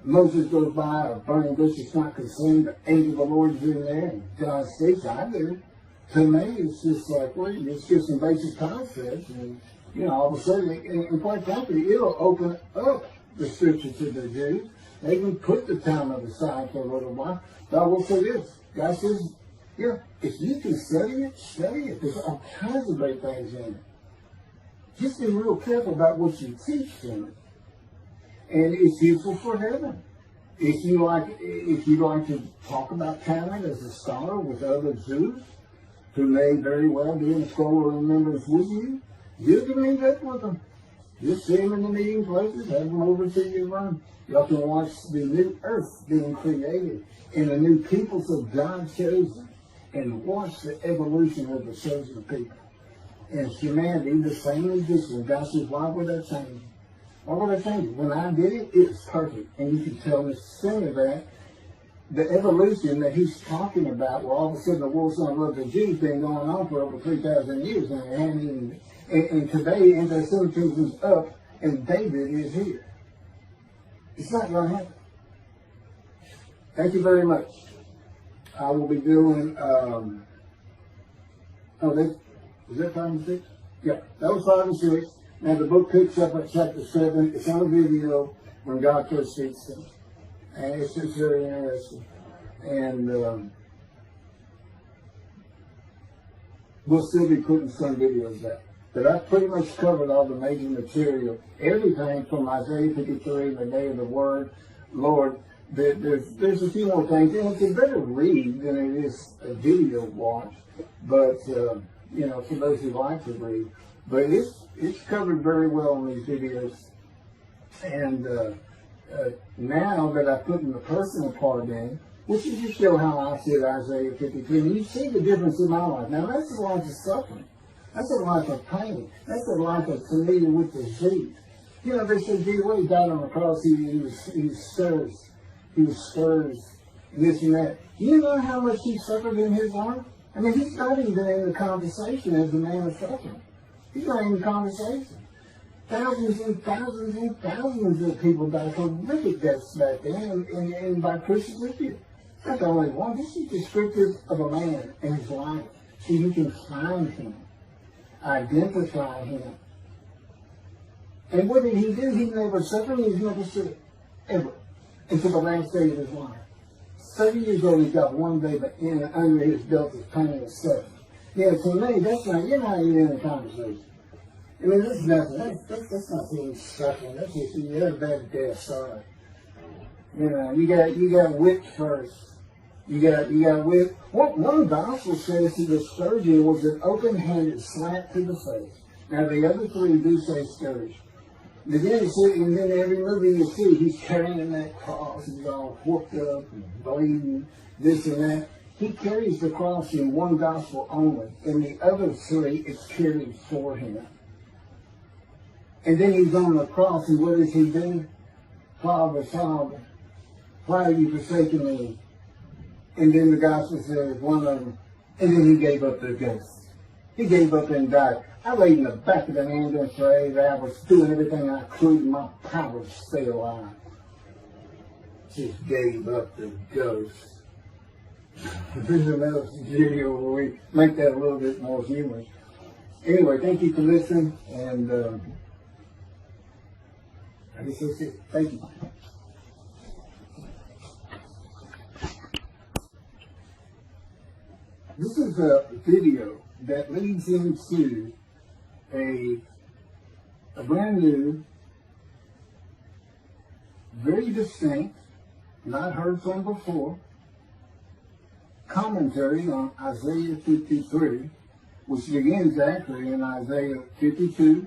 Moses goes by, a burning bush is not consumed, the angel of the Lord is in there, and God speaks. I do. To me, it's just like, it's just some basic concepts, and all of a sudden, and quite frankly, it'll open up the scripture to the Jews. They can put the Talmud aside for a little while. But I will say this. God says, if you can study it, study it. There's all kinds of great things in it. Just be real careful about what you teach in it. And it's useful for heaven. If you like to talk about Talmud as a scholar with other Jews, who may very well be in a scroll of remembrance with you, you can meet up with them. Just see them in the meeting places, have them over to your room. Y'all can watch the new earth being created and the new peoples of God chosen, and watch the evolution of the chosen people. And humanity, the same as this one. God says, why would I change it? Why would I change it? When I did it, it's perfect. And you can tell the sin of that. The evolution that he's talking about, where all of a sudden the world son of the Jews been going on for over 3,000 years, and today anti-Semitism is up, and David is here. It's not going to happen. Thank you very much. I will be doing, is that 5 and 6? Yeah, that was 5 and 6. Now the book picks up at chapter 7. It's on a video when God first speaks to me. And it's just very interesting. And we'll still be putting some videos out. But I've pretty much covered all the major material. Everything from Isaiah 53, the day of the word, Lord. There's a few more things. And it's a better read than it is a video watch. But, for those who like to read. But it's covered very well in these videos. And now that I put in the personal part in, which is to show how I see Isaiah 53, and you see the difference in my life. Now that's a life of suffering. That's a life of pain. That's a life of familiar with disease. They said, gee, when he died on the cross, he was scourged, this and that. You know how much he suffered in his life? I mean, he's not even in the conversation as the man of suffering. He's not in the conversation. Thousands and thousands and thousands of people died from horrific deaths back then, and by crucifixion. Not the only one. This is descriptive of a man and his life, so you can find him, identify him. And what did he do? He never suffered. He was never sick, ever, until the last day of his life. 30 years old, he got one day, but under his belt is pain and suffering. Yeah, to me, that's not. You're not even in the conversation. I mean, that's nothing. That's not being suffering. That's just you had a bad death. Sorry. You got whipped first. You got whipped. One gospel says to the scourging was an open-handed slap to the face. Now the other three do say scourge. And then every movie you see, he's carrying that cross. He's all whooped up and bleeding, this and that. He carries the cross in one gospel only. In the other three, it's carried for him. And then he's on the cross, and what does he do? Father, Father, why have you forsaken me? And then the gospel says, one of them, and then he gave up the ghost. He gave up and died. I laid in the back of an ambulance for 8 hours, doing everything I could in my power to stay alive. Just gave up the ghost. There's another video where we make that a little bit more humorous. Anyway, thank you for listening, and I guess that's it. Thank you. This is a video that leads into a brand new very distinct, not heard from before, commentary on Isaiah 53, which begins actually in Isaiah 52,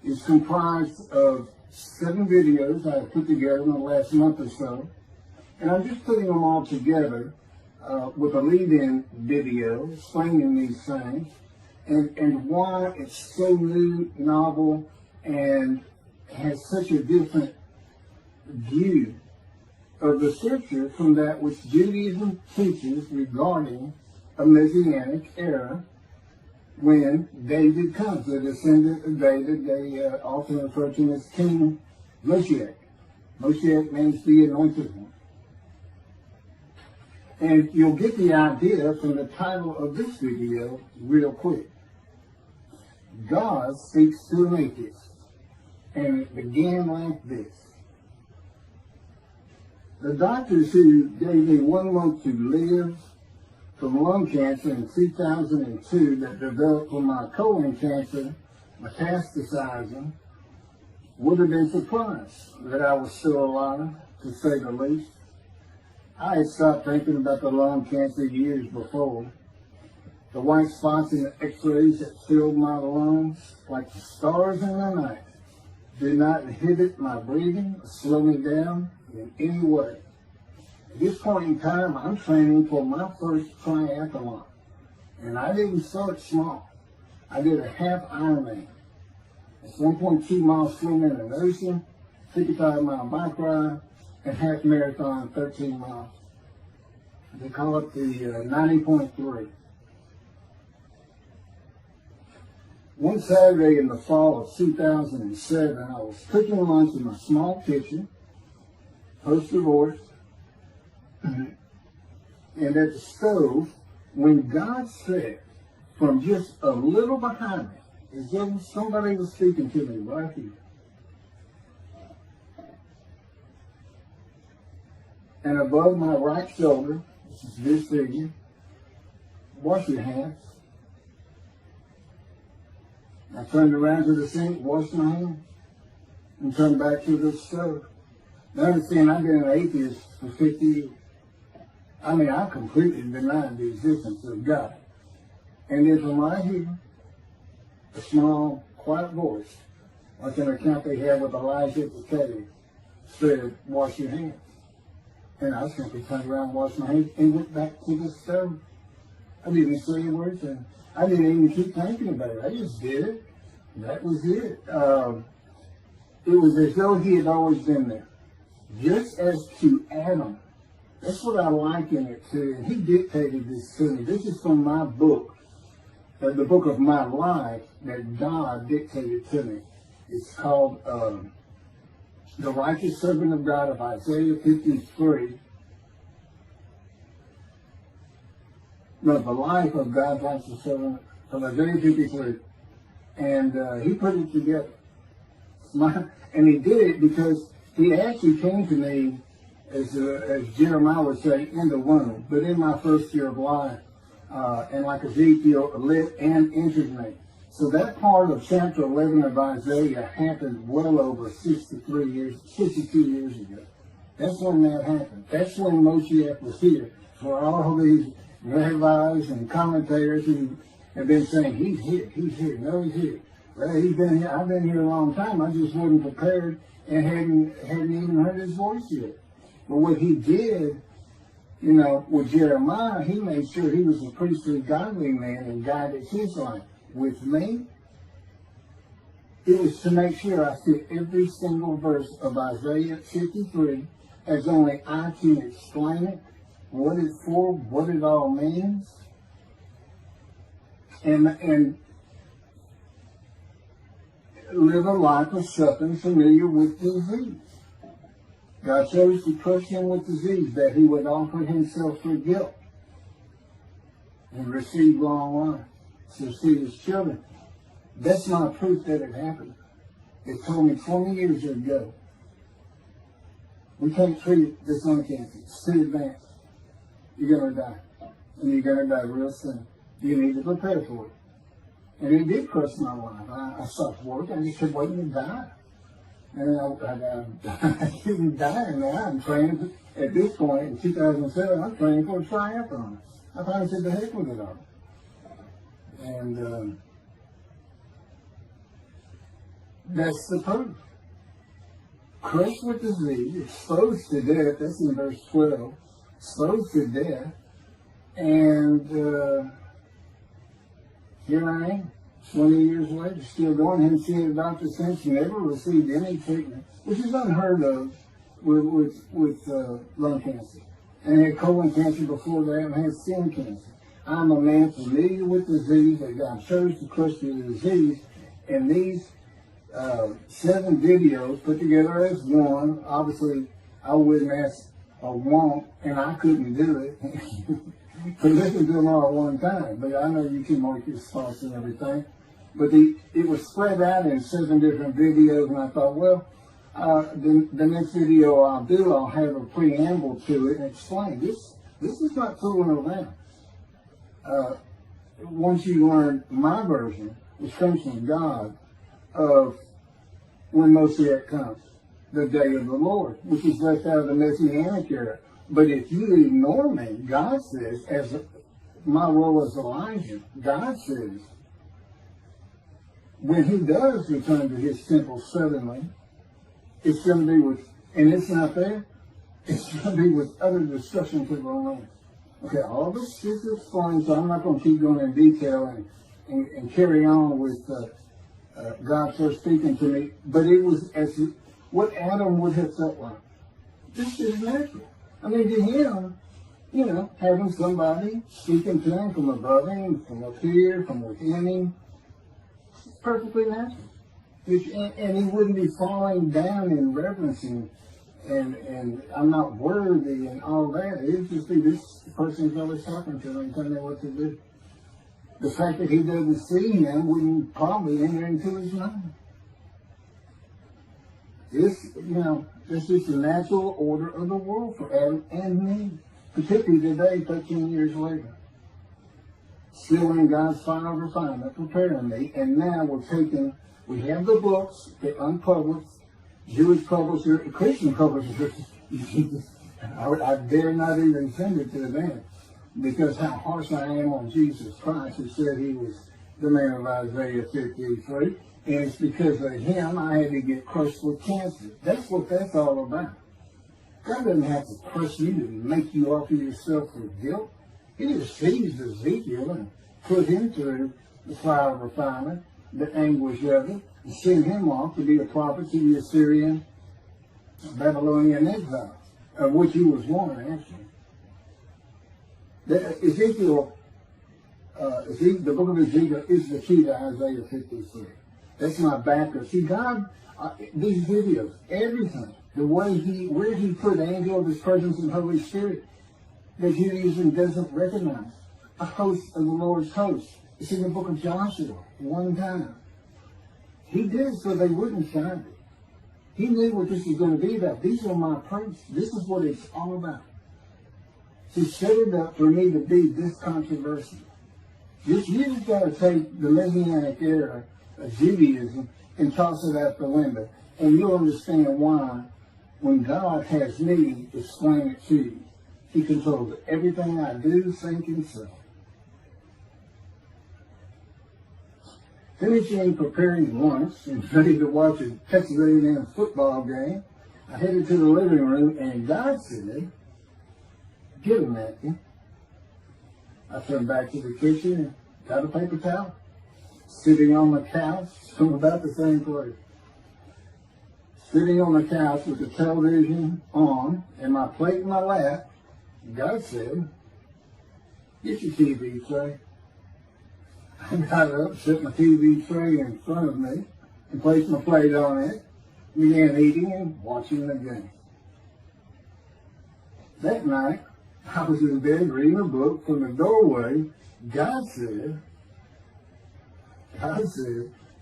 is comprised of 7 videos I put together in the last month or so. And I'm just putting them all together with a lead-in video explaining these things and why it's so new, novel, and has such a different view of the scripture from that which Judaism teaches regarding a Messianic era when David comes, the descendant of David. They often refer to him as King Moshiach. Moshiach means the anointed one. And you'll get the idea from the title of this video real quick. God speaks to an atheist. And it began like this. The doctors who gave me 1 month to live from lung cancer in 2002 that developed from my colon cancer metastasizing would have been surprised that I was still alive, to say the least. I had stopped thinking about the lung cancer years before. The white spots in the x-rays that filled my lungs like the stars in the night did not inhibit my breathing or slow me down in any way. At this point in time, I'm training for my first triathlon. And I didn't start small. I did a half Ironman. It's 1.2 miles swimming in the ocean, 55-mile bike ride, and half marathon, 13 miles. They call it the 90.3. One Saturday in the fall of 2007, I was cooking lunch in my small kitchen, post-divorce, and at the stove, when God said, from just a little behind me, as though somebody was speaking to me right here, and above my right shoulder, which is this figure, wash your hands. I turned around to the sink, washed my hands, and turned back to the stove. Now understand, I've been an atheist for 50 years. I mean, I completely denied the existence of God. And then from right here, a small, quiet voice, like an account they had with Elijah at the cave, said, wash your hands. And I simply turned around, washed my hands, and went back to the stove. I didn't say a word, and I didn't even keep thinking about it. I just did it. That was it. It was as though he had always been there. Just as to Adam. That's what I liken it to. And he dictated this to me. This is from my book, the book of my life that God dictated to me. It's called The Righteous Servant of God of Isaiah 53. No, the life of God's righteous servant from Isaiah 53. And he put it together. And he did it because he actually came to me, as Jeremiah would say, in the womb, but in my first year of life. And like Ezekiel, lit and entered me. So that part of chapter 11 of Isaiah happened well over 62 years ago. That's when that happened. That's when Moshiach was here. For all these rabbis and commentators who have been saying, he's here, no, he's here. Well, he's been here, I've been here a long time. I just wasn't prepared and hadn't even heard his voice yet. But what he did, you know, with Jeremiah, he made sure he was a priestly, godly man and guided his life. With me, it was to make sure I fit every single verse of Isaiah 53 as only I can explain it, what it's for, what it all means, and live a life of suffering familiar with disease. God chose to crush him with disease that he would offer himself for guilt and receive long life to see his children. That's not proof that it happened. It told me 20 years ago, we can't treat this lung cancer. It's too advanced. You're going to die. And you're going to die real soon. You need to prepare for it. And it did crush my life. I stopped work. I just kept waiting to die. And I'm dying now. I'm training, at this point, in 2007, I'm training for a triathlon. I finally said, the heck with it all. And that's the proof. Crushed with disease, exposed to death, that's in verse 12, exposed to death, and here I am, 20 years later, still going. Haven't seen a doctor since. Never received any treatment, which is unheard of with lung cancer. And I had colon cancer before that, and I had skin cancer. I'm a man familiar with disease, that God chose to crush the disease, and these 7 videos put together as one. Obviously, I wouldn't ask or want, and I couldn't do it to listen to them all at one time. But I know you can mark your thoughts and everything. But it was spread out in 7 different videos, and I thought, well, the next video I'll do, I'll have a preamble to it and explain this. This is not fooling around. Once you learn my version, which comes from God, of when Moshiach comes, the day of the Lord, which is left out of the Messianic era. But if you ignore me, God says, as my role as Elijah, God says, when he does return to his temple suddenly, it's going to be with, and it's not there, it's going to be with utter destruction to the land. Okay, all this is explained, so I'm not going to keep going in detail and carry on with God first speaking to me, but it was as what Adam would have felt like. This is natural. I mean, to him, you know, having somebody speaking to him from above him, from up here, from within him, it's perfectly natural. And he wouldn't be falling down in reverencing and I'm not worthy and all that. It would just be this person's always talking to him and telling him what to do. The fact that he doesn't see him wouldn't probably enter into his mind. This, you know, this is the natural order of the world for Adam and me, particularly today, 13 years later. Still in God's final refinement, preparing me, and now we have the books, the unpublished, Jewish publisher, Christian publisher. I dare not even send it to them. Because how harsh I am on Jesus Christ, who said he was the man of Isaiah 53, and it's because of him I had to get crushed with cancer. That's what that's all about. God doesn't have to crush you to make you offer yourself for guilt. He just seized Ezekiel and put him through the fire of refinement, the anguish of it, and sent him off to be a prophet to the Assyrian, Babylonian exile, of which he was one, actually. Ezekiel, the book of Ezekiel is the key to Isaiah 53. That's my backer. See, God, these videos, everything, the way where he put angel of his presence and Holy Spirit, that Judaism doesn't recognize. A host of the Lord's host. It's in the book of Joshua, one time. He did it so they wouldn't find it. He knew what this was going to be about. These are my priests. This is what it's all about. He set it up for me to be this controversial. You just got to take the Messianic era of Judaism and toss it out the window. And you'll understand why, when God has me explain it to you, he controls everything I do, think, and say. Finishing preparing lunch and ready to watch a Texas A&M football game, I headed to the living room, and God said, "Get a napkin." I turned back to the kitchen and got a paper towel. Sitting on the couch from about the same place. Sitting on the couch with the television on and my plate in my lap, God said, "Get your TV tray." I got up, set my TV tray in front of me, and placed my plate on it, began eating and watching the game. That night, I was in bed reading a book. From the doorway, God said,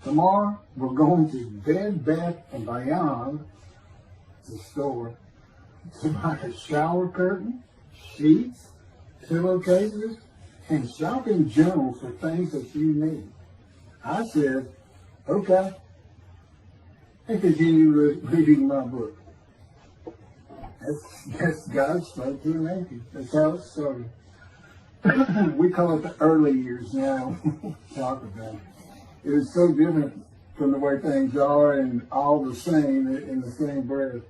"Tomorrow we're going to Bed Bath & Beyond, the store, to buy a shower curtain, sheets, pillowcases, and shopping journals for things that you need." I said, "Okay." and continue reading my book. That's God spoke to an atheist. That's how it started. We call it the early years now. Talk about it. It is so different from the way things are and all the same in the same breath.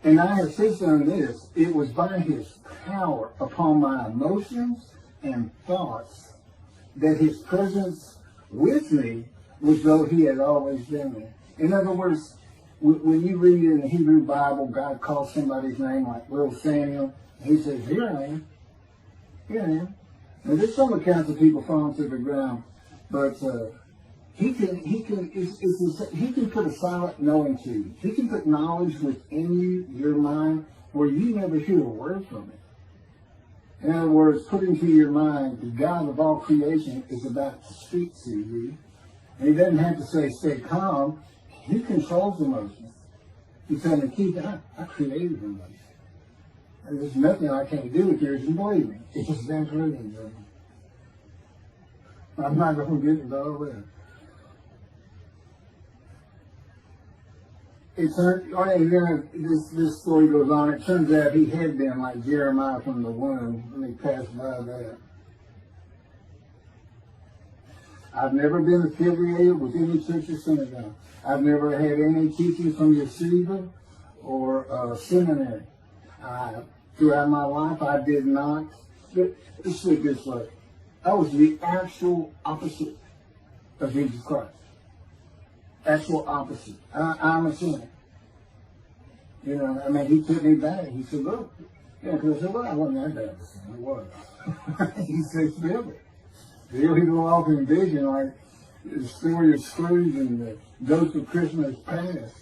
And I have since done this. It was by his power upon my emotions and thoughts that his presence with me was though he had always been there. In other words, when you read in the Hebrew Bible, God calls somebody's name like little Samuel, and he says, here I am. Here I am. Now there's some accounts of people falling to the ground, but he can put a silent knowing to you. He can put knowledge within you, your mind, where you never hear a word from it. In other words, put into your mind the God of all creation is about to speak to you. And he doesn't have to say, stay calm. He controls emotions. He's saying, keep it up. I created emotions. And there's nothing I can't do with yours and believe me. It's just that rooting. I'm not going to get it all there. This story goes on. It turns out he had been like Jeremiah from the womb, and he passed by that. I've never been affiliated with any church or synagogue. I've never had any teaching from yeshiva or seminary. Throughout my life, I did not. Let's say it this way. I was the actual opposite of Jesus Christ. Actual opposite. I'm a sinner. You know, I mean, he took me back. He said, look. Yeah, because I said, well, I wasn't that bad of a sinner. I was. He said, still it. Still, he go off in vision like the story of Scrooge and the Ghost of Christmas Past.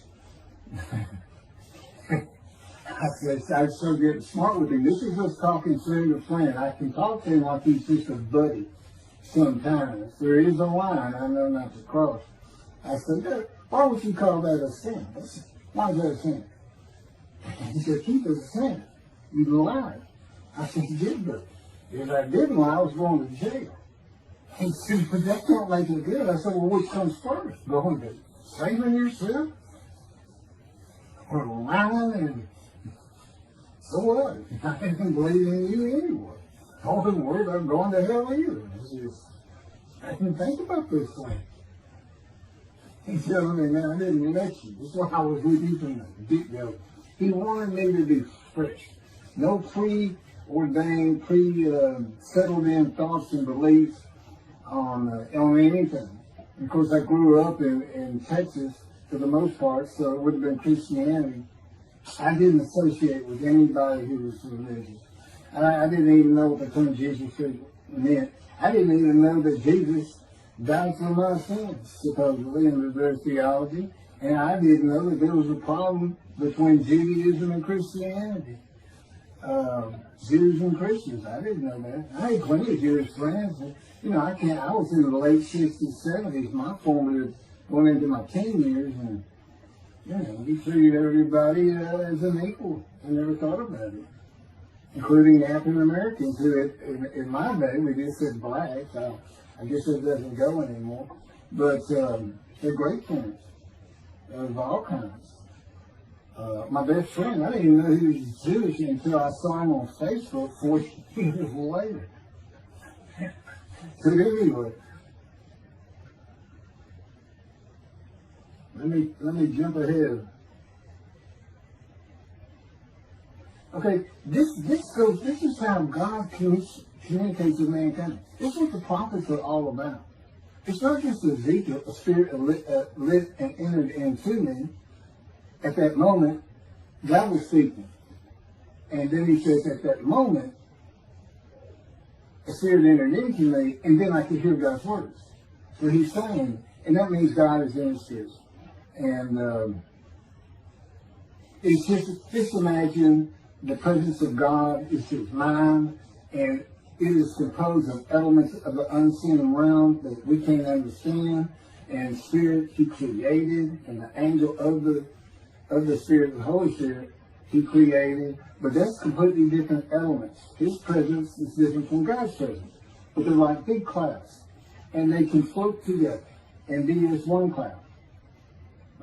I said, I'm so getting smart with him. This is just talking friend to friend. I can talk to him like he's just a buddy sometimes. There is a line I know not to cross. I said, why would you call that a sin? Why is that a sin? He said, keep it a sin. You lied. I said, you did, but if I didn't lie, I was going to jail. He said, but that don't make it good. I said, well, which comes first? Going to saving yourself? Or lying and so what? I didn't believe in you anyway. I wasn't worried about going to hell either. I didn't think about this thing. He's telling me, man, I didn't let you. That's why I was with you from the get-go. He wanted me to be fresh. No preordained, settled in thoughts and beliefs on anything. Of course, I grew up in Texas for the most part, so it would have been Christianity. I didn't associate with anybody who was religious. I didn't even know what the term Jesus meant. I didn't even know that Jesus died for my sins, supposedly, in their theology. And I didn't know that there was a problem between Judaism and Christianity. Jews and Christians, I didn't know that. I had plenty of Jewish friends. And, I was in the late 60s, 70s. My formative went into my teen years, and we treated everybody as an equal. I never thought about it, including African Americans, who in my day we just said black. I guess it doesn't go anymore. But they're great friends of all kinds. My best friend, I didn't even know he was Jewish until I saw him on Facebook 40 years later. So anyway, let me jump ahead. Okay, this is how God communicates with mankind. This is what the prophets are all about. It's not just Ezekiel, a spirit lit and entered into me. At that moment, God was speaking. And then he says, at that moment, a spirit entered into me, and then I could hear God's words. So he's saying, and that means God is in his spirit. And it's just imagine the presence of God is his mind, and it is composed of elements of the unseen realm that we can't understand, and spirit he created, and the angel of the Spirit, the Holy Spirit, he created. But that's completely different elements. His presence is different from God's presence. But they're like big clouds. And they can float together and be as one cloud.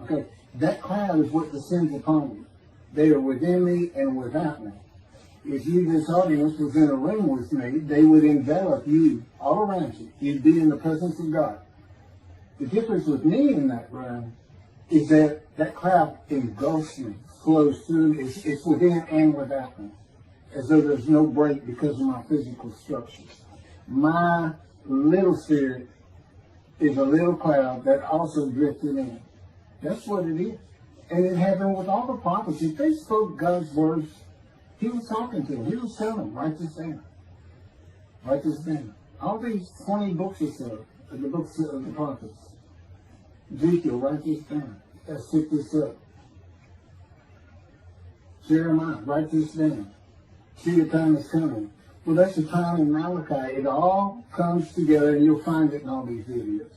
Okay, that cloud is what descends upon you. They are within me and without me. If you, this audience, was in a room with me, they would envelop you all around you. You'd be in the presence of God. The difference with me in that room is that that cloud engulfs me, flows through, it's within and without me, as though there's no break because of my physical structures. My little spirit is a little cloud that also drifted in. That's what it is. And it happened with all the prophets. If they spoke God's words, he was talking to them. He was telling them, write this down. Write this down. All these 20 books or so, the books of the prophets. Ezekiel, write this down. Let's pick this up. Jeremiah, write this down. See, the time is coming. Well, that's the time in Malachi. It all comes together, and you'll find it in all these videos.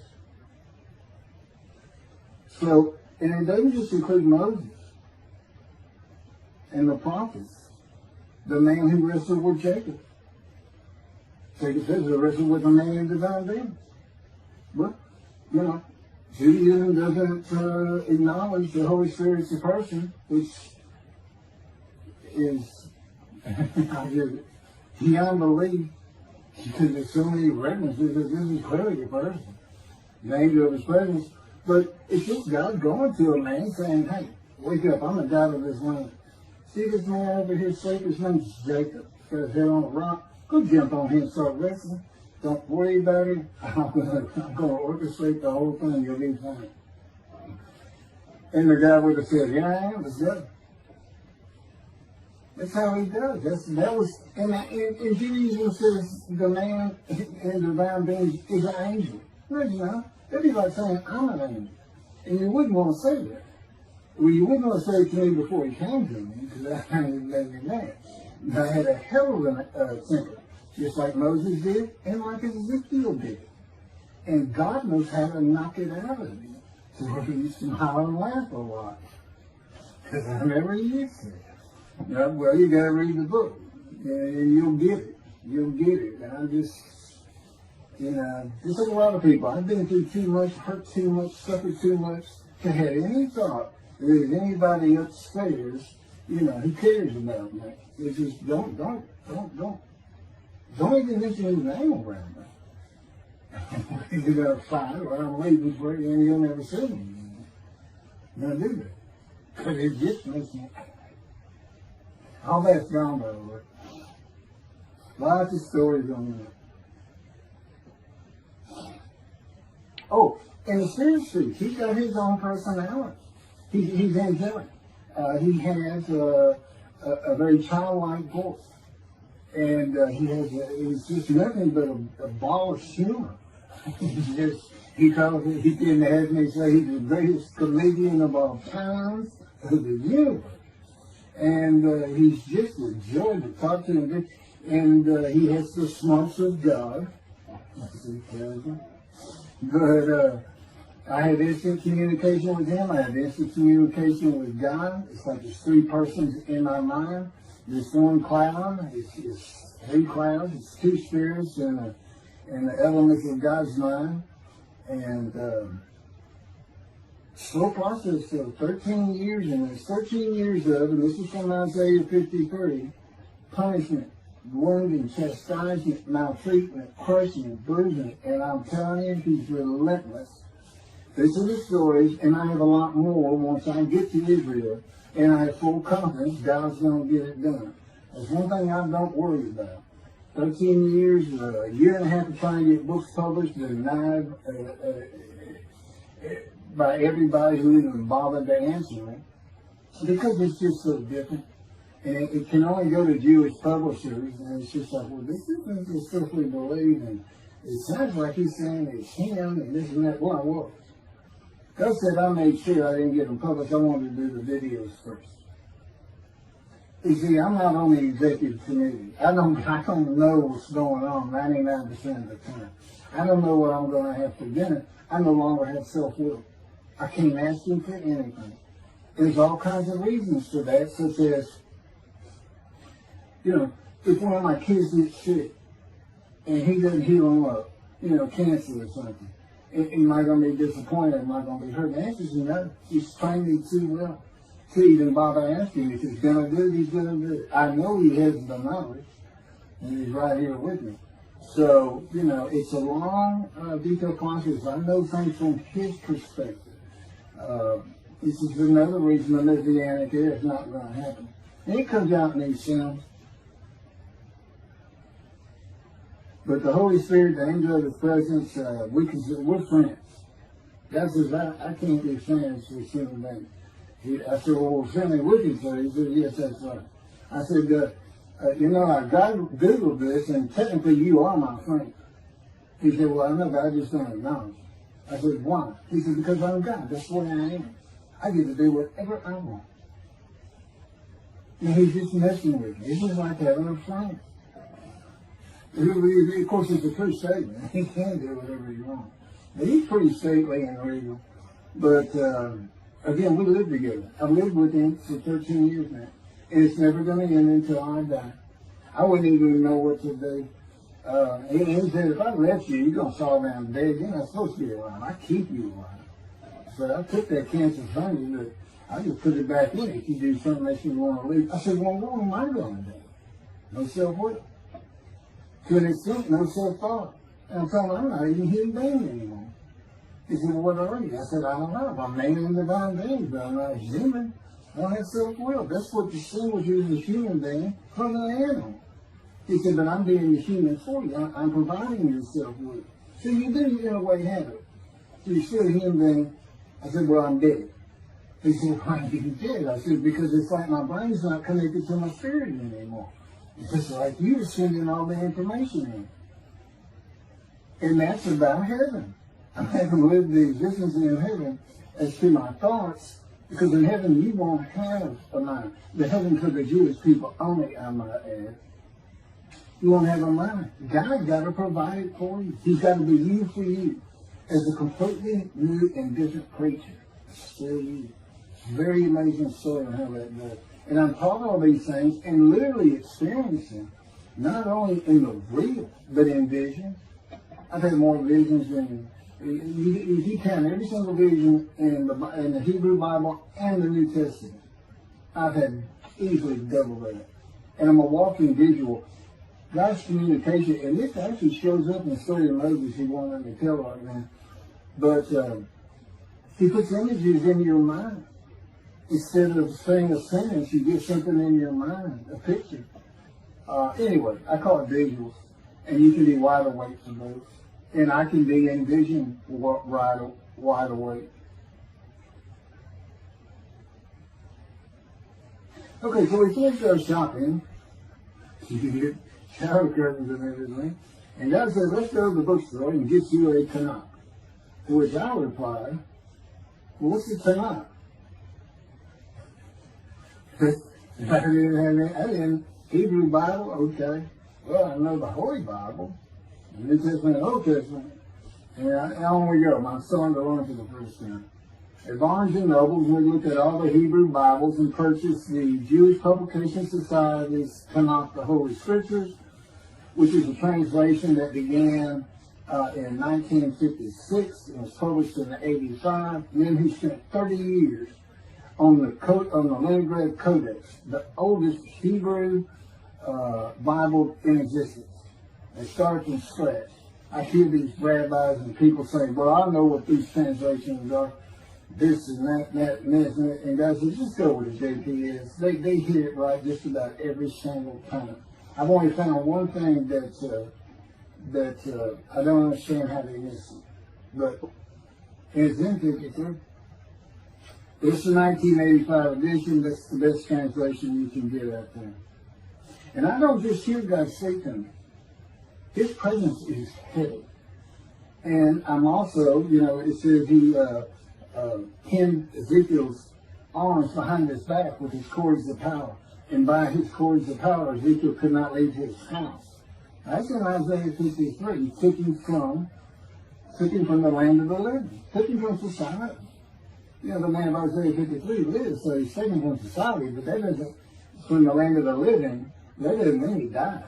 So, and it doesn't just include Moses and the prophets. The man who wrestled with Jacob. Jacob says he wrestled with a man in divine being. But, you know, Judaism doesn't acknowledge the Holy Spirit's a person, which is beyond belief, because there's so many references that this is clearly a person, the angel of his presence. But it's just God going to a man saying, hey, wake up, I'm the God of this land. See this man over here asleep? His name's Jacob. Got his head on a rock. Go jump on him and start wrestling. Don't worry about it. I'm going to orchestrate the whole thing. You'll be fine. And the guy would have said, yeah, I am. It's good. That's how he does. That was, and Judaism says the man in divine being is an angel. No, you know. That'd be like saying, I'm an angel. And you wouldn't want to say that. Well, you wouldn't want to say it to me before he came to me, because I made me mad. I had a hell of a temper, just like Moses did, and like Ezekiel did. And God knows how to knock it out of me, so you smile and laugh a lot, because I never used to. Well, you got to read the book, and you'll get it. You'll get it. And I'm just, you know, just like a lot of people, I've been through too much, hurt too much, suffered too much to have any thought that there's anybody upstairs, you know, who cares about me. It's just don't even mention his name around me. You're going to fight, or I'm leaving for you, and you'll never see me. You're going to do that. Because it just makes me. All that's gone, by the way. Lots of stories on that. Oh, and the Spirit speaks. He's got his own personality. He's angelic. He has a very childlike voice. And he's just nothing but a ball of humor. He calls it, he can have me say he's the greatest comedian of all times of the universe. And he's just a joy to talk to him. And he has the smarts of God. But I have instant communication with him. I have instant communication with God. It's like there's three persons in my mind. This one cloud, it's three clouds. It's two spirits and the elements of God's mind. And slow process of 13 years, and there's 13 years of, and this is from Isaiah 53, punishment, wounding, chastisement, maltreatment, crushing, bruising, and I'm telling you, he's relentless. These are the stories, and I have a lot more once I get to Israel, and I have full confidence God's going to get it done. There's one thing I don't worry about. 13 years, a year and a half of trying to get books published, denied by everybody who even bothered to answer me, because it's just so different. And it can only go to Jewish publishers, and it's just like, well, this isn't the stuff we believe, and it sounds like he's saying it's him, and this and that. Well, I was. God said I made sure I didn't get them published. I wanted to do the videos first. You see, I'm not on the executive committee. I don't know what's going on 99% of the time. I don't know what I'm going to have for dinner. I no longer have self-will. I can't ask him for anything. There's all kinds of reasons for that, such as, you know, if one of my kids gets sick and he doesn't heal them up, you know, cancer or something, Am I going to be disappointed? Am I going to be hurt? The answer is no. He's trained me too well to even bother asking. If he's going to do it, he's going to do it. I know he has the knowledge, and he's right here with me. So, it's a long, detailed process. I know things from his perspective. This is another reason the Messianic era is not going to happen. And it comes out in these sounds. But the Holy Spirit, the angel of his presence, we're friends. God says, I can't be friends with human beings. I said, well, we're friendly with each other. He said, yes, that's right. I said, I Googled this, and technically you are my friend. He said, well, I know, but I just don't acknowledge it. I said, why? He said, because I'm God. That's the way I am. I get to do whatever I want. And he's just messing with me. It's just like having a friend. Of course, it's a true statement. He can do whatever he wants. Now, he's pretty stately and regal. But, again, we live together. I've lived with him for 13 years now. And it's never going to end until I die. I wouldn't even know what to do. He said, if I left you, you're going to fall down dead. You're not supposed to be alive. I keep you alive. So I took that cancer from you, but I just put it back in if you do something that you want to leave. I said, well, what am I going to do? No self-will. Couldn't think, no self-thought. And I told him, I'm not even human being anymore. He said, well, what are you? I said, I don't know. I'm man and divine being, but I'm not human. I don't have self-will. That's what distinguishes a human being from an animal. He said, but I'm being the human for you. I'm providing you self-will. So you do, in a way, have it. So you're still a human being. I said, well, I'm dead. He said, why are you dead? I said, because it's like my brain's not connected to my spirit anymore. It's just like you're sending all the information in. And that's about heaven. I haven't lived the existence in heaven as to my thoughts, because in heaven you won't have a mind. The heaven for the Jewish people only, I might add. You won't have a mind. God got to provide it for you. He's got to be you for you as a completely new and different creature. Still you. It's a very amazing story on how that goes. And I'm taught all these things and literally experiencing, not only in the real, but in visions. I've had more visions than, if you count every single vision in the Hebrew Bible and the New Testament, I've had easily double that. And I'm a walking visual. God's communication, and this actually shows up in the story of Moses, he won't let me tell right now. But he puts images in your mind. Instead of saying a sentence, you get something in your mind, a picture. Anyway, I call it visuals. And you can be wide awake for those. And I can be in vision wide awake. Okay, so we finished our shopping. Shower curtains and everything. And God said, let's go to the bookstore and get you a Tanakh. To which I replied, well, what's the Tanakh? I didn't Hebrew Bible, okay. Well, I know the Holy Bible, the New Testament and Old Testament. And on we go. My son to learn for the first time. At Barnes and Nobles, we looked at all the Hebrew Bibles and purchased the Jewish Publication Society's Tanakh, the Holy Scriptures, which is a translation that began in 1956 and was published in 85. And then he spent 30 years on the Leningrad Codex, the oldest Hebrew Bible in existence. They started from scratch. I hear these rabbis and people saying, well, I know what these translations are, this and that, and this, and God says, just go with the JP is. They hit it right just about every single time. I've only found one thing that I don't understand how they miss it. But it's in 53. It's the 1985 edition. That's the best translation you can get out there. And I don't just hear God say to me. His presence is heavy. And I'm also, it says he pinned Ezekiel's arms behind his back with his cords of power. And by his cords of power, Ezekiel could not leave his house. That's in Isaiah 53. He took him from the land of the living. Took him from society. The man of Isaiah 53 lives, so he's taken from society, but that doesn't, from the land of the living, that doesn't mean he died.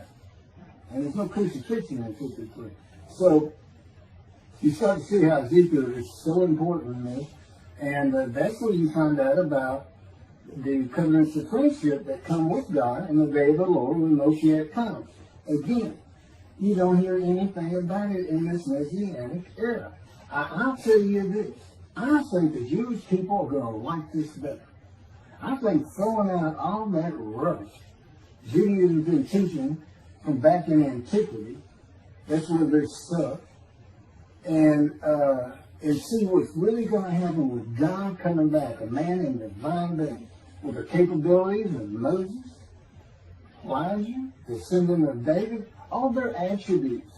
And there's no crucifixion in 53. So, you start to see how Ezekiel is so important in this. And that's where you find out about the covenants of friendship that come with God in the day of the Lord when Moshiach comes. Again, you don't hear anything about it in this Messianic era. I'll tell you this. I think the Jewish people are going to like this better. I think throwing out all that rubbish Judaism's been teaching from back in antiquity, that's where they're stuck, and see what's really going to happen with God coming back, a man in divine being, with the capabilities of Moses, Elijah, the descendant of David. All their attributes,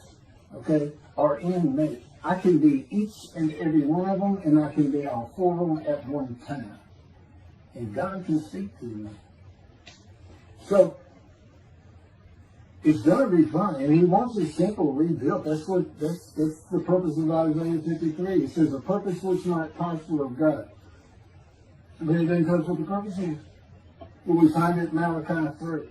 okay, are in me. I can be each and every one of them, and I can be all four of them at one time. And God can speak to me. So, it's going to be fun, and he wants a simple rebuilt. That's the purpose of Isaiah 53. It says, a purpose which might prosper of God. But it doesn't tell us what the purpose is. Well, we find it in Malachi 3.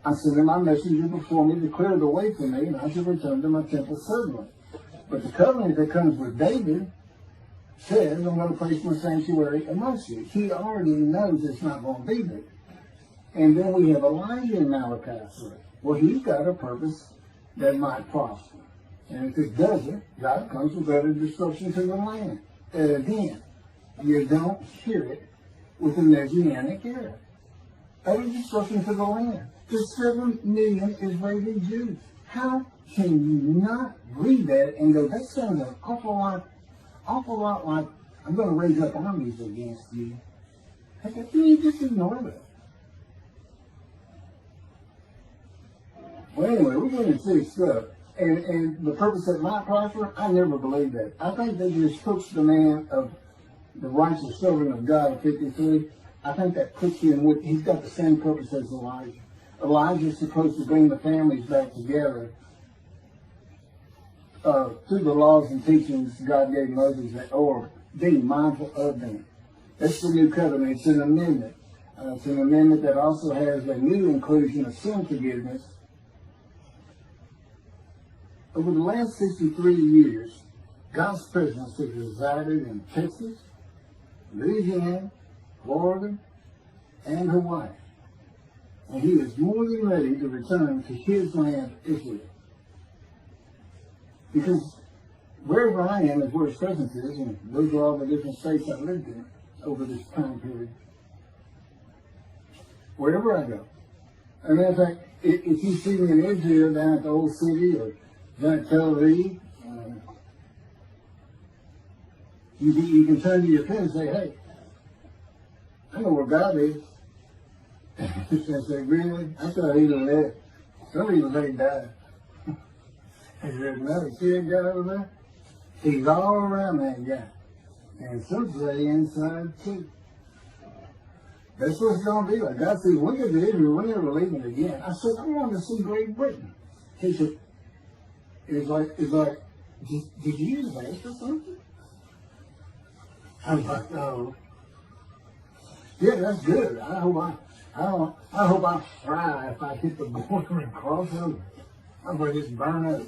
I sent my messenger before me to clear the way for me, and I should return to my temple suddenly. But the covenant that comes with David says, I'm going to place my sanctuary amongst you. He already knows it's not going to be there. And then we have Elijah in Malachi 3. Well, he's got a purpose that might prosper. And if it doesn't, God comes with utter destruction to the land. And again, you don't hear it with the Messianic era. Utter destruction to the land. To 7 million Israeli Jews. How can you not read that and go, that sounds an awful lot like, I'm going to raise up armies against you. How can you just ignore that? Well, anyway, we're going to see stuff. And the purpose that might prosper, I never believed that. I think they just puts the man of the righteous servant of God in 53. I think that puts him with, he's got the same purpose as Elijah. Elijah is supposed to bring the families back together through the laws and teachings God gave Moses, or being mindful of them. That's the new covenant. It's an amendment. It's an amendment that also has a new inclusion of sin forgiveness. Over the last 63 years, God's presence has resided in Texas, Louisiana, Florida, and Hawaii. And he is more than ready to return to his land, Israel. Because wherever I am is where his presence is, and those are all the different states I lived in over this time period. Wherever I go. And in fact, if you see me in Israel down at the old city or down at Tel Aviv, you can turn to your pen and say, hey, I know where God is. And say, really? I thought he'd have let, some people say he died. He said, no, see that guy over there? He's all around that guy. And some say inside too. That's what it's going to be like. God said, when did Israel, we're never leaving again. I said, I want to see Great Britain. He said, it's like, did you use that for something? I'm like, oh. Yeah, that's good. I hope I fry if I hit the border and cross over. I'm going to just burn up.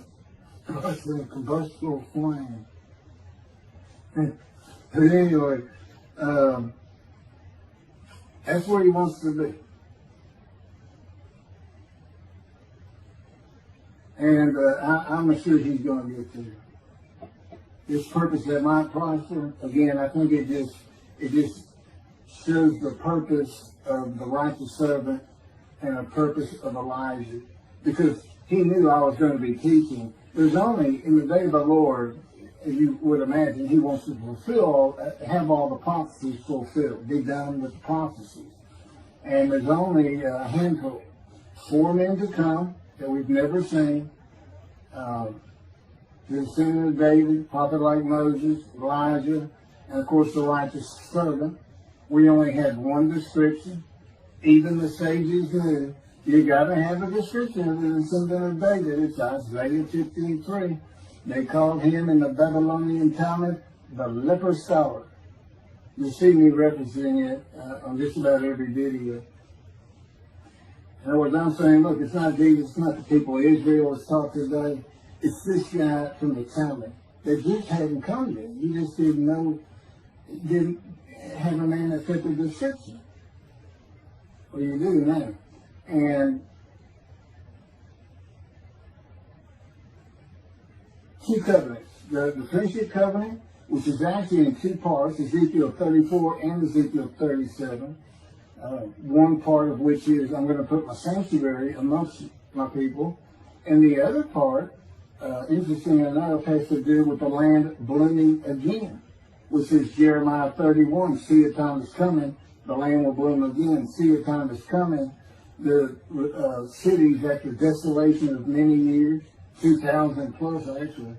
It's a combustible flame. But anyway, that's where he wants to be. And I'm sure he's going to get there. This purpose that might prosper, again, I think it just shows the purpose of the righteous servant and a purpose of Elijah. Because he knew I was going to be teaching. There's only, in the day of the Lord, as you would imagine, he wants to have all the prophecies fulfilled, be done with the prophecies. And there's only a handful, 4 men to come that we've never seen. The descendant of David, prophet like Moses, Elijah, and of course the righteous servant. We only had one description. Even the sages knew you got to have a description of the descendant of David. It's Isaiah 53. They called him in the Babylonian Talmud the leper scholar. You see me referencing it on just about every video. In other words, I'm saying, look, it's not Jesus, it's not the people of Israel that's taught today. It's this guy from the Talmud that just hadn't come yet. You just didn't know, didn't have a man that fit the description. Well, you do now. And two covenants. The friendship covenant, which is actually in two parts, Ezekiel 34 and Ezekiel 37. One part of which is, I'm going to put my sanctuary amongst my people. And the other part, interestingly enough, has to do with the land blooming again, which is Jeremiah 31. See, a time is coming, the land will bloom again. See, a time is coming, the cities after desolation of many years, 2,000 plus actually,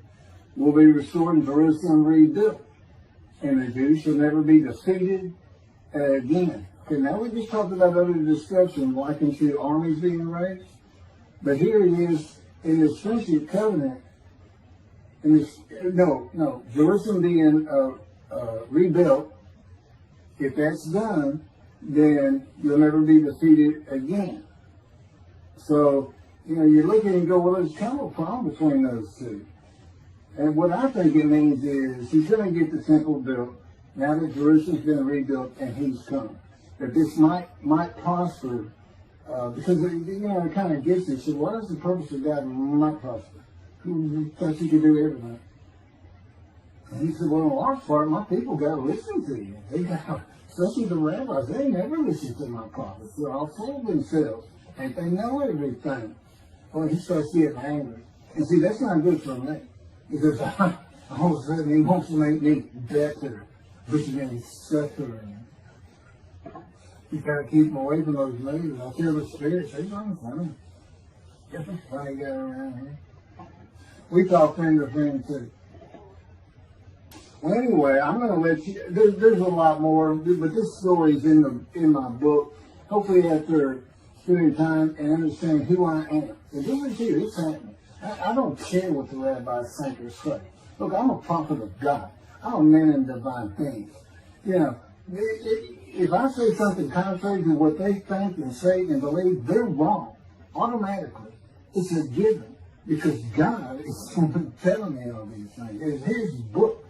will be restored and Jerusalem rebuilt. And the Jews shall never be defeated again. Okay, now we just talked about other discussion, likened to armies being raised. But here it is in this friendship covenant, Jerusalem being rebuilt. If that's done, then you'll never be defeated again. So, you look at it and go, well, there's kind of a problem between those two. And what I think it means is he's going to get the temple built now that Jerusalem's been rebuilt and he's come. That this might prosper, because it kind of gets it. So what is the purpose of God might prosper? Who thought he could do everything? And he said, well, in large part, my people got to listen to you. They got, especially the rabbis, they never listen to my prophets. They're all full of themselves. And they know everything. Well, he starts getting angry. And see, that's not good for me. Because all of a sudden he wants to make me better, which means suffering. You gotta keep them away from those ladies. I feel the spirits, they're going funny. Get the funny guy around here. We talk friend to friend too. Well, anyway, I'm going to let you. There's a lot more, but this story is in my book. Hopefully, after spending time and understanding who I am, and this is here, it's happening. I don't care what the rabbis think or say. Look, I'm a prophet of God. I'm a man in divine things. If I say something contrary to what they think and say and believe, they're wrong. Automatically, it's a given because God is telling me all these things. It's His book.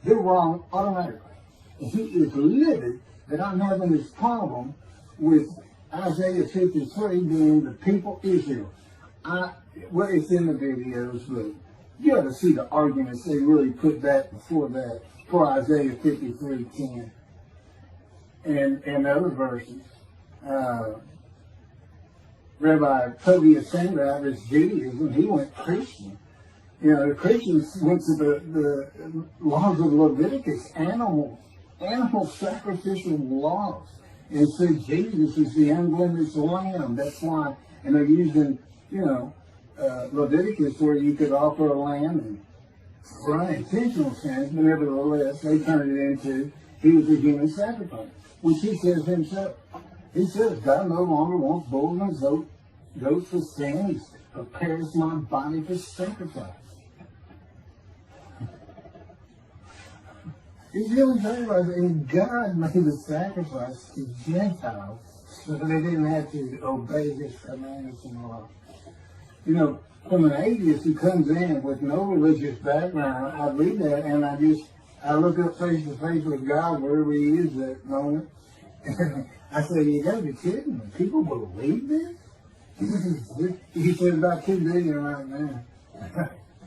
They're wrong automatically. And He is livid that I'm having this problem with Isaiah 53 being the people Israel. Well, it's in the videos, but you ought to see the arguments they really put back before that for Isaiah 53:10 and other verses. Rabbi Tobias Sandra, this Judaism, he went Christian. The Christians went to the laws of Leviticus, animal sacrificial laws, and said Jesus is the unblemished lamb. That's why, and they're using, Leviticus where you could offer a lamb and for unintentional sins, but nevertheless, they turned it into he was a human sacrifice, which he says himself. He says God no longer wants bulls and goats for sin. He prepares my body for sacrifice. He's really talking about it, and God made the sacrifice to Gentiles so that they didn't have to obey His commandments and laws. From an atheist who comes in with no religious background, I read that and I look up face to face with God wherever He is at that moment. And I say, you gotta be kidding me. People believe this? He said about 2 billion right now.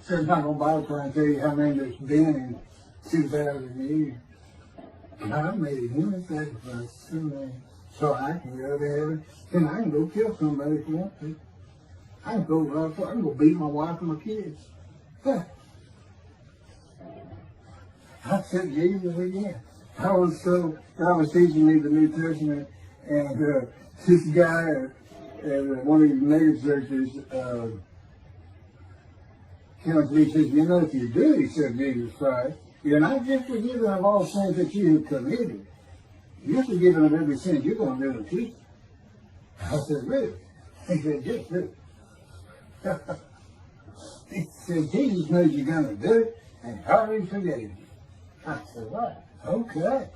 So I'm not going to bother trying to tell you how many there's been in 2,000 years. God made a human sacrifice for me so I can go to heaven and I can go kill somebody if I want to. I can go beat my wife and my kids. I said Jesus again. God was teaching me the New Testament, and this guy at one of these mega churches came up to me and says, if you do accept Jesus Christ, you're not just forgiven of all sins that you have committed. You're forgiven of every sin you're going to do in the future. I said, really? He said, yes, really. He said, Jesus knows you're going to do it, and He already forgave you. I said, right, okay.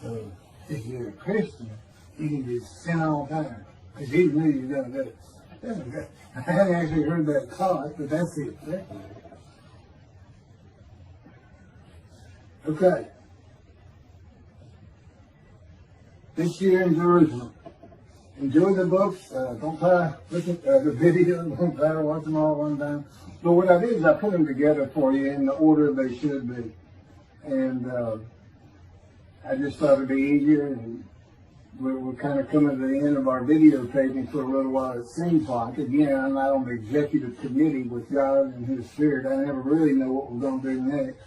So, if you're a Christian, you can just sin all the time, because Jesus knew you were going to do it. I haven't actually heard that taught, but that's it. Okay. This year in Jerusalem. Enjoy the books. Don't try to look at the video. Don't try to watch them all at one time. But what I did is I put them together for you in the order they should be. And I just thought it'd be easier. And we're kind of coming to the end of our videotaping for a little while, it seems like. Again, I'm not on the executive committee with God and His Spirit. I never really know what we're going to do next.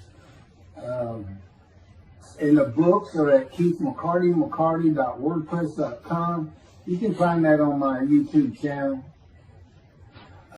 And the books are at keithmccarty.wordpress.com. You can find that on my YouTube channel.